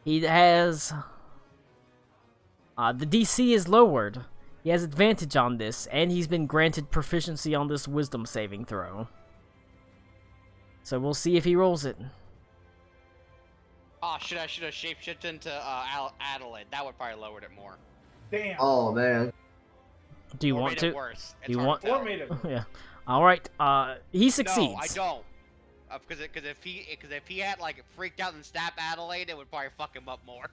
He has. The DC is lowered. He has advantage on this, and he's been granted proficiency on this wisdom saving throw. So we'll see if he rolls it. Oh shit! I should have shapeshifted into Adelaide. That would probably lowered it more. Damn. Oh man. Do you Or want made to? It worse. Do you It's hard want- to tell. Or made it. Yeah. All right. He succeeds. No, I don't. Because if he had like freaked out and stabbed Adelaide, it would probably fuck him up more.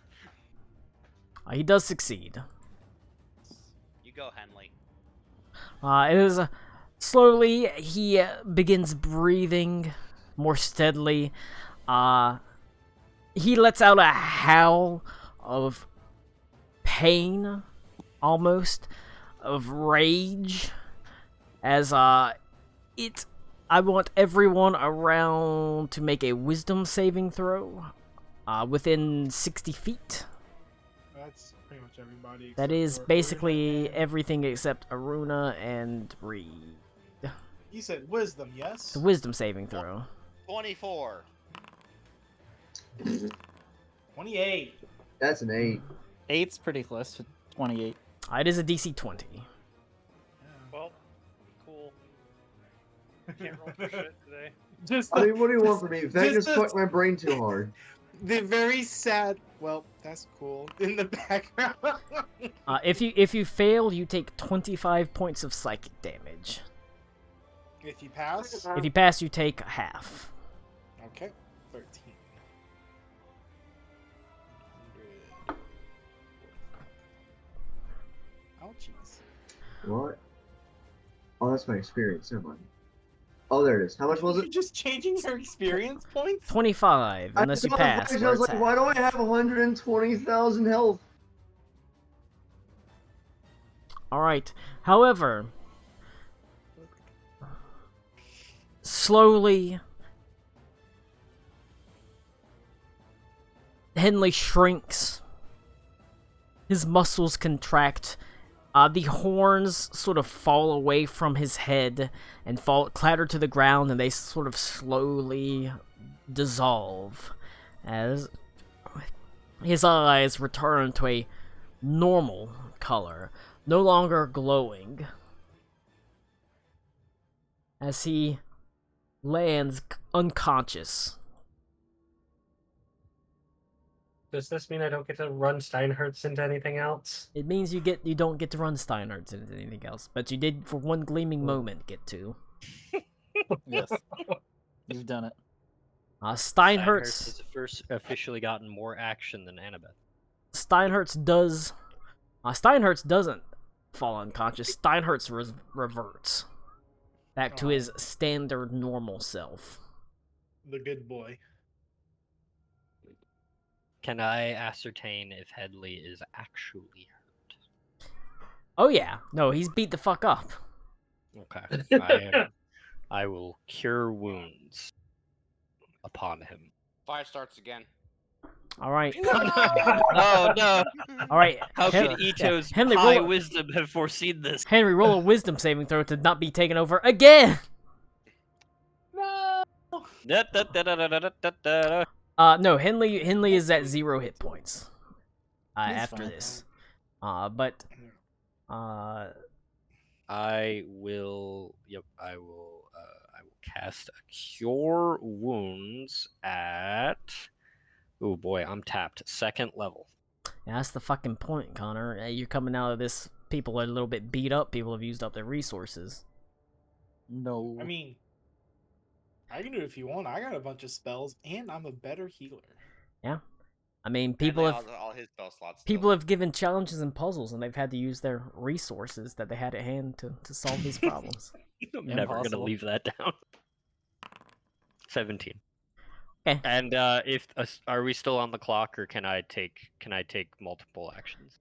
He does succeed. You go, Henley. It is slowly he begins breathing more steadily. He lets out a howl of pain almost of rage as I want everyone around to make a wisdom saving throw within 60 feet. That's pretty much everybody. That except is for Aruna basically and- everything except Aruna and Reed. You said wisdom, yes? It's a wisdom saving throw. 24. 28. That's an 8. 8's pretty close to 28. It is a DC 20. Well, cool. Can't roll for shit today. Just I mean, what do you want from me? Vegas the- fucked my brain too hard. the very sad. Well, that's cool. In the background. If you fail, you take 25 points of psychic damage. If you pass, If you pass, you take half. okay, 13. Ouchies. What? Oh, that's my experience. Never mind. Oh, there it is. How much was You're it? just changing your experience points? 25, unless you saw the pass. page, where I was it's like, at. why do I have 120,000 health? Alright. However, slowly, Henley shrinks. His muscles contract. The horns sort of fall away from his head and clatter to the ground, and they sort of slowly dissolve as his eyes return to a normal color, no longer glowing, as he lands unconscious. Does this mean I don't get to run Steinhertz into anything else? It means you don't get to run Steinhardt into anything else, but you did for one gleaming moment get to. Yes. You've done it. Steinhertz has first officially gotten more action than Annabeth. Steinhertz doesn't fall unconscious. Steinhertz reverts back to his standard normal self. The good boy. Can I ascertain if Headley is actually hurt? Oh yeah, no, he's beat the fuck up. Okay. I will cure wounds upon him. Fire starts again. All right, Oh no! all right. How Hen- could Ito's Henley, high roll a- wisdom have foreseen this? Henry, roll a wisdom saving throw to not be taken over again. Da, da, da, da, da, da, da, da. No, Henley is at 0 hit points. He's After fine. this, but I will. Yep, I will. I will cast a cure wounds at. Oh boy, I'm tapped. 2nd level. yeah, that's the fucking point, Connor. You're coming out of this. People are a little bit beat up. People have used up their resources. No. I mean, I can do it if you want. I got a bunch of spells, and I'm a better healer. I mean, And people they have all his spell slots. people have given challenges and puzzles, and they've had to use their resources that they had at hand to solve these problems. I'm never gonna Impossible. leave that down. 17. Okay. And if are we still on the clock, or can I take multiple actions?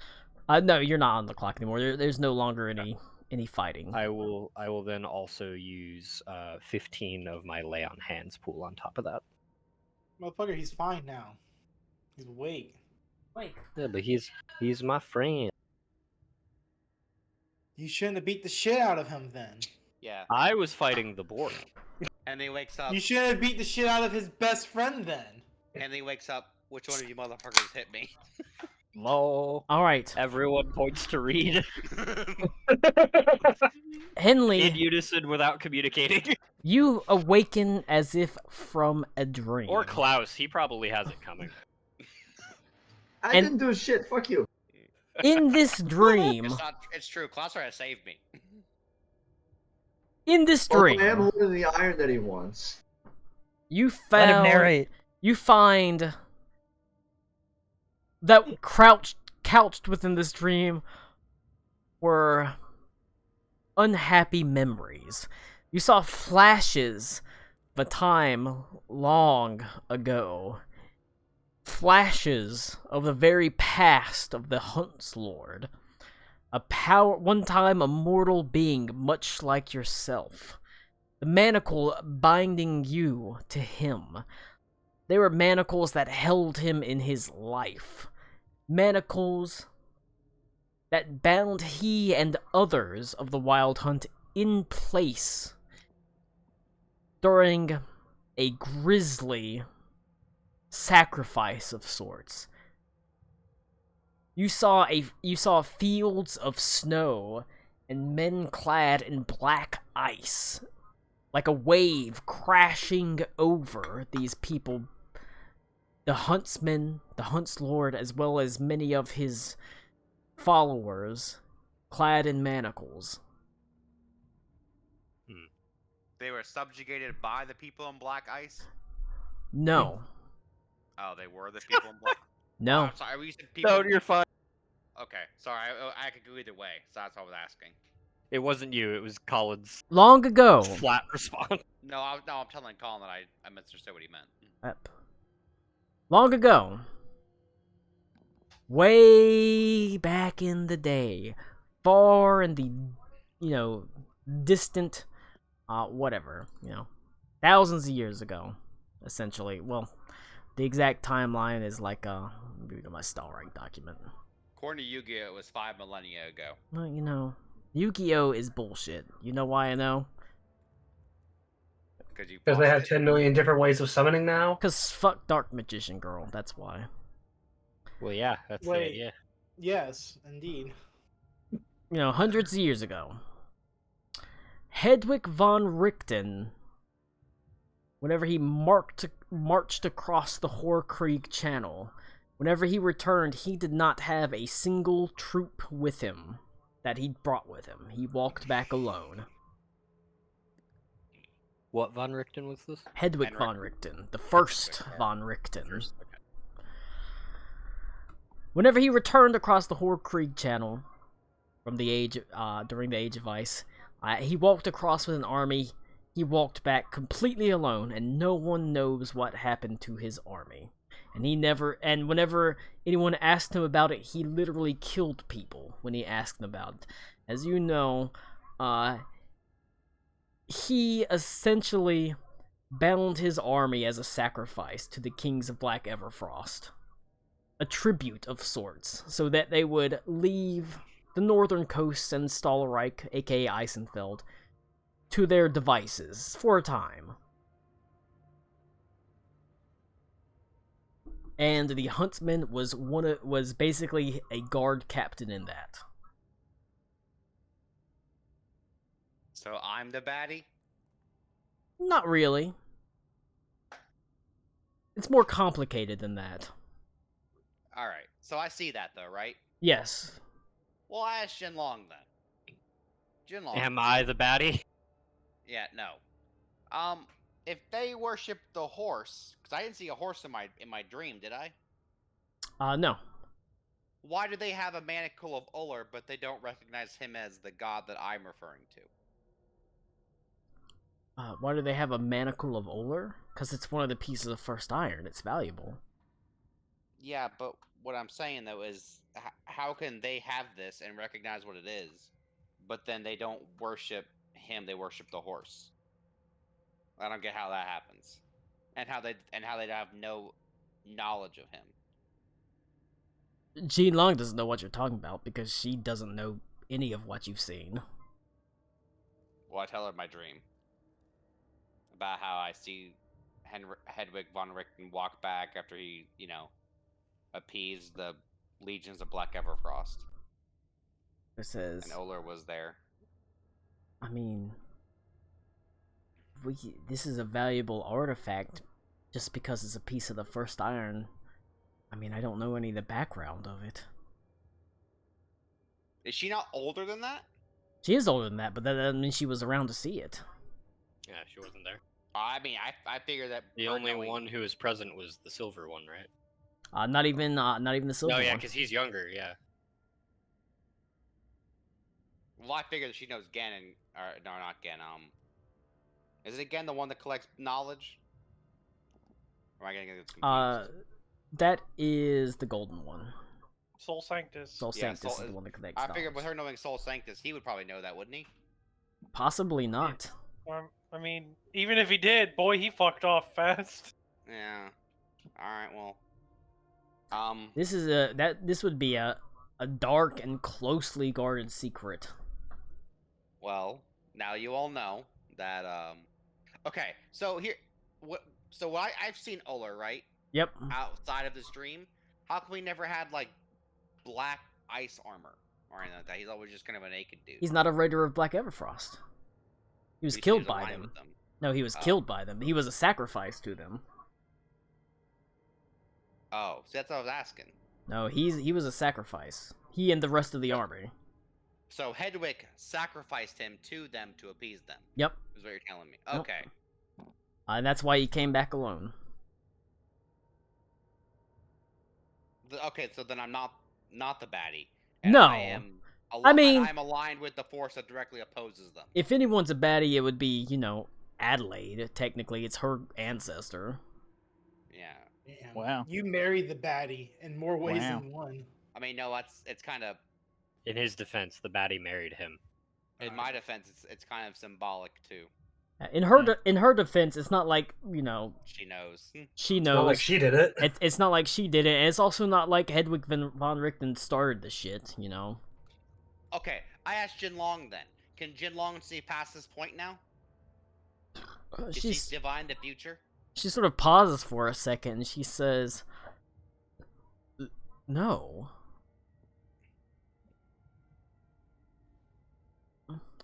No, you're not on the clock anymore. There's no longer any fighting. I will then also use 15 of my lay on hands pool on top of that. Motherfucker, he's fine now. He's awake. Yeah, but he's my friend. You shouldn't have beat the shit out of him then. Yeah. I was fighting the board. And he wakes up. You shouldn't have beat the shit out of his best friend then. And he wakes up. Which one of you motherfuckers hit me? Lol. All right, Everyone points to Reed Henley, in unison without communicating. you awaken as if from a dream. Or Klaus, he probably has it coming. I And- didn't do shit. Fuck you. In this dream, It's true. Klausner has saved me. in this Well, dream, I am holding the iron that he wants. you Let him found narrate. you find that couched within this dream were unhappy memories. You saw flashes of a time long ago. Flashes of the very past of the Hunts Lord. one time a mortal being much like yourself. The manacle binding you to him. They were manacles that held him in his life. Manacles that bound he and others of the Wild Hunt in place during a grisly sacrifice of sorts. You saw fields of snow and men clad in black ice, like a wave crashing over these people. The huntsman, the huntslord, as well as many of his followers, clad in manacles. They were subjugated by the people in black ice? No. Oh, they were the people in black. No. Oh, I'm sorry. We said people. No, you're fine. Okay, sorry. I could go either way, so that's what I was asking. It wasn't you. It was Colin's Long ago. flat response. No, I'm telling Colin that I misunderstood what he meant. Yep. Long ago. Way back in the day. Far in the, distant, whatever, thousands of years ago, essentially. Well, the exact timeline is like, let me read my star rank document. According to Yu-Gi-Oh, it was 5 millennia ago. Well, Yu-Gi-Oh is bullshit. You know why I know? Because they have 10 million different ways of summoning now? Because fuck Dark Magician Girl, that's why. Well, yeah, that's the Wait. idea. Yes, indeed. Hundreds of years ago. Hedwig von Richten, whenever he marched across the Horkrieg Channel, whenever he returned, he did not have a single troop with him that he brought with him. He walked back alone. What von Richten was this? Hedwig von Richten, the first von Richten. First, okay. Whenever he returned across the Horkrieg Channel from during the Age of Ice, he walked across with an army. He walked back completely alone, and no one knows what happened to his army. And whenever anyone asked him about it, he literally killed people when he asked them about it. As you know, he essentially bound his army as a sacrifice to the kings of Black Everfrost. A tribute of sorts, so that they would leave the northern coasts and Stahlreich, aka Eisenfeld, to their devices for a time. And the huntsman was basically a guard captain in that. So I'm the baddie? Not really. It's more complicated than that. Alright, so I see that though, right? Yes. Well, I asked Jinlong then. Jinlong. Am I the baddie? Yeah, no. If they worship the horse, because I didn't see a horse in my dream, did I? No. Why do they have a manacle of Uller, but they don't recognize him as the god that I'm referring to? Why do they have a manacle of Uller? Because it's one of the pieces of first iron. It's valuable. Yeah, but what I'm saying though is, how can they have this and recognize what it is, but then they don't worship him? They worship the horse. I don't get how that happens, and how they have no knowledge of him. Jean Long doesn't know what you're talking about because she doesn't know any of what you've seen. Well, I tell her my dream about how I see Hedwig von Richten walk back after he, appeased the legions of Black Everfrost. It says, and Uller was there. I mean, this is a valuable artifact just because it's a piece of the first iron. I mean, I don't know any of the background of it. Is she not older than that? She is older than that, but that doesn't mean she was around to see it. Yeah, she wasn't there. I mean, I figured that The only one who was present was the silver one, right? Not even the silver Oh yeah, one. because he's younger. Yeah. Well, I figured that she knows Ganon, or no, not Ganon. Is it Ganon the one that collects knowledge? Or am I getting this confused? That is the golden one. Soul Sanctus. Soul Yeah, Sanctus Soul- is the one that connects. I figured with knowledge. her knowing Soul Sanctus, he would probably know that, wouldn't he? Possibly not. I mean, even if he did, boy, he fucked off fast. Yeah. All right. Well. This would be a dark and closely guarded secret. Well, now you all know that. Okay. So here, what? So I've seen Uller, right? Yep. Outside of this dream, how come we never had like black ice armor or anything like that? He's always just kind of a naked dude. He's not a Raider of Black Everfrost. He was At least killed was by aligned them. with them. No, he was Oh. killed by them. He was a sacrifice to them. Oh, so that's what I was asking. No, he was a sacrifice. He and the rest of the army. So Hedwig sacrificed him to them to appease them. Yep. Is what you're telling me. Yep. Okay. And that's why he came back alone. Okay, so then I'm not the baddie. And No. I am. I mean- I'm aligned with the force that directly opposes them. If anyone's a baddie, it would be, Adelaide. Technically, it's her ancestor. Yeah. Damn. Wow. You married the baddie in more ways Wow. than one. I mean, no, it's kind of. In his defense, the baddie married him. In my defense, it's kind of symbolic too. In her defense, it's not like, She knows. she Not knows. like she did it. It's not like she did it, and it's also not like Hedwig von Richten started the shit, Okay, I asked Jinlong then. Can Jinlong see past this point now? Is she She's divine the future? She sort of pauses for a second, and she says, "No.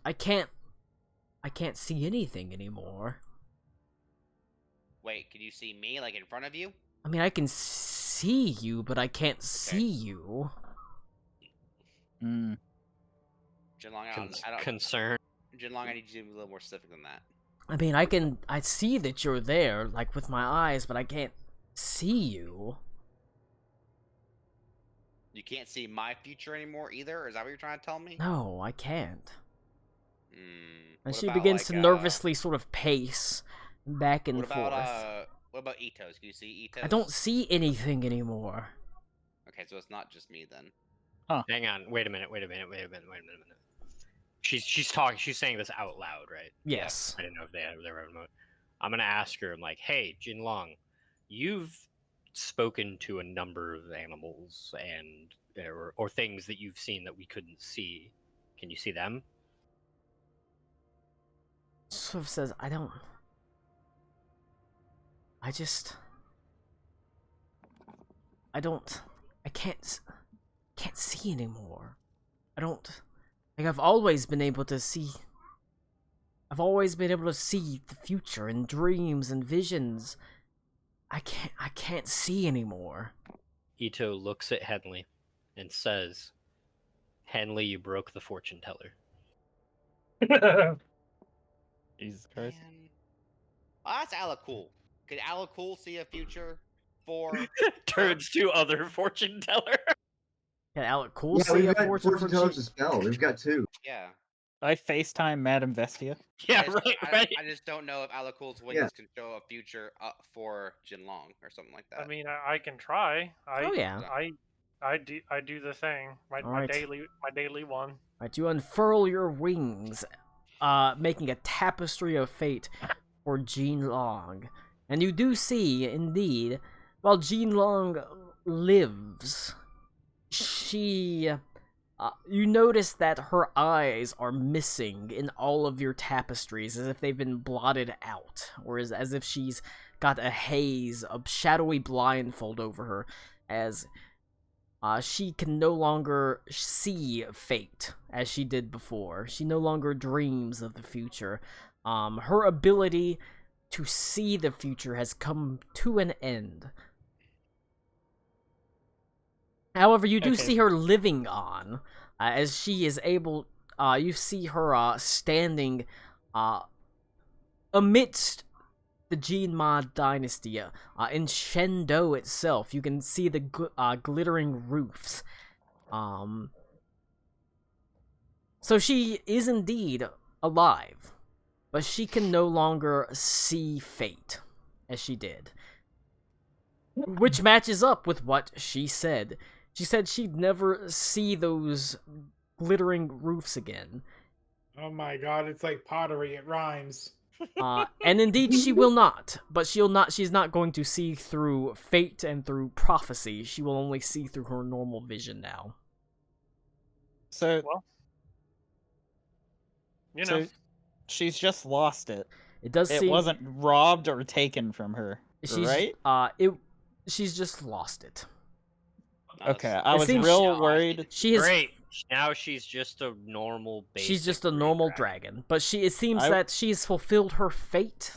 I can't see anything anymore. Wait, can you see me like in front of you? I mean, I can see you, but I can't see you." Mm. Jinlong, I don't. Concern. Jinlong, I need you to be a little more specific than that. I mean, I see that you're there, like, with my eyes, but I can't see you. You can't see my future anymore either? Is that what you're trying to tell me? No, I can't. Hmm. And what she about, begins like, to nervously sort of pace back and What about forth. what about Itos? Can you see Itos? I don't see anything anymore. Okay, so it's not just me then. Hang on. Wait a minute. She's talking. She's saying this out loud, right? Yes. I didn't know if they had their own remote. I'm gonna ask her. I'm like, hey, Jinlong, you've spoken to a number of animals and or things that you've seen that we couldn't see. Can you see them? Sort of says, I can't see anymore. I've always been able to see the future in dreams and visions. I can't see anymore. Ito looks at Henley and says, Henley, you broke the fortune teller. Jesus Christ. Man. Oh, that's Alakul. Could Alakul see a future for... Turns to other fortune teller. Can Alec Cool Yeah, see we've a got fortune fortune for tellers to spell. We've got two. Yeah. I FaceTime Madame Vestia. Yeah, I just don't know if Alakul's wings can show a future for Jinlong or something like that. I mean, I can try. Oh yeah. I do the thing. My Alright. daily one. Right, you unfurl your wings, making a tapestry of fate for Jean Long. And you do see, indeed, while Jean Long lives, you notice that her eyes are missing in all of your tapestries, as if they've been blotted out, or as if she's got a haze, a shadowy blindfold over her, as she can no longer see fate as she did before. She no longer dreams of the future. Her ability to see the future has come to an end. However, you do see her living on, as she is able. You see her standing amidst the Jinma dynasty in Shendo itself. You can see the glittering roofs. So she is indeed alive, but she can no longer see fate as she did. Which matches up with what she said. She said she'd never see those glittering roofs again. Oh my god, it's like pottery. It rhymes. And indeed she will not, but she's not going to see through fate and through prophecy. She will only see through her normal vision now. So, Well, you so know, she's just lost it. It does It seem wasn't robbed or taken from her, she's right? she's just lost it. Okay, That's- I It was seems- real worried. She is Great. Now she's just a normal basic. she's just a green normal dragon. dragon, but it seems I- that she's fulfilled her fate.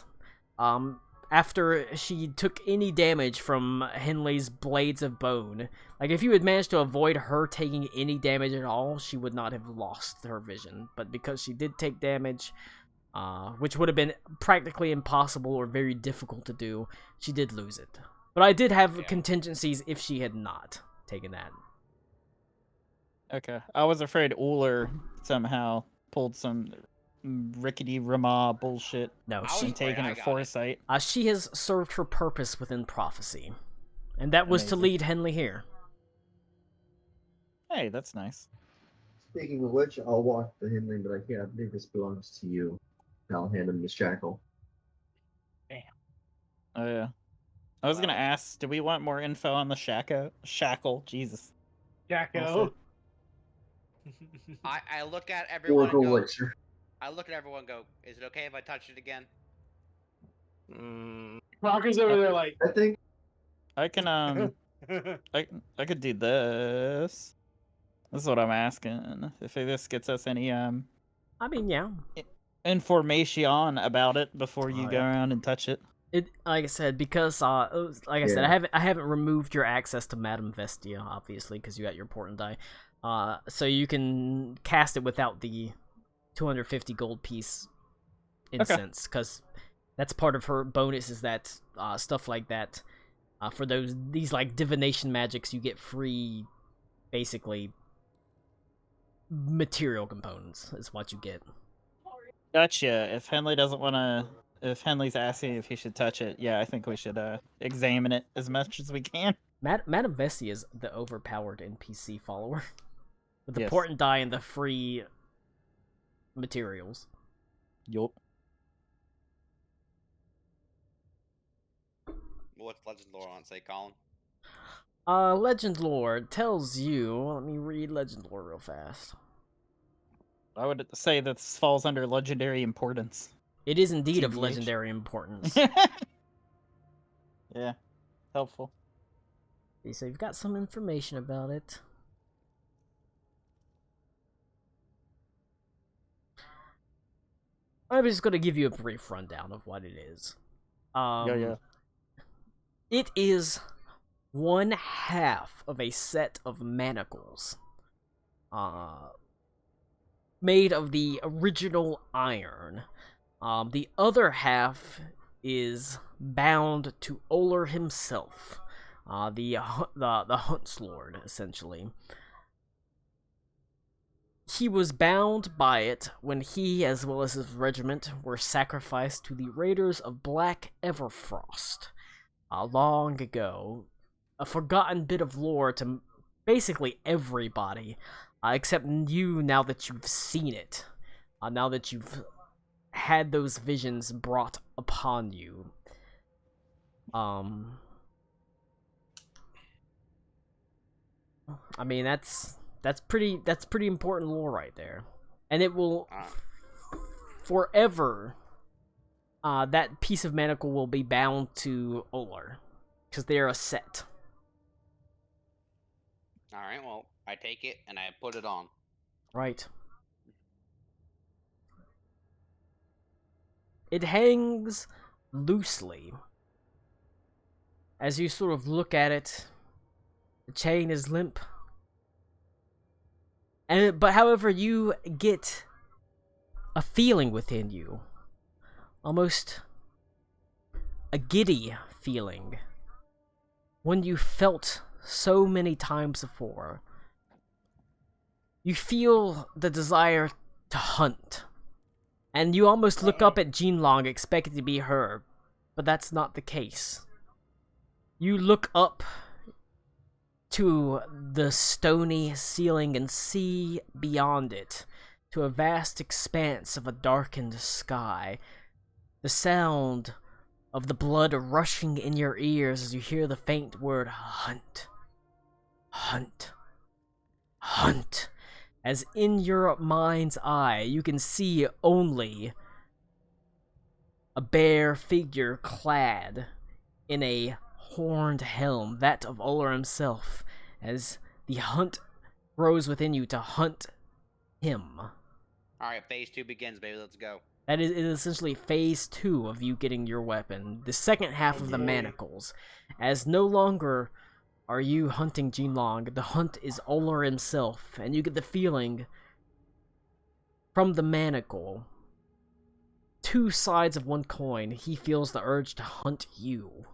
After she took any damage from Henley's blades of bone. Like, if you had managed to avoid her taking any damage at all, she would not have lost her vision. But because she did take damage, which would have been practically impossible or very difficult to do, she did lose it. But I did have contingencies if she had not taken that. Okay, I was afraid Uller somehow pulled some rickety Rama bullshit No, I was she and taken I her got it. foresight. she has served her purpose within prophecy. And that was to Amazing. lead Henley here. Hey, that's nice. Speaking of which, I'll walk to Henley, but I think this belongs to you. I'll hand him the shackle. Oh yeah. I was gonna ask, do we want more info on the shackle? Jesus. Jacko. I look at everyone Oracle and go. elixir. I look at everyone and go. Is it okay if I touch it again? Crocker's over there like. I think I can I could do this. This is what I'm asking. If this gets us any I mean, yeah. information about it before you Oh, go yeah. around and touch it. It, like I said, because like I said, I haven't removed your access to Madame Vestia, obviously, because you got your portent die. So you can cast it without the 250 gold piece incense, because that's part of her bonus. Is that stuff like that? For these like divination magics, you get free, basically, material components. Is what you get. Gotcha. If Henley doesn't want to, if Henley's asking if he should touch it, yeah, I think we should examine it as much as we can. Madame Vestia is the overpowered NPC follower. With the Yes. portent die and the free materials. Yup. What's Legend Lore on say, Colin? Legend Lore tells you... Let me read Legend Lore real fast. I would say this falls under legendary importance. It is indeed of TBH. legendary importance. Yeah, helpful. Okay, so you've got some information about it. I'm just going to give you a brief rundown of what it is. Yeah. It is one half of a set of manacles. Made of the original iron. The other half is bound to Oler himself. The Huntslord, essentially. He was bound by it when he, as well as his regiment, were sacrificed to the raiders of Black Everfrost. Long ago. A forgotten bit of lore to basically everybody, except you now that you've seen it. Now that you've had those visions brought upon you. I mean, that's pretty important lore right there. And it will forever that piece of manacle will be bound to Oler, because they're a set. All right. Well, I take it and I put it on. Right. It hangs loosely. As you sort of look at it, the chain is limp. But however, you get a feeling within you. Almost a giddy feeling. One you felt so many times before. You feel the desire to hunt. And you almost look up at Jinlong expecting to be her. But that's not the case. You look up to the stony ceiling and see beyond it to a vast expanse of a darkened sky. The sound of the blood rushing in your ears as you hear the faint word hunt. Hunt. Hunt. As in your mind's eye, you can see only a bare figure clad in a horned helm, that of Uller himself, as the hunt grows within you to hunt him. Alright, phase 2 begins, baby. Let's go. That is essentially phase 2 of you getting your weapon. The second half of the Okay. manacles. As no longer are you hunting Jinlong, the hunt is Uller himself, and you get the feeling from the manacle, two sides of one coin, he feels the urge to hunt you.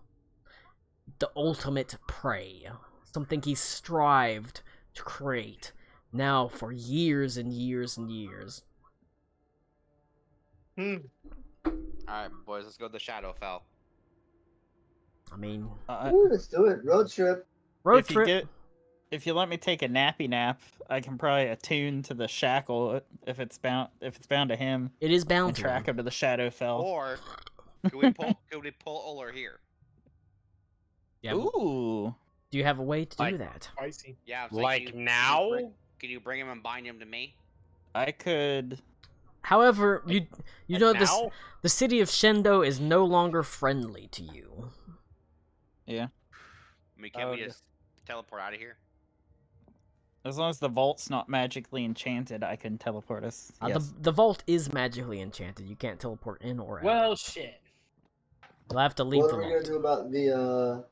The ultimate prey. Something he strived to create, now for years and years and years. Alright, boys, let's go to the Shadowfell. I mean, Ooh, let's do it. Road trip. road trip. If you let me take a nappy nap, I can probably attune to the shackle if it's bound to him. It is bound And to track him. him to the Shadowfell. Or could we pull Uller here? Yeah, Ooh. do you have a way to do Like- that? Spicy. Yeah. it's Like can you now? can you bring him and bind him to me? I could. However, you Like know now? the city of Shendo is no longer friendly to you. Yeah. I mean, can't we Okay. just teleport out of here? As long as the vault's not magically enchanted, I can teleport us. Yes. The vault is magically enchanted. You can't teleport in or out. Well, shit. You'll have to leave What the are we vault. gonna do about the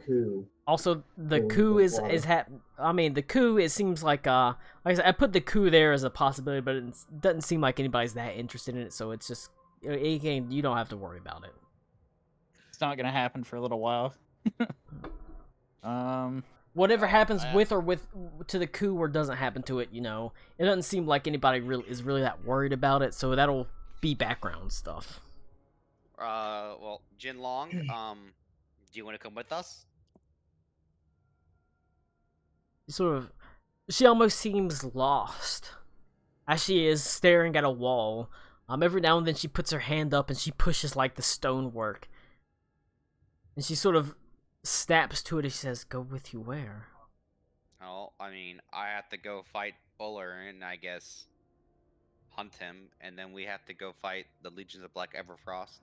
coup? Also, the Going coup with is water. I mean, the coup. It seems like like I said, I put the coup there as a possibility, but it doesn't seem like anybody's that interested in it. So it's just you don't have to worry about it. It's not gonna happen for a little while. Whatever happens I- with to the coup or doesn't happen to it, it doesn't seem like anybody is really that worried about it. So that'll be background stuff. Well, Jinlong, do you want to come with us? She almost seems lost as she is staring at a wall. Every now and then she puts her hand up and she pushes like the stonework, and she sort of snaps to it and she says, "Go with you where?" Oh, I mean, I have to go fight Uller and I guess hunt him, and then we have to go fight the Legions of Black Everfrost.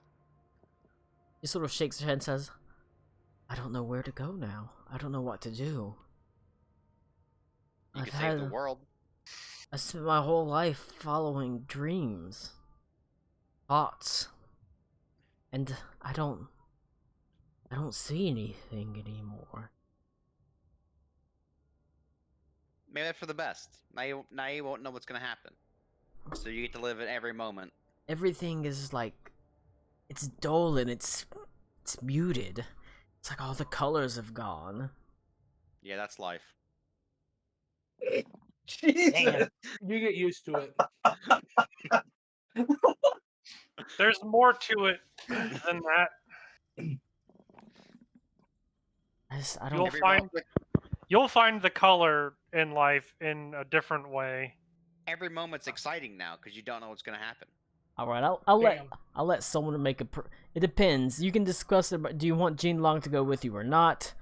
She sort of shakes her head and says, "I don't know where to go now. I don't know what to do. You I've can save the had- world. I spent my whole life following dreams, thoughts, and I don't see anything anymore." Maybe that's for the best. Now you won't know what's gonna happen. So you get to live in every moment. Everything is like, it's dull and it's muted. It's like all the colors have gone. Yeah, that's life. Jesus. You get used to it. There's more to it than that. I don't. You'll Every find moment, you'll find the color in life in a different way. every moment's exciting now because you don't know what's gonna happen. All right, I'll Damn. let someone make a. It depends. You can discuss it. But do you want Jinlong to go with you or not?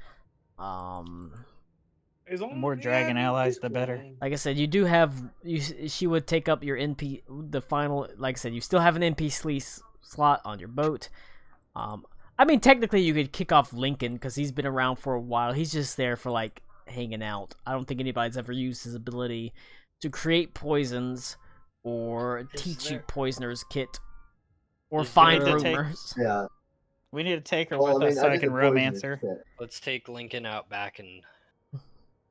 As long more as- dragon yeah, allies, it's the better. fine. Like I said, you do have. She would take up your NP. The final. Like I said, you still have an NPC slot on your boat. I mean, technically, you could kick off Lincoln because he's been around for a while. He's just there for like hanging out. I don't think anybody's ever used his ability to create poisons or teach you there- poisoner's kit or Is find there- Take- rumors. Yeah. We need to take her Well, with I mean, us so I did can the romance poisonous her. shit. Let's take Lincoln out back and Oh,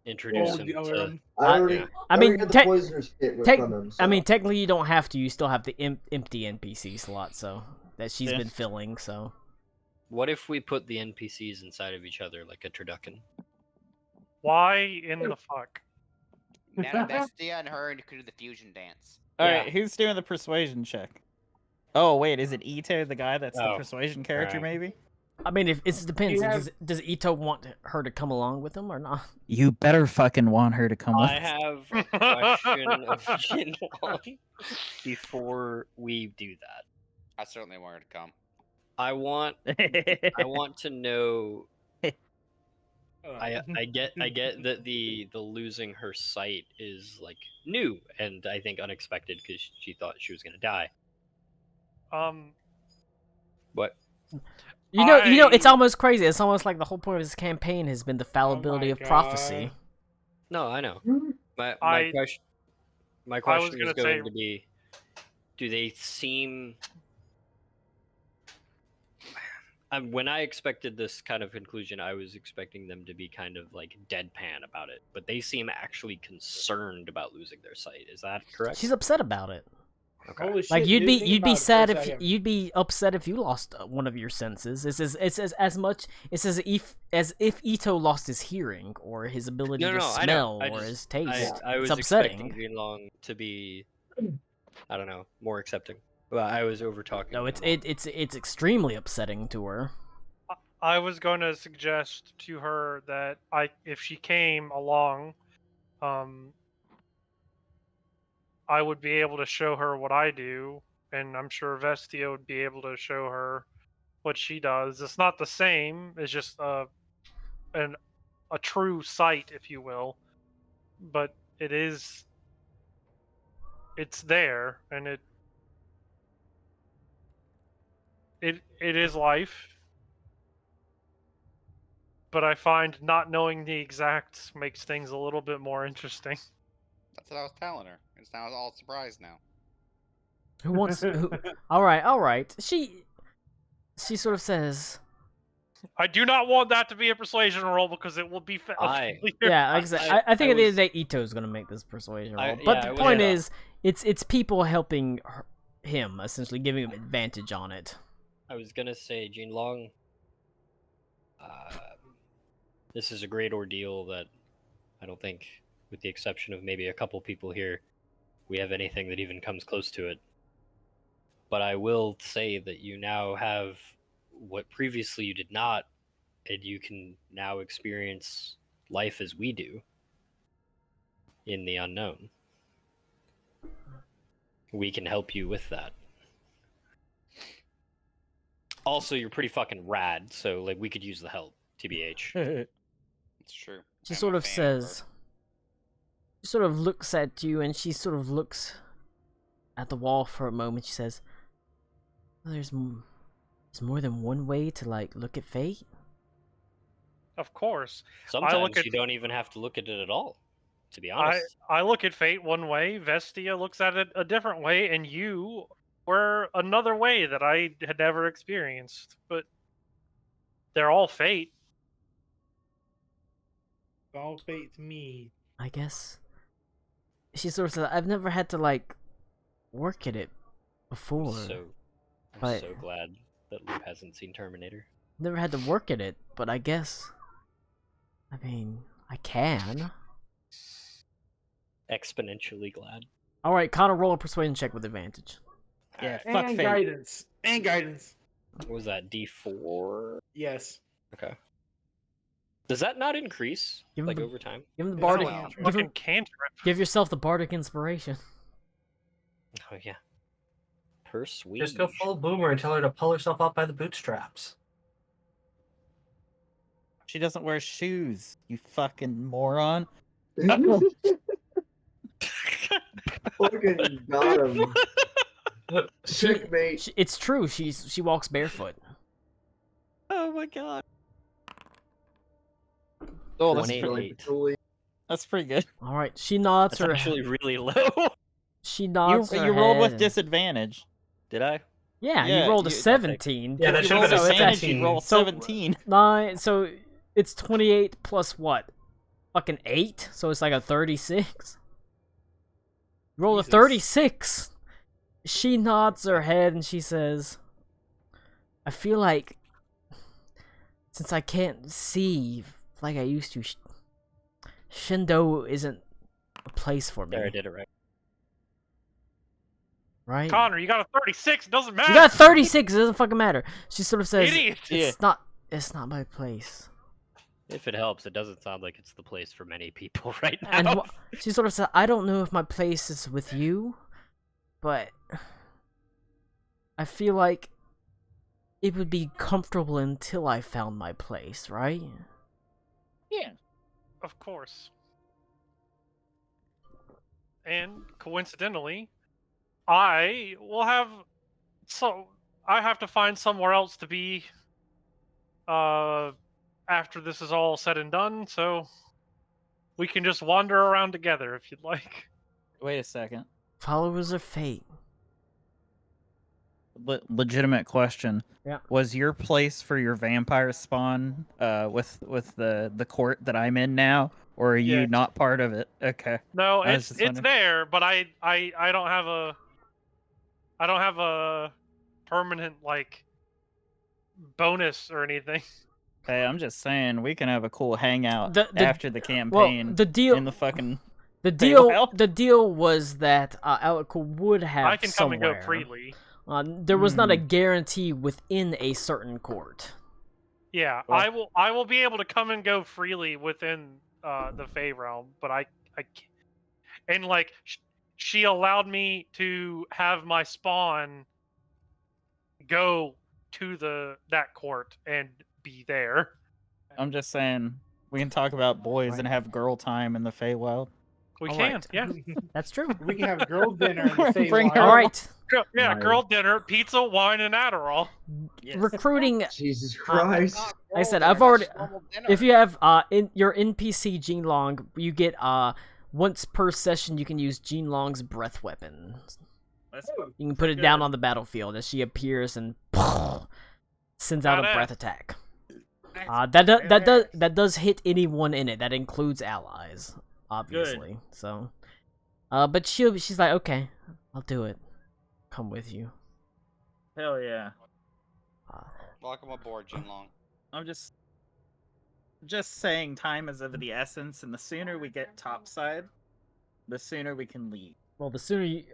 introduce him the other to. one. I I- already. yeah. I already mean, got the tech- poisoner's kit Tech- from him. I So. mean, technically, you don't have to. You still have the empty NPC slot, so that she's Yeah. been filling. So What if we put the NPCs inside of each other like a turducken? Why in the fuck? Manifestia and her could do the fusion dance. Alright, who's doing the persuasion check? Oh, wait, is it Ito, the guy that's the Oh, persuasion character, right. maybe? I mean, if it depends. You have- Does Ito want her to come along with him or not? You better fucking want her to come with I us. have a question of Jinlong before we do that. I certainly want her to come. I want to know. I get that the losing her sight is like new and I think unexpected because she thought she was gonna die. But You know, it's I- almost crazy. It's almost like the whole point of this campaign has been the fallibility of prophecy. God. no, I know. My I- question. My I was question gonna is going say- to be: do they seem? When I expected this kind of conclusion, I was expecting them to be kind of like deadpan about it, but they seem actually concerned about losing their sight. Is that correct? She's upset about it. Okay. Holy shit, Like dude, think you'd about be it for a sad if second. you'd be upset if you lost one of your senses. It's as if Ito lost his hearing or his ability No, to no, I smell know. or his taste. I was it's expecting upsetting. Jinlong to be, I don't know, more accepting. Well, I was over talking. No, it's extremely upsetting to her. I was going to suggest to her that if she came along, I would be able to show her what I do, and I'm sure Vestia would be able to show her what she does. It's not the same. It's just a true sight, if you will, but it's there, and it is life. But I find not knowing the exacts makes things a little bit more interesting. That's what I was telling her. It's now all surprised now. Who wants? All right. She sort of says, I do not want that to be a persuasion roll because it will be yeah. Like I said, I think I at the end was- of the day, Ito's gonna make this persuasion roll. I- But yeah, the I was- point yeah. is, it's people helping him, essentially giving him advantage on it. I was gonna say, Jinlong. This is a great ordeal that I don't think, with the exception of maybe a couple people here, we have anything that even comes close to it. But I will say that you now have what previously you did not, and you can now experience life as we do in the unknown. We can help you with that. Also, you're pretty fucking rad, so like we could use the help, TBH. It's true. She I'm sort a of fan her. says, she sort of looks at you, and she sort of looks at the wall for a moment. She says, there's more than one way to like look at fate. Of course. Sometimes at- you don't even have to look at it at all, to be honest. I look at fate one way, Vestia looks at it a different way, and you were another way that I had never experienced. But they're all fate. All fate to me. I guess. She sort of said, I've never had to like work at it before. I'm but- so glad that Lou hasn't seen Terminator. Never had to work at it, but I guess. I mean, I can. Exponentially glad. All right, Connor, roll a persuasion check with advantage. Yeah, Alright. fuck And fate. guidance. And guidance. What was that, D4? Yes. Okay. Does that not increase, Give him like, the- over time? Give him the It's bardic. not Give, Fucking him, cantrip. give yourself the bardic inspiration. Oh, yeah. Persuade. Just go full boomer and tell her to pull herself up by the bootstraps. She doesn't wear shoes, you fucking moron. Fucking got him. Checkmate. It's true. She walks barefoot. Oh my god. Oh, that's 28. that's pretty good. All right, she nods That's her. actually really low. She nods her You rolled head with and- disadvantage. Did I? Yeah, Yeah, you rolled a you- 17. Yeah, that You should have rolled been a advantage, 17. you roll So- 17. 9. So it's 28 plus what? Fucking 8. So it's like a 36. Roll Jesus. a 36. She nods her head and she says, "I feel like since I can't see like I used to, Shindo isn't a place for me." There, I did it right. Right? Connor, you got a 36. Doesn't matter. You got 36. It doesn't fucking matter. She sort of says, Idiot. "It's not. it's not my place. If it helps, it doesn't sound like it's the place for many people right now. And she sort of said, I don't know if my place is with you, but I feel like it would be comfortable until I found my place, right? Yeah. Of course. And coincidentally, I will have I have to find somewhere else to be after this is all said and done, so we can just wander around together if you'd like. Wait a second. Followers of fate. Legitimate question. Yeah. Was your place for your vampire spawn with the court that I'm in now, or are you Yeah. not part of it? Okay. No, I was it's just it's wondering. there, but I don't have a permanent like bonus or anything. Hey, I'm just saying we can have a cool hangout The- after the campaign. the deal- in the fucking The Feywild? deal was that Alico would have I can come and somewhere. go freely. There was not a guarantee within a certain court. Yeah, Well- I will be able to come and go freely within the Fey realm, but I can't. And like she allowed me to have my spawn go to that court and be there. I'm just saying we can talk about boys and have girl time in the Feywild. We All can, right. yeah. That's true. We can have girl dinner in the Bring Feywild. her All right. Yeah, Nice. girl dinner, pizza, wine, and Adderall. Recruiting. Jesus Christ. Not I said, girl I've dinner, already- that's normal dinner. If you have in your NPC Gene Long, you get once per session you can use Gene Long's breath weapon. You can put it down on the battlefield as she appears and sends out a Badass. breath attack. That does hit anyone in it. That includes allies, obviously. So, but she's like, okay, I'll do it. Come with you. Hell yeah. Welcome aboard, Jinlong. I'm just saying time is of the essence, and the sooner we get topside, the sooner we can leave. Well, the sooner you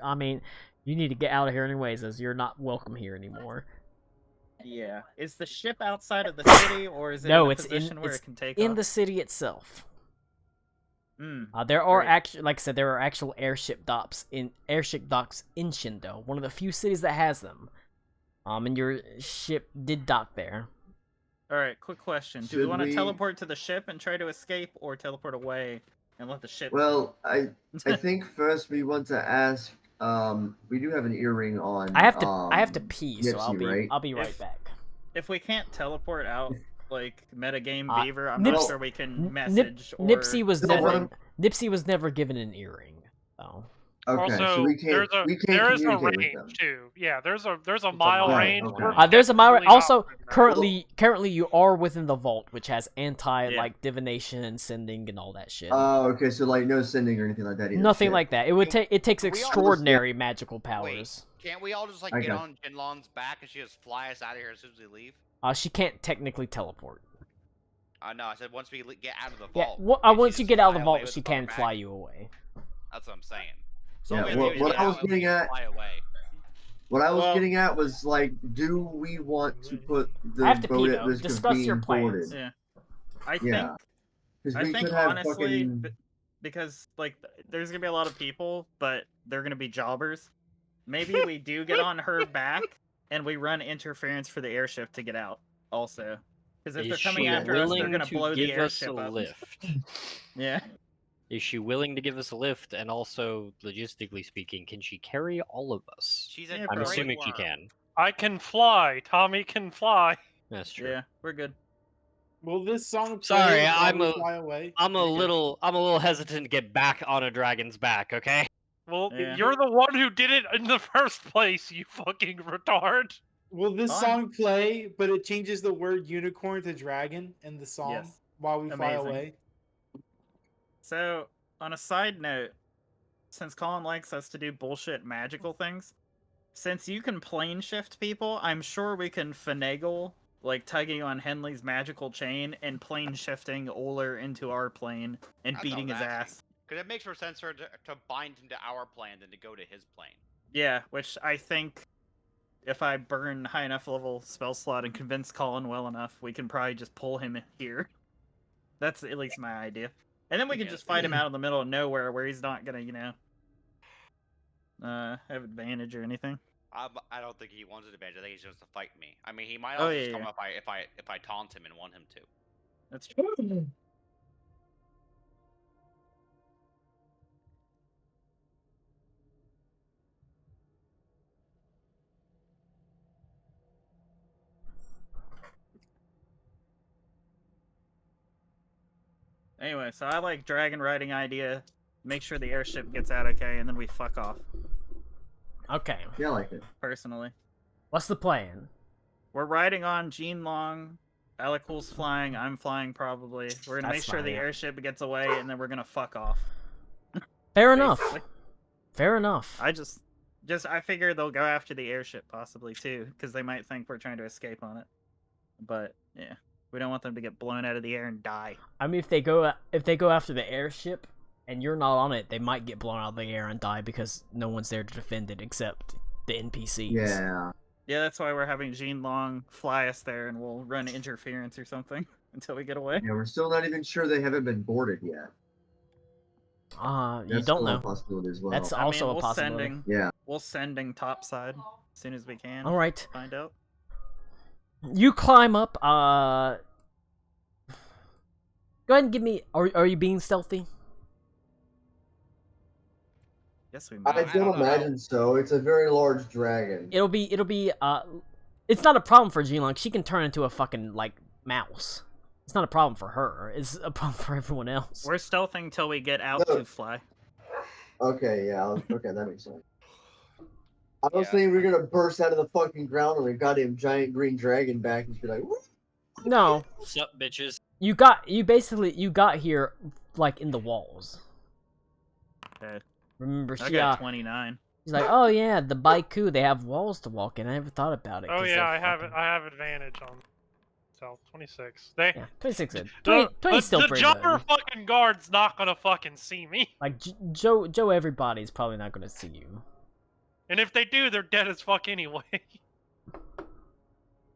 need to get out of here anyways, as you're not welcome here anymore. Yeah. Is the ship outside of the city, or is it No, in a it's position where it's it can take in off? the city itself. There are Great. actually, like I said, there are actual airship docks in Shindo, one of the few cities that has them. And your ship did dock there. All right, quick question. Do we Should want to we- teleport to the ship and try to escape, or teleport away and let the ship... Well, I think first we want to ask. We do have an earring on. I have to pee, so Nipsey, I'll be If- right back. If we can't teleport out, like, metagame Uh, Beaver, I'm Nips- not sure we can Nip- message or... Nipsey was No, what never I'm- Nipsey was never given an earring. So Okay, Also, so we can't there is a communicate with them. range too. Yeah, there's a a mile mile, range. okay. We're there's a mile. definitely Also, not within that. currently you are within the vault, which has anti Yeah. like divination and sending and all that shit. Oh, okay. So like no sending or anything like that either. Nothing Shit. like that. It takes Can we all- extraordinary magical powers. Can't we all just like I get got- on Jinlong's back and she just fly us out of here as soon as we leave? She can't technically teleport. No, I said once we get out of the Yeah, vault. once she you just get out of the fly away vault, with she the can back. fly you away. That's what I'm saying. So Yeah, we what- leave what it I was out and we getting just at- fly away. What I was Well- getting at was like, do we want to put the I have to boat pee, at though. risk Discuss of being your plans. boarded? Yeah. I Yeah. think Because I we think could have honestly, fucking. because like there's gonna be a lot of people, but they're gonna be jobbers. Maybe we do get on her back and we run interference for the airship to get out. Also, because if Is they're coming she after us, they're willing gonna to blow the give us a airship up. lift? Yeah. Is she willing to give us a lift? And also, logistically speaking, can she carry all of us? She's Yeah, a I'm probably. assuming she worm. can. I can fly. Tommy can fly. That's true. Yeah, we're good. Will this song play Sorry, while I'm we a- fly away? I'm a little hesitant to get back on a dragon's back. Okay. Well, Yeah. you're the one who did it in the first place, you fucking retard. Will this Fine. song play, but it changes the word unicorn to dragon in the song Yes. while we fly Amazing. away? So, on a side note, since Colin likes us to do bullshit magical things, since you can plane shift people, I'm sure we can finagle, like tugging on Henley's magical chain and plane shifting Oler into our plane and That beating his sounds nasty. ass. Because it makes more sense for her to bind him to our plane than to go to his plane. Yeah, which I think if I burn high enough level spell slot and convince Colin well enough, we can probably just pull him here. That's at least my idea. And then we can Yeah. just fight him out in the middle of nowhere where he's not gonna, have advantage or anything. I don't think he wants an advantage. I think he's just to fight me. I mean, he might Oh, also yeah, just come yeah. if I taunt him and want him to. That's true. Anyway, so I like dragon riding idea. Make sure the airship gets out okay, and then we fuck off. Okay. Yeah, I like it. Personally, What's the plan? we're riding on Gene Long. Alicool's flying. I'm flying probably. We're gonna make That's sure fine, the yeah. airship gets away, and then we're gonna fuck off. Fair enough. Basically. Fair enough. I figure they'll go after the airship possibly too, because they might think we're trying to escape on it. But yeah, we don't want them to get blown out of the air and die. I mean, if they go after the airship and you're not on it, they might get blown out of the air and die because no one's there to defend it except the NPCs. Yeah. Yeah, that's why we're having Gene Long fly us there, and we'll run interference or something until we get away. Yeah, we're still not even sure they haven't been boarded yet. You That's don't still a know. possibility as well. That's I mean, also a we'll possibility. Yeah. We'll sending topside as soon as we can. All right. Find out. You climb up. Go ahead and give me. Are you being stealthy? Yes, we I might. don't imagine so. It's a very large dragon. It'll be. It's not a problem for G-Long. She can turn into a fucking like mouse. It's not a problem for her. It's a problem for everyone else. We're stealthing till we get out No. to fly. Okay, yeah. Okay, that makes sense. I was Yeah, thinking we were gonna burst out of the fucking ground on a goddamn giant green dragon back and be like, "Woo!" No, What's up, bitches? you got here like in the walls. Okay. Remember, I she got 29. she's like, oh yeah, the Baiku, they have walls to walk in. I never thought about it. Oh 'cause yeah, they're I have fucking- I have advantage on self 26. They Yeah, 26 good. the, 20 still the pretty jumper good. fucking guard's not gonna fucking see me. Like Joe, everybody's probably not gonna see you. And if they do, they're dead as fuck anyway.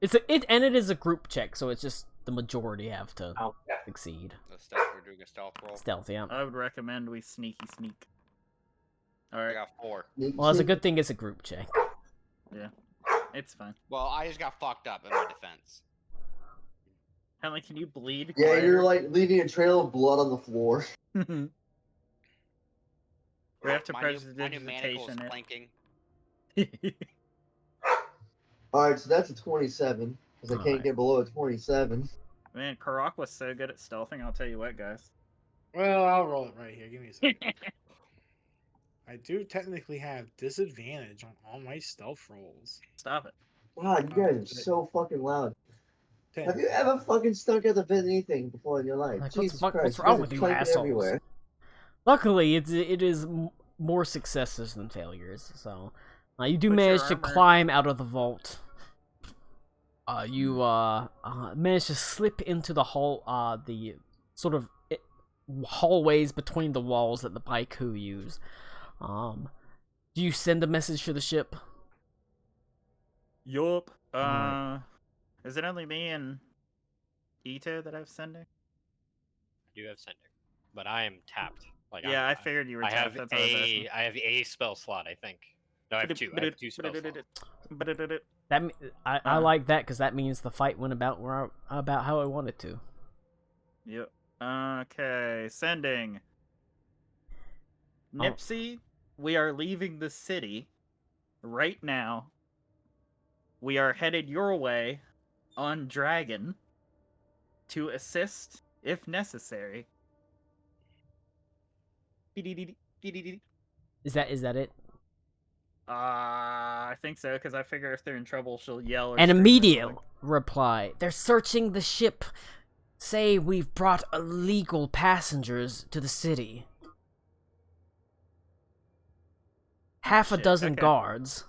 It is a group check, so it's just the majority have to Oh, yeah. succeed. We're doing a stealth roll. Stealth, yeah. I would recommend we sneak. All I right, got 4. Well, it's a good thing it's a group check. it's fine. Well, I just got fucked up in my defense. Henley, can you bleed? Yeah, you're quieter? like leaving a trail of blood on the floor. We have to My new manacle's prestidigitation flanking. it. Alright, so that's a 27. Because I can't Alright. get below a 27. Man, Karak was so good at stealthing. I'll tell you what, guys. Well, I'll roll it right here. Give me a second. I do technically have disadvantage on all my stealth rolls. Stop it. God, you guys are so fucking loud. 10. Have you ever fucking stunk at the bed anything before in your life? Like, Jesus what's Christ, wrong guys with are you clanking assholes? everywhere. Luckily, it is more successes than failures. So, you do Put manage your to armor- climb out of the vault. You manage to slip into the the sort of hallways between the walls that the Baiku use. Do you send a message to the ship? Yup. Alright. Is it only me and Ito that I've sending? I do have sending, but I am tapped. Like Yeah, I figured you were I tapped. have That's what I was asking. I have a spell slot. I think. No, I have 2. I have 2 spell slots. I like that because that means the fight went about how I wanted to. Yep. Okay, sending. Oh. Nipsey, we are leaving the city right now. We are headed your way on Dragon to assist if necessary. Is that it? I think so, because I figure if they're in trouble, she'll yell. Or An scream or immediate something. reply. They're searching the ship. Say we've brought illegal passengers to the city. Half a Shit, dozen okay. guards.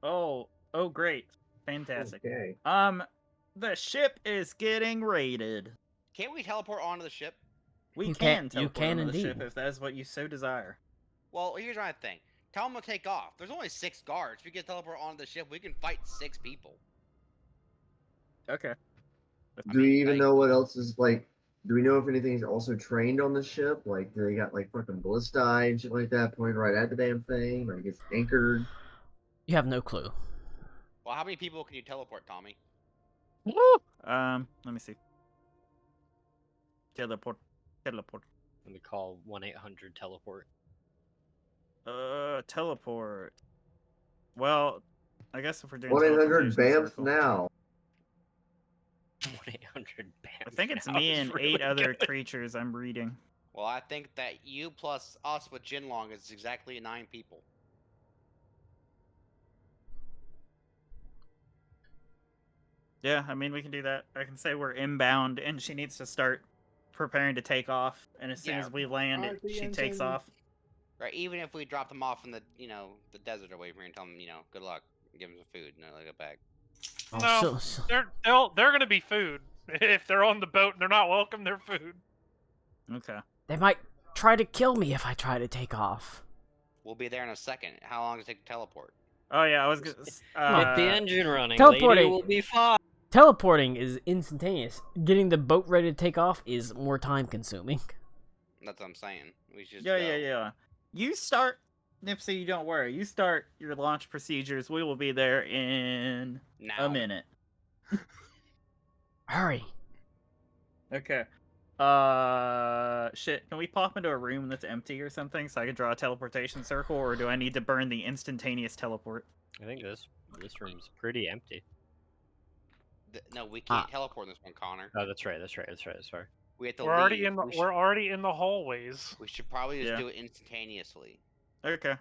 Oh, great. Fantastic. Okay. The ship is getting raided. Can't we teleport onto the ship? We You can can- you teleport can onto the ship indeed. if that is what you so desire. Well, here's my thing. Tell them to take off. There's only 6 guards. If we get teleport onto the ship, we can fight 6 people. Okay. Do we even like- know what else is like? Do we know if anything's also trained on the ship? Like, do they got like fucking ballistae and shit like that pointed right at the damn thing? Like, it's anchored. You have no clue. Well, how many people can you teleport, Tommy? Let me see. Teleport. Let me call 1-800-teleport. Teleport. Well, I guess if we're doing 1-800 teleportation BAMF circle- now. 1-800 I think it's me and 8 other creatures I'm reading. Well, I think that you plus us with Jinlong is exactly 9 people. Yeah, I mean we can do that. I can say we're inbound and she needs to start preparing to take off, and as soon Yeah. as we land, Start the she takes engine. off. Right, even if we drop them off in the, the desert away from here and tell them, good luck, and give them some food, and like a bag. Oh, No, they're gonna be food. If they're on the boat and they're not welcome, they're food. Okay. they might try to kill me if I try to take off. We'll be there in a second. How long does it take to teleport? Oh yeah, I was gonna. Get the engine running. teleporting. Lady will be fine. Teleporting is instantaneous. Getting the boat ready to take off is more time consuming. That's what I'm saying. We should just Yeah, go. yeah. You start, Nipsey. You don't worry. You start your launch procedures. We will be there in Now. a minute. Hurry. Okay. Shit. Can we pop into a room that's empty or something so I can draw a teleportation circle, or do I need to burn the instantaneous teleport? I think this room's pretty empty. No, we can't teleport in this one, Connor. Oh, that's right. We have to We're leave. we're already in the hallways. We should probably just Yeah. do it instantaneously. Okay.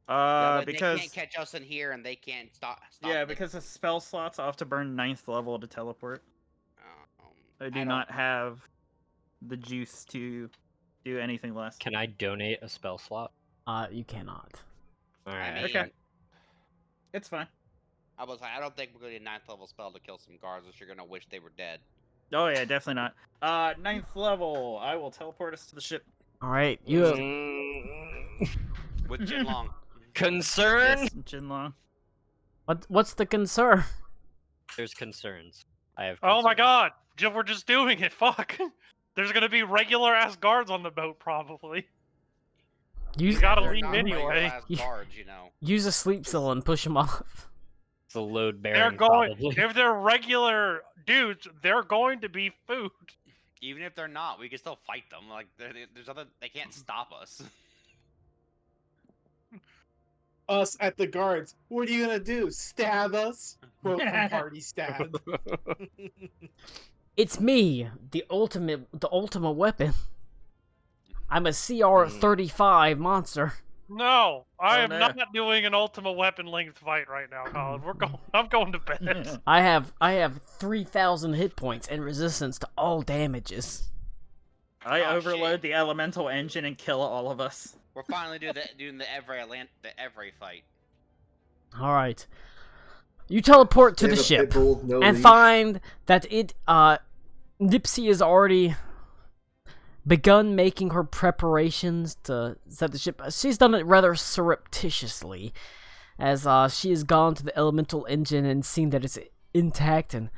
That way Because they can't catch us in here and they can't stop. yeah, the- because the spell slots I'll have to burn 9th level to teleport. I do don't- not have the juice to do anything less. Can I donate a spell slot? You cannot. All I right. mean, Okay. It's fine. I was like, I don't think we're gonna need a 9th level spell to kill some guards, unless you're gonna wish they were dead. Oh yeah, definitely not. 9th level. I will teleport us to the ship. All right, you have With Jinlong. Concern? Yes, Jinlong. what's the concern? There's concerns. I have. Oh my concerns. god, we're just doing it. Fuck. There's gonna be regular ass guards on the boat, probably. Use gotta They're leave not anyway. regular-ass Yeah. guards, use a sleep cell and push them off. It's a load bearing. They're going. Probably. If they're regular dudes, they're going to be food. Even if they're not, we can still fight them. Like, there's other. They can't stop us. Us at the guards. What are you gonna do? Stab us? Quote from Party Stab. It's me, the ultimate weapon. I'm a CR-35 monster. No, I Oh, am no. not doing an Ultima Weapon length fight right now, Colin. I'm going to bed. I have 3,000 hit points and resistance to all damages. I Oh, overload shit. the elemental engine and kill all of us. We're finally doing the Evray fight. All right, you teleport to They the have a pit ship bull with no and leash. find that Nipsey has already begun making her preparations to set the ship. She's done it rather surreptitiously, as she has gone to the elemental engine and seen that it's intact and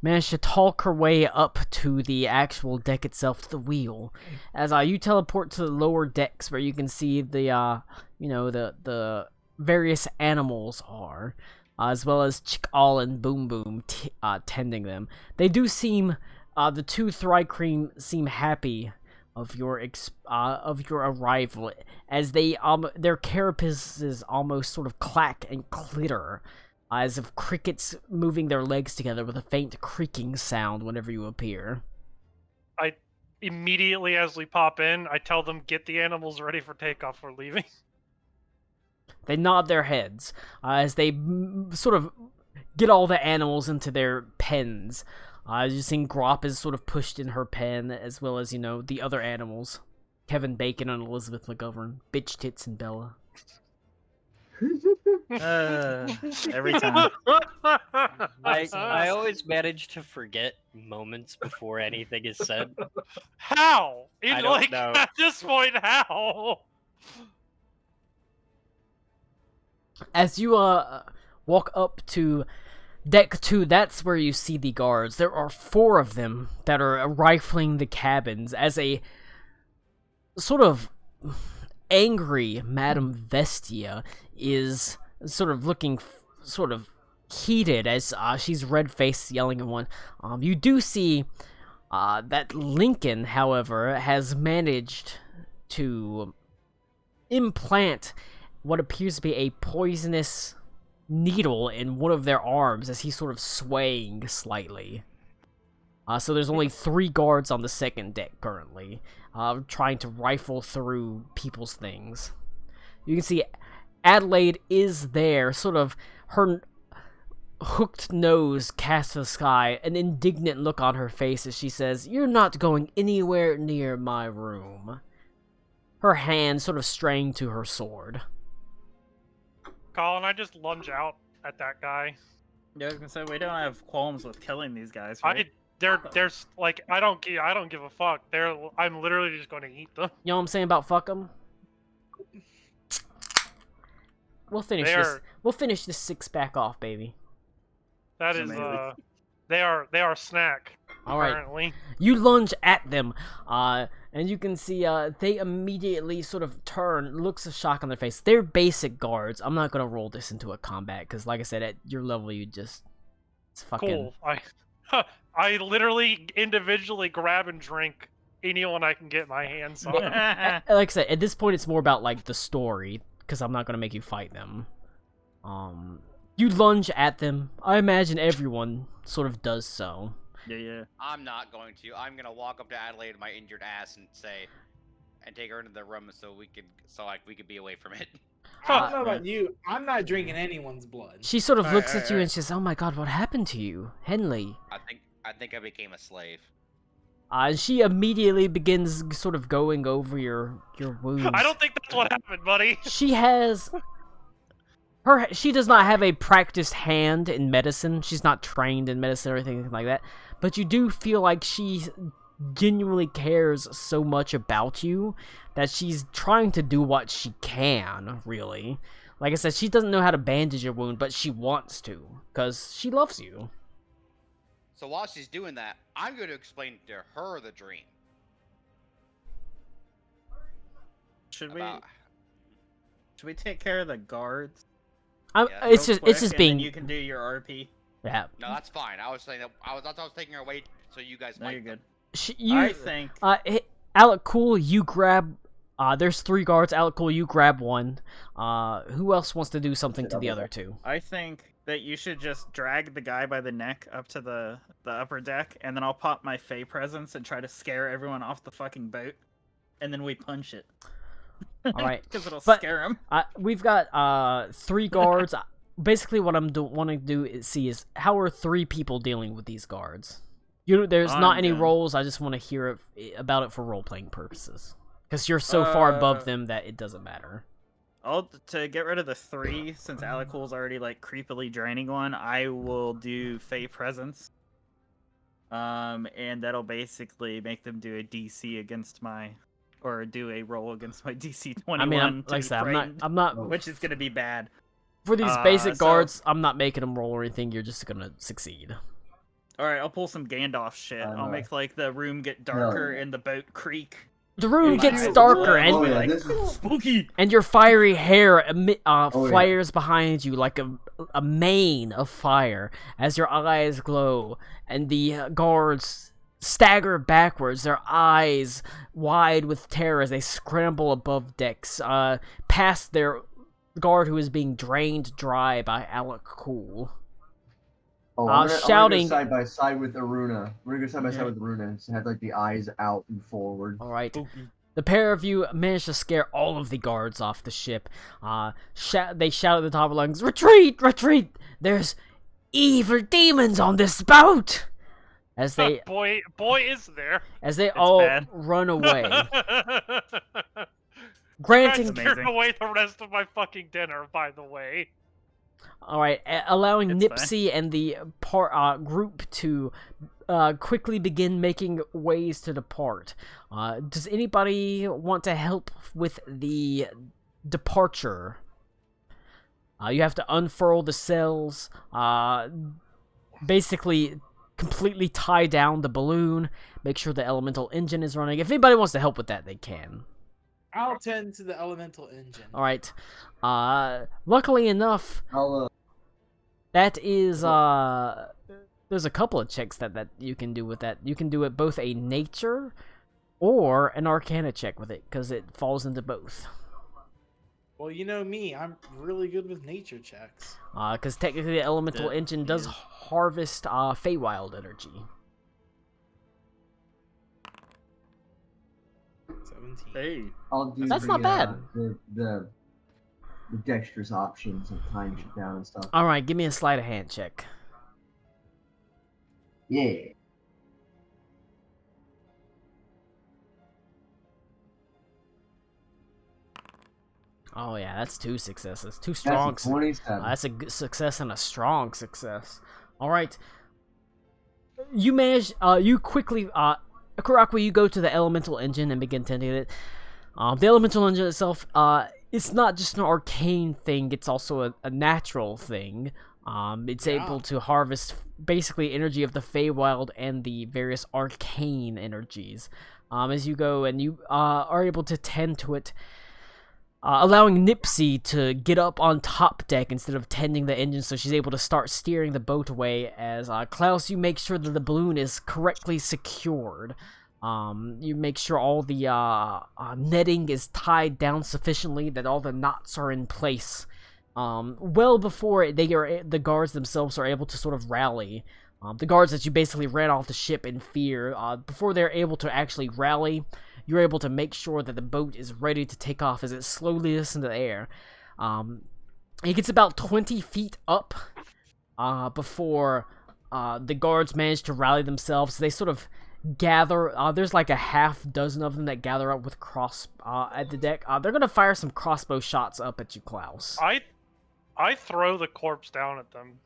managed to talk her way up to the actual deck itself, to the wheel. As you teleport to the lower decks where you can see the the various animals are, as well as Chickall and Boom Boom tending them. They do seem, the two Thrycream seem happy of your arrival, as they their carapaces almost sort of clack and clitter, as if crickets moving their legs together with a faint creaking sound whenever you appear. Immediately as we pop in, I tell them, get the animals ready for takeoff. We're leaving. They nod their heads as they sort of get all the animals into their pens. You've seen Grop is sort of pushed in her pen, as well as, the other animals. Kevin Bacon and Elizabeth McGovern, Bitch Tits and Bella. Every time. I always manage to forget moments before anything is said. How? I don't know. At this point, how? As you walk up to Deck 2, that's where you see the guards. There are 4 of them that are rifling the cabins as a sort of angry Madame Vestia is sort of looking sort of heated as she's red-faced yelling at one. You do see that Lincoln, however, has managed to implant what appears to be a poisonous needle in one of their arms as he's sort of swaying slightly. So there's only 3 guards on the second deck currently, trying to rifle through people's things. You can see Adelaide is there, sort of her hooked nose cast to the sky, an indignant look on her face as she says, "You're not going anywhere near my room." Her hand sort of straying to her sword. Colin, I just lunge out at that guy. Yeah, I was gonna say we don't have qualms with killing these guys, right? There's like I don't give a fuck. I'm literally just going to eat them. You know what I'm saying about fuck them? We'll finish this. We'll finish this 6-pack off, baby. That is they are snack. All right. Apparently. You lunge at them, and you can see they immediately sort of turn, looks of shock on their face. They're basic guards. I'm not gonna roll this into a combat because, like I said, at your level, it's fucking cool. I literally individually grab and drink anyone I can get my hands on. Like I said, at this point, it's more about like the story because I'm not gonna make you fight them. You lunge at them. I imagine everyone sort of does so. Yeah. I'm not going to. I'm gonna walk up to Adelaide with my injured ass and take her into the room so we could be away from it. I don't know about you. I'm not drinking anyone's blood. She sort of looks at you and says, "Oh my God, what happened to you, Henley?" I think I became a slave. And she immediately begins sort of going over your wounds. I don't think that's what happened, buddy. She does not have a practiced hand in medicine. She's not trained in medicine or anything like that. But you do feel like she genuinely cares so much about you that she's trying to do what she can, really. Like I said, she doesn't know how to bandage your wound, but she wants to, because she loves you. So while she's doing that, I'm going to explain to her the dream. Should we take care of the guards? It's just being. You can do your RP. Yeah. No, that's fine. I was saying that I was taking her away so you guys might. You're good. I think. Alec, cool. You grab. There's 3 guards. Alec, cool. You grab one. Who else wants to do something to the other 2? I think that you should just drag the guy by the neck up to the upper deck, and then I'll pop my Fey presence and try to scare everyone off the fucking boat, and then we punch it. All right, because it'll scare them. We've got 3 guards. Basically, what I'm wanting to do is how are 3 people dealing with these guards? There's not any roles. I just want to hear about it for role-playing purposes, because you're so far above them that it doesn't matter. To get rid of the 3, since Alakul's already like creepily draining one, I will do Fey Presence. And that'll basically make them do a DC against do a roll against my DC 21. I mean, like I said, I'm not, which is gonna be bad. For these basic guards, I'm not making them roll or anything. You're just gonna succeed. All right, I'll pull some Gandalf shit. I'll make like the room get darker and the boat creak. The room gets darker and spooky, and your fiery hair flares behind you like a mane of fire as your eyes glow, and the guards stagger backwards, their eyes wide with terror as they scramble above decks, past their guard who is being drained dry by Alec Cool. Shouting. I'm gonna go side by side with Aruna. We're gonna go side by side with Aruna and have like the eyes out and forward. All right. The pair of you manage to scare all of the guards off the ship. They shout at the top of lungs, "Retreat! Retreat! There's evil demons on this boat!" As they boy is there. As they all run away. Granting, scared away the rest of my fucking dinner, by the way. All right, allowing Nipsey and the group to quickly begin making ways to depart. Does anybody want to help with the departure? You have to unfurl the sails, basically completely tie down the balloon, make sure the elemental engine is running. If anybody wants to help with that, they can. I'll tend to the elemental engine. All right. Luckily enough, I'll that is there's a couple of checks that you can do with that. You can do it both a nature or an arcana check with it, because it falls into both. Well, you know me, I'm really good with nature checks. Because technically the elemental engine does harvest Feywild energy. 17. Hey. I'll do That's the, not bad. The dexterous options of tying shit down and stuff. All right, give me a sleight of hand check. Yeah. Oh yeah, that's 2 successes. 2 strong. That's a 27. That's a good success and a strong success. All right. You manage. You quickly. Karakwa, you go to the elemental engine and begin tending it. The elemental engine itself. It's not just an arcane thing. It's also a natural thing. It's able to harvest basically energy of the Feywild and the various arcane energies. As you go and you are able to tend to it. Allowing Nipsey to get up on top deck instead of tending the engine, so she's able to start steering the boat away. As Klaus, you make sure that the balloon is correctly secured. You make sure all the netting is tied down sufficiently, that all the knots are in place. Well before the guards themselves are able to sort of rally. The guards that you basically ran off the ship in fear, before they're able to actually rally, you're able to make sure that the boat is ready to take off as it slowly lifts into the air. It gets about 20 feet up before the guards manage to rally themselves. They sort of gather. There's like a half dozen of them that gather up with at the deck. They're going to fire some crossbow shots up at you, Klaus. I throw the corpse down at them.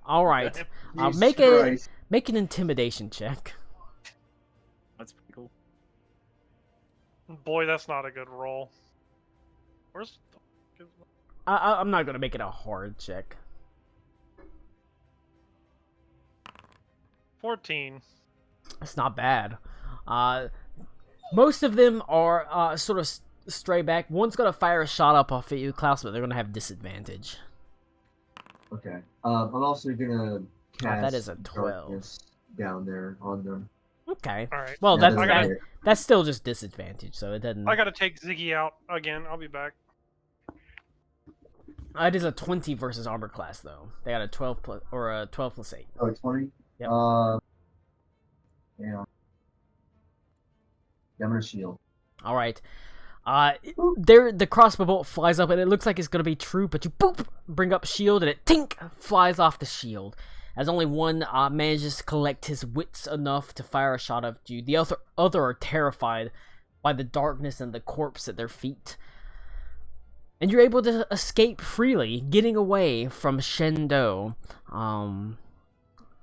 All right. Make an intimidation check. That's pretty cool. Boy, that's not a good roll. Where's the... I'm not gonna make it a hard check. 14. It's not bad. Most of them are sort of stray back. One's gonna fire a shot up off at you, Klaus, but they're gonna have disadvantage. Okay. I'm also gonna cast that is a 12. darkness down there on them. Okay. All right. Well, Yeah, that's still just disadvantage, so it doesn't. I gotta take Ziggy out again. I'll be back. It is a 20 versus armor class, though. They got a 12 plus or a 12 plus 8. Oh, 20? Yep. Yeah. I'm gonna shield. All right. The crossbow bolt flies up, and it looks like it's gonna be true, but you boop bring up shield, and it tink flies off the shield. As only one manages to collect his wits enough to fire a shot at you. The other are terrified by the darkness and the corpse at their feet. And you're able to escape freely, getting away from Shendo.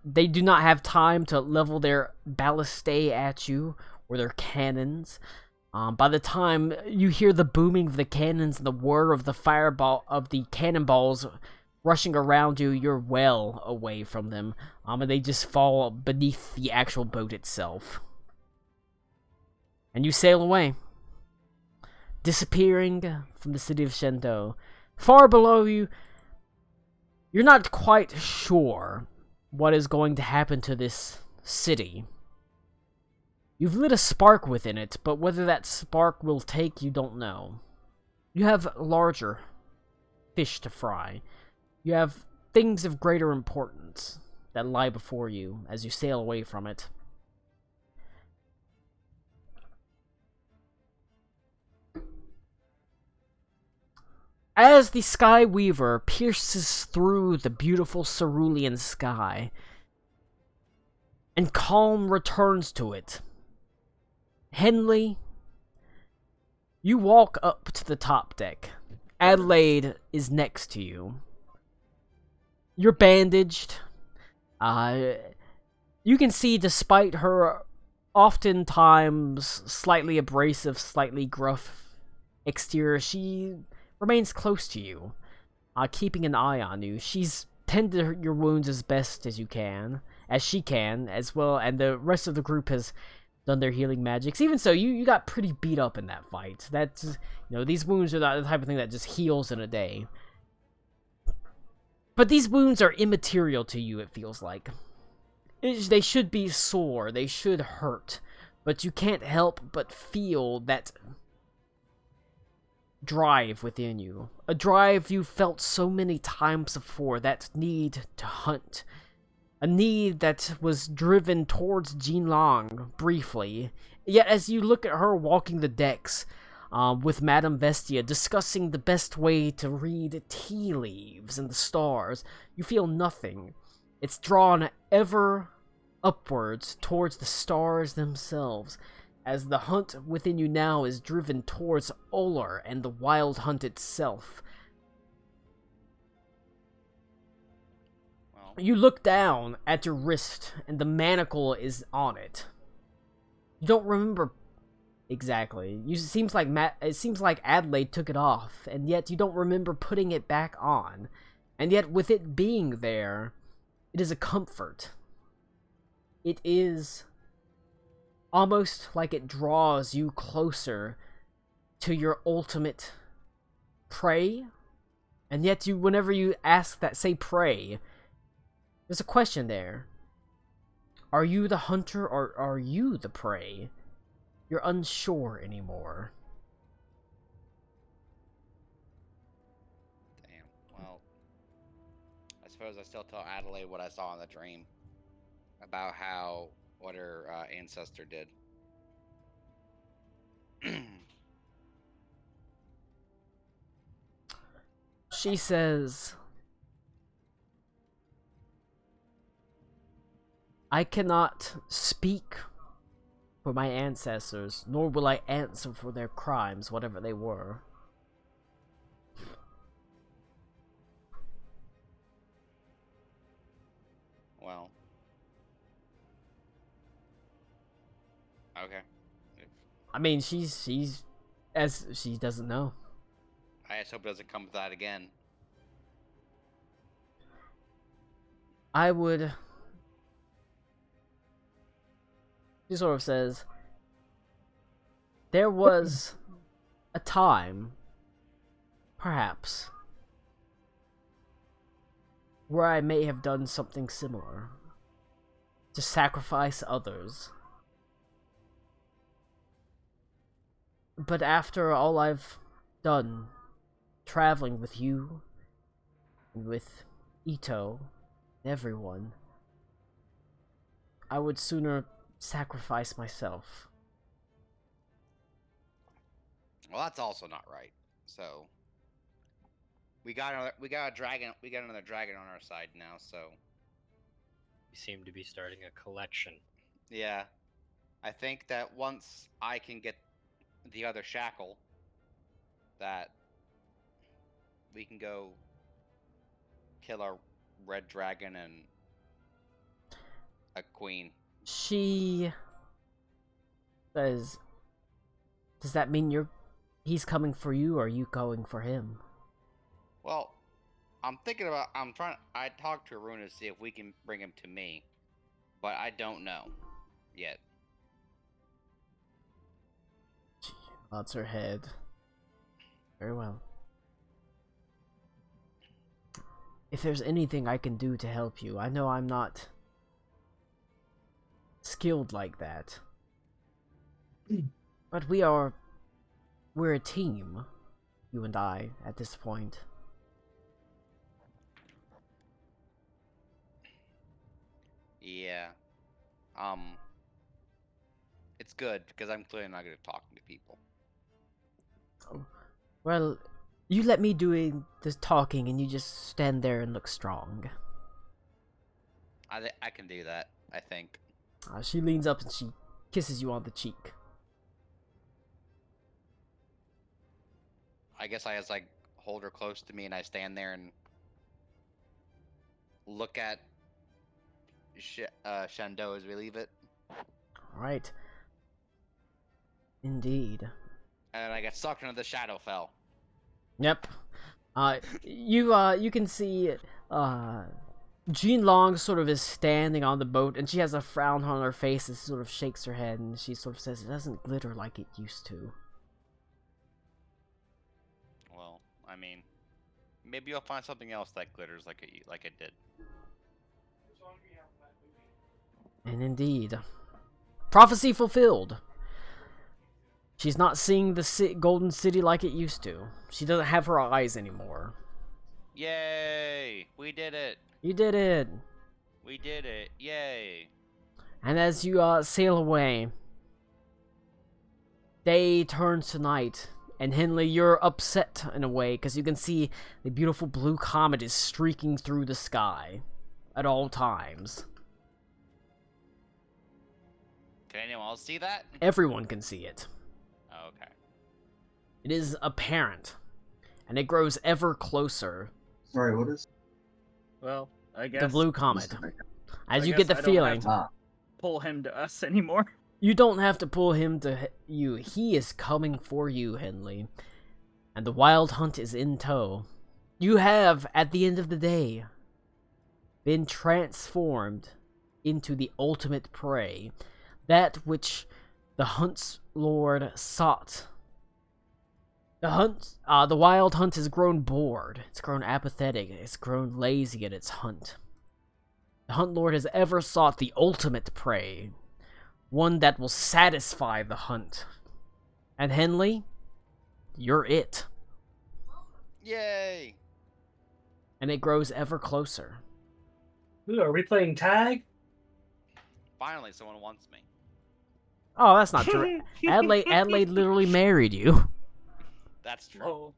They do not have time to level their ballistae at you, or their cannons. By the time you hear the booming of the cannons and the whir of the cannonballs rushing around you, you're well away from them, and they just fall beneath the actual boat itself. And you sail away, disappearing from the city of Shendo. Far below you, you're not quite sure what is going to happen to this city. You've lit a spark within it, but whether that spark will take, you don't know. You have larger fish to fry. You have things of greater importance that lie before you as you sail away from it. As the Sky Weaver pierces through the beautiful cerulean sky, and calm returns to it, Henley, you walk up to the top deck. Adelaide is next to you. You're bandaged. You can see, despite her oftentimes slightly abrasive, slightly gruff exterior, she remains close to you. keeping an eye on you. She's tended your wounds as best as she can, as well, and the rest of the group has done their healing magics. Even so, you got pretty beat up in that fight. That's, these wounds are not the type of thing that just heals in a day. But these wounds are immaterial to you, it feels like. They should be sore, they should hurt, but you can't help but feel that drive within you. A drive you felt so many times before, that need to hunt. A need that was driven towards Jinlang briefly. Yet as you look at her walking the decks with Madame Vestia, discussing the best way to read tea leaves and the stars, you feel nothing. It's drawn ever upwards towards the stars themselves, as the hunt within you now is driven towards Olar and the wild hunt itself. Well, You look down at your wrist, and the manacle is on it. You don't remember exactly. It seems like Adelaide took it off, and yet you don't remember putting it back on. And yet, with it being there, it is a comfort. It is almost like it draws you closer to your ultimate prey. And yet, whenever you say prey, there's a question there. Are you the hunter or are you the prey? You're unsure anymore. damn. Well, I suppose I still tell Adelaide what I saw in the dream about what her ancestor did. She says, I cannot speak for my ancestors, nor will I answer for their crimes, whatever they were. Well. Okay. I mean, she doesn't know. I just hope it doesn't come to that again. She sort of says, there was a time, perhaps, where I may have done something similar. To sacrifice others. But after all I've done, traveling with you, and with Ito, and everyone, I would sooner sacrifice myself. Well, that's also not right. So we got a dragon. We got another dragon on our side now. So We seem to be starting a collection. yeah, I think that once I can get the other shackle, that we can go kill our red dragon and a queen. She says, does that mean he's coming for you, or are you going for him? Well, I talked to Aruna to see if we can bring him to me, but I don't know yet. She nods her head. Very well. If there's anything I can do to help you, I know I'm not skilled like that. But we're a team, you and I, at this point. Yeah. It's good because I'm clearly not good at talking to people. Well, you let me do the talking and you just stand there and look strong. I can do that, I think. She leans up and she kisses you on the cheek. I guess I just hold her close to me and I stand there and look at Shando as we leave it. Alright. Indeed. And I get sucked into the Shadowfell. Yep. You can see Jean Long sort of is standing on the boat, and she has a frown on her face and sort of shakes her head, and she sort of says, "It doesn't glitter like it used to." Well, I mean, maybe you'll find something else that glitters like it did. And indeed, prophecy fulfilled. She's not seeing the Golden City like it used to. She doesn't have her eyes anymore. Yay! We did it! You did it! We did it! Yay! And as you sail away, day turns to night. And Henley, you're upset in a way, because you can see the beautiful blue comet is streaking through the sky at all times. Can anyone else see that? Everyone can see it. Oh, okay. It is apparent, and it grows ever closer. Sorry, what is? Well, I guess The blue comet. As I you guess get the I don't have feeling, to pull him to us anymore. you don't have to pull him to you. He is coming for you, Henley. And the wild hunt is in tow. You have, at the end of the day, been transformed into the ultimate prey. That which the hunt's lord sought. The wild hunt has grown bored. It's grown apathetic. It's grown lazy at its hunt. The hunt lord has ever sought the ultimate prey. One that will satisfy the hunt. And Henley, you're it. Yay! And it grows ever closer. Ooh, are we playing tag? Finally, someone wants me. Oh, that's not true. Adelaide literally married you. That's true. Oh,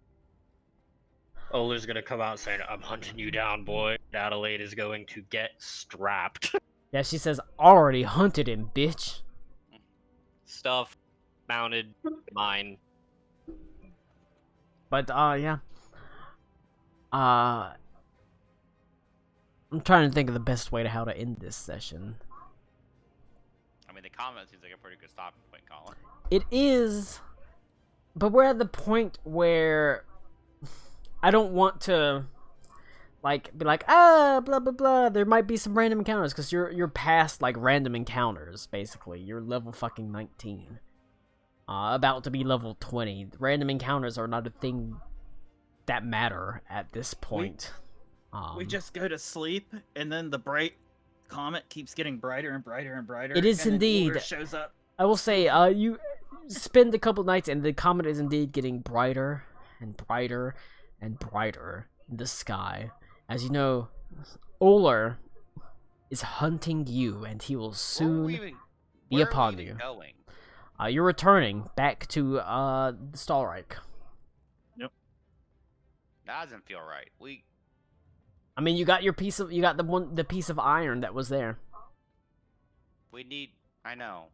Oler's gonna come out saying, "I'm hunting you down, boy." Adelaide is going to get strapped. Yeah, she says, already hunted him, bitch. Stuff, mounted, mine. But, yeah. I'm trying to think of the best way to how to end this session. I mean, the comment seems like a pretty good stopping point, Colin. It is, but we're at the point where I don't want to, like, be like, blah blah blah. There might be some random encounters because you're past like random encounters. Basically, you're level fucking 19, about to be level 20. Random encounters are not a thing that matter at this point. we just go to sleep, and then the bright comet keeps getting brighter and brighter and brighter. It is and then indeed. Uller shows up. I will say, you spend a couple nights, and the comet is indeed getting brighter and brighter and brighter in the sky. As you know, Oler is hunting you, and he will soon be upon you. Going? You're returning back to the Stahlreich. That doesn't feel right. I mean, you got the piece of iron that was there, We need. I know.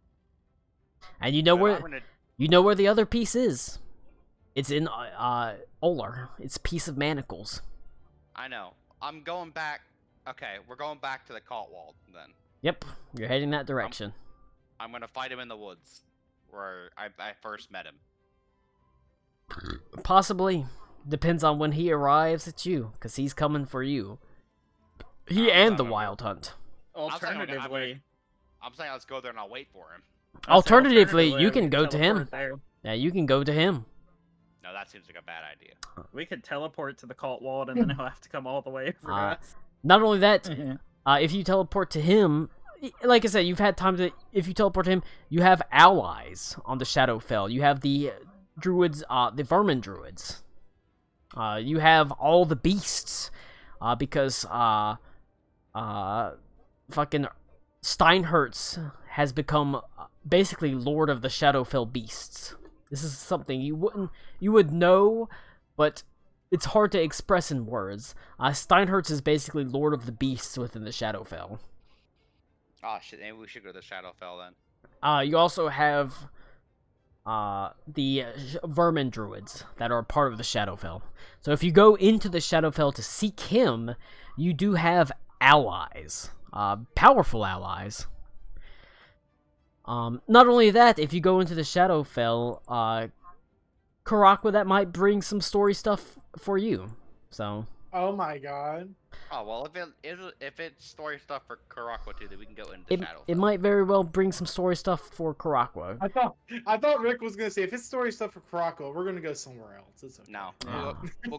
and you know But where I'm gonna- you know where the other piece is. It's in Oler. It's piece of manacles. I know. I'm going back. Okay, we're going back to the Cotwald then. Yep, you're heading that direction. I'm gonna fight him in the woods, where I first met him. Possibly. Depends on when he arrives at you, because he's coming for you. He I'm and the sorry. wild hunt. Alternatively, I'm saying let's go there and I'll wait for him. Alternatively, you we can could go to him. teleport there. Yeah, you can go to him. No, that seems like a bad idea. We could teleport to the cult wall, and then he'll have to come all the way for Uh, us. Not only that, if you teleport to him, like I said, you've had time to. If you teleport to him, you have allies on the Shadowfell. You have the druids, the vermin druids. You have all the beasts, because fucking Steinhertz has become basically Lord of the Shadowfell beasts. This is something you would know, but it's hard to express in words. Steinhertz is basically Lord of the beasts within the Shadowfell. Oh shit, maybe we should go to the Shadowfell then. You also have the vermin druids that are part of the Shadowfell. So if you go into the Shadowfell to seek him, you do have allies, powerful allies. Not only that, if you go into the Shadowfell, Karakwa, that might bring some story stuff for you. So. Oh my god. Oh well, if it's story stuff for Karakwa too, then we can go into Shadow. It might very well bring some story stuff for Karakwa. I thought Rick was gonna say if it's story stuff for Kurako, we're gonna go somewhere else. It's okay. No, Yeah. we'll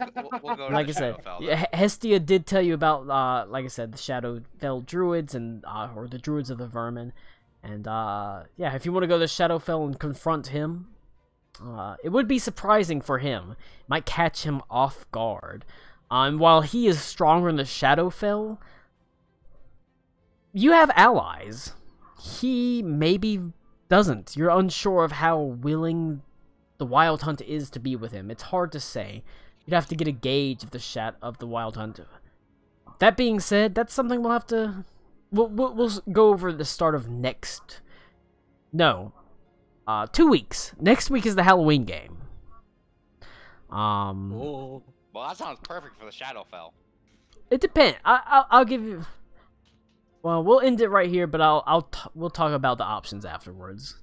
go to Like the I said, Shadowfell. yeah, Hestia did tell you about, like I said, the Shadowfell druids and or the druids of the vermin, and yeah, if you want to go to Shadowfell and confront him, it would be surprising for him. It might catch him off guard. While he is stronger in the Shadowfell, you have allies. He maybe doesn't. You're unsure of how willing the Wild Hunt is to be with him. It's hard to say. You'd have to get a gauge of the Wild Hunt. That being said, that's something we'll have to. We'll go over the start of next. No, 2 weeks. Next week is the Halloween game. Well, that sounds perfect for the Shadowfell. It depends. I'll give you. Well, we'll end it right here, but we'll talk about the options afterwards.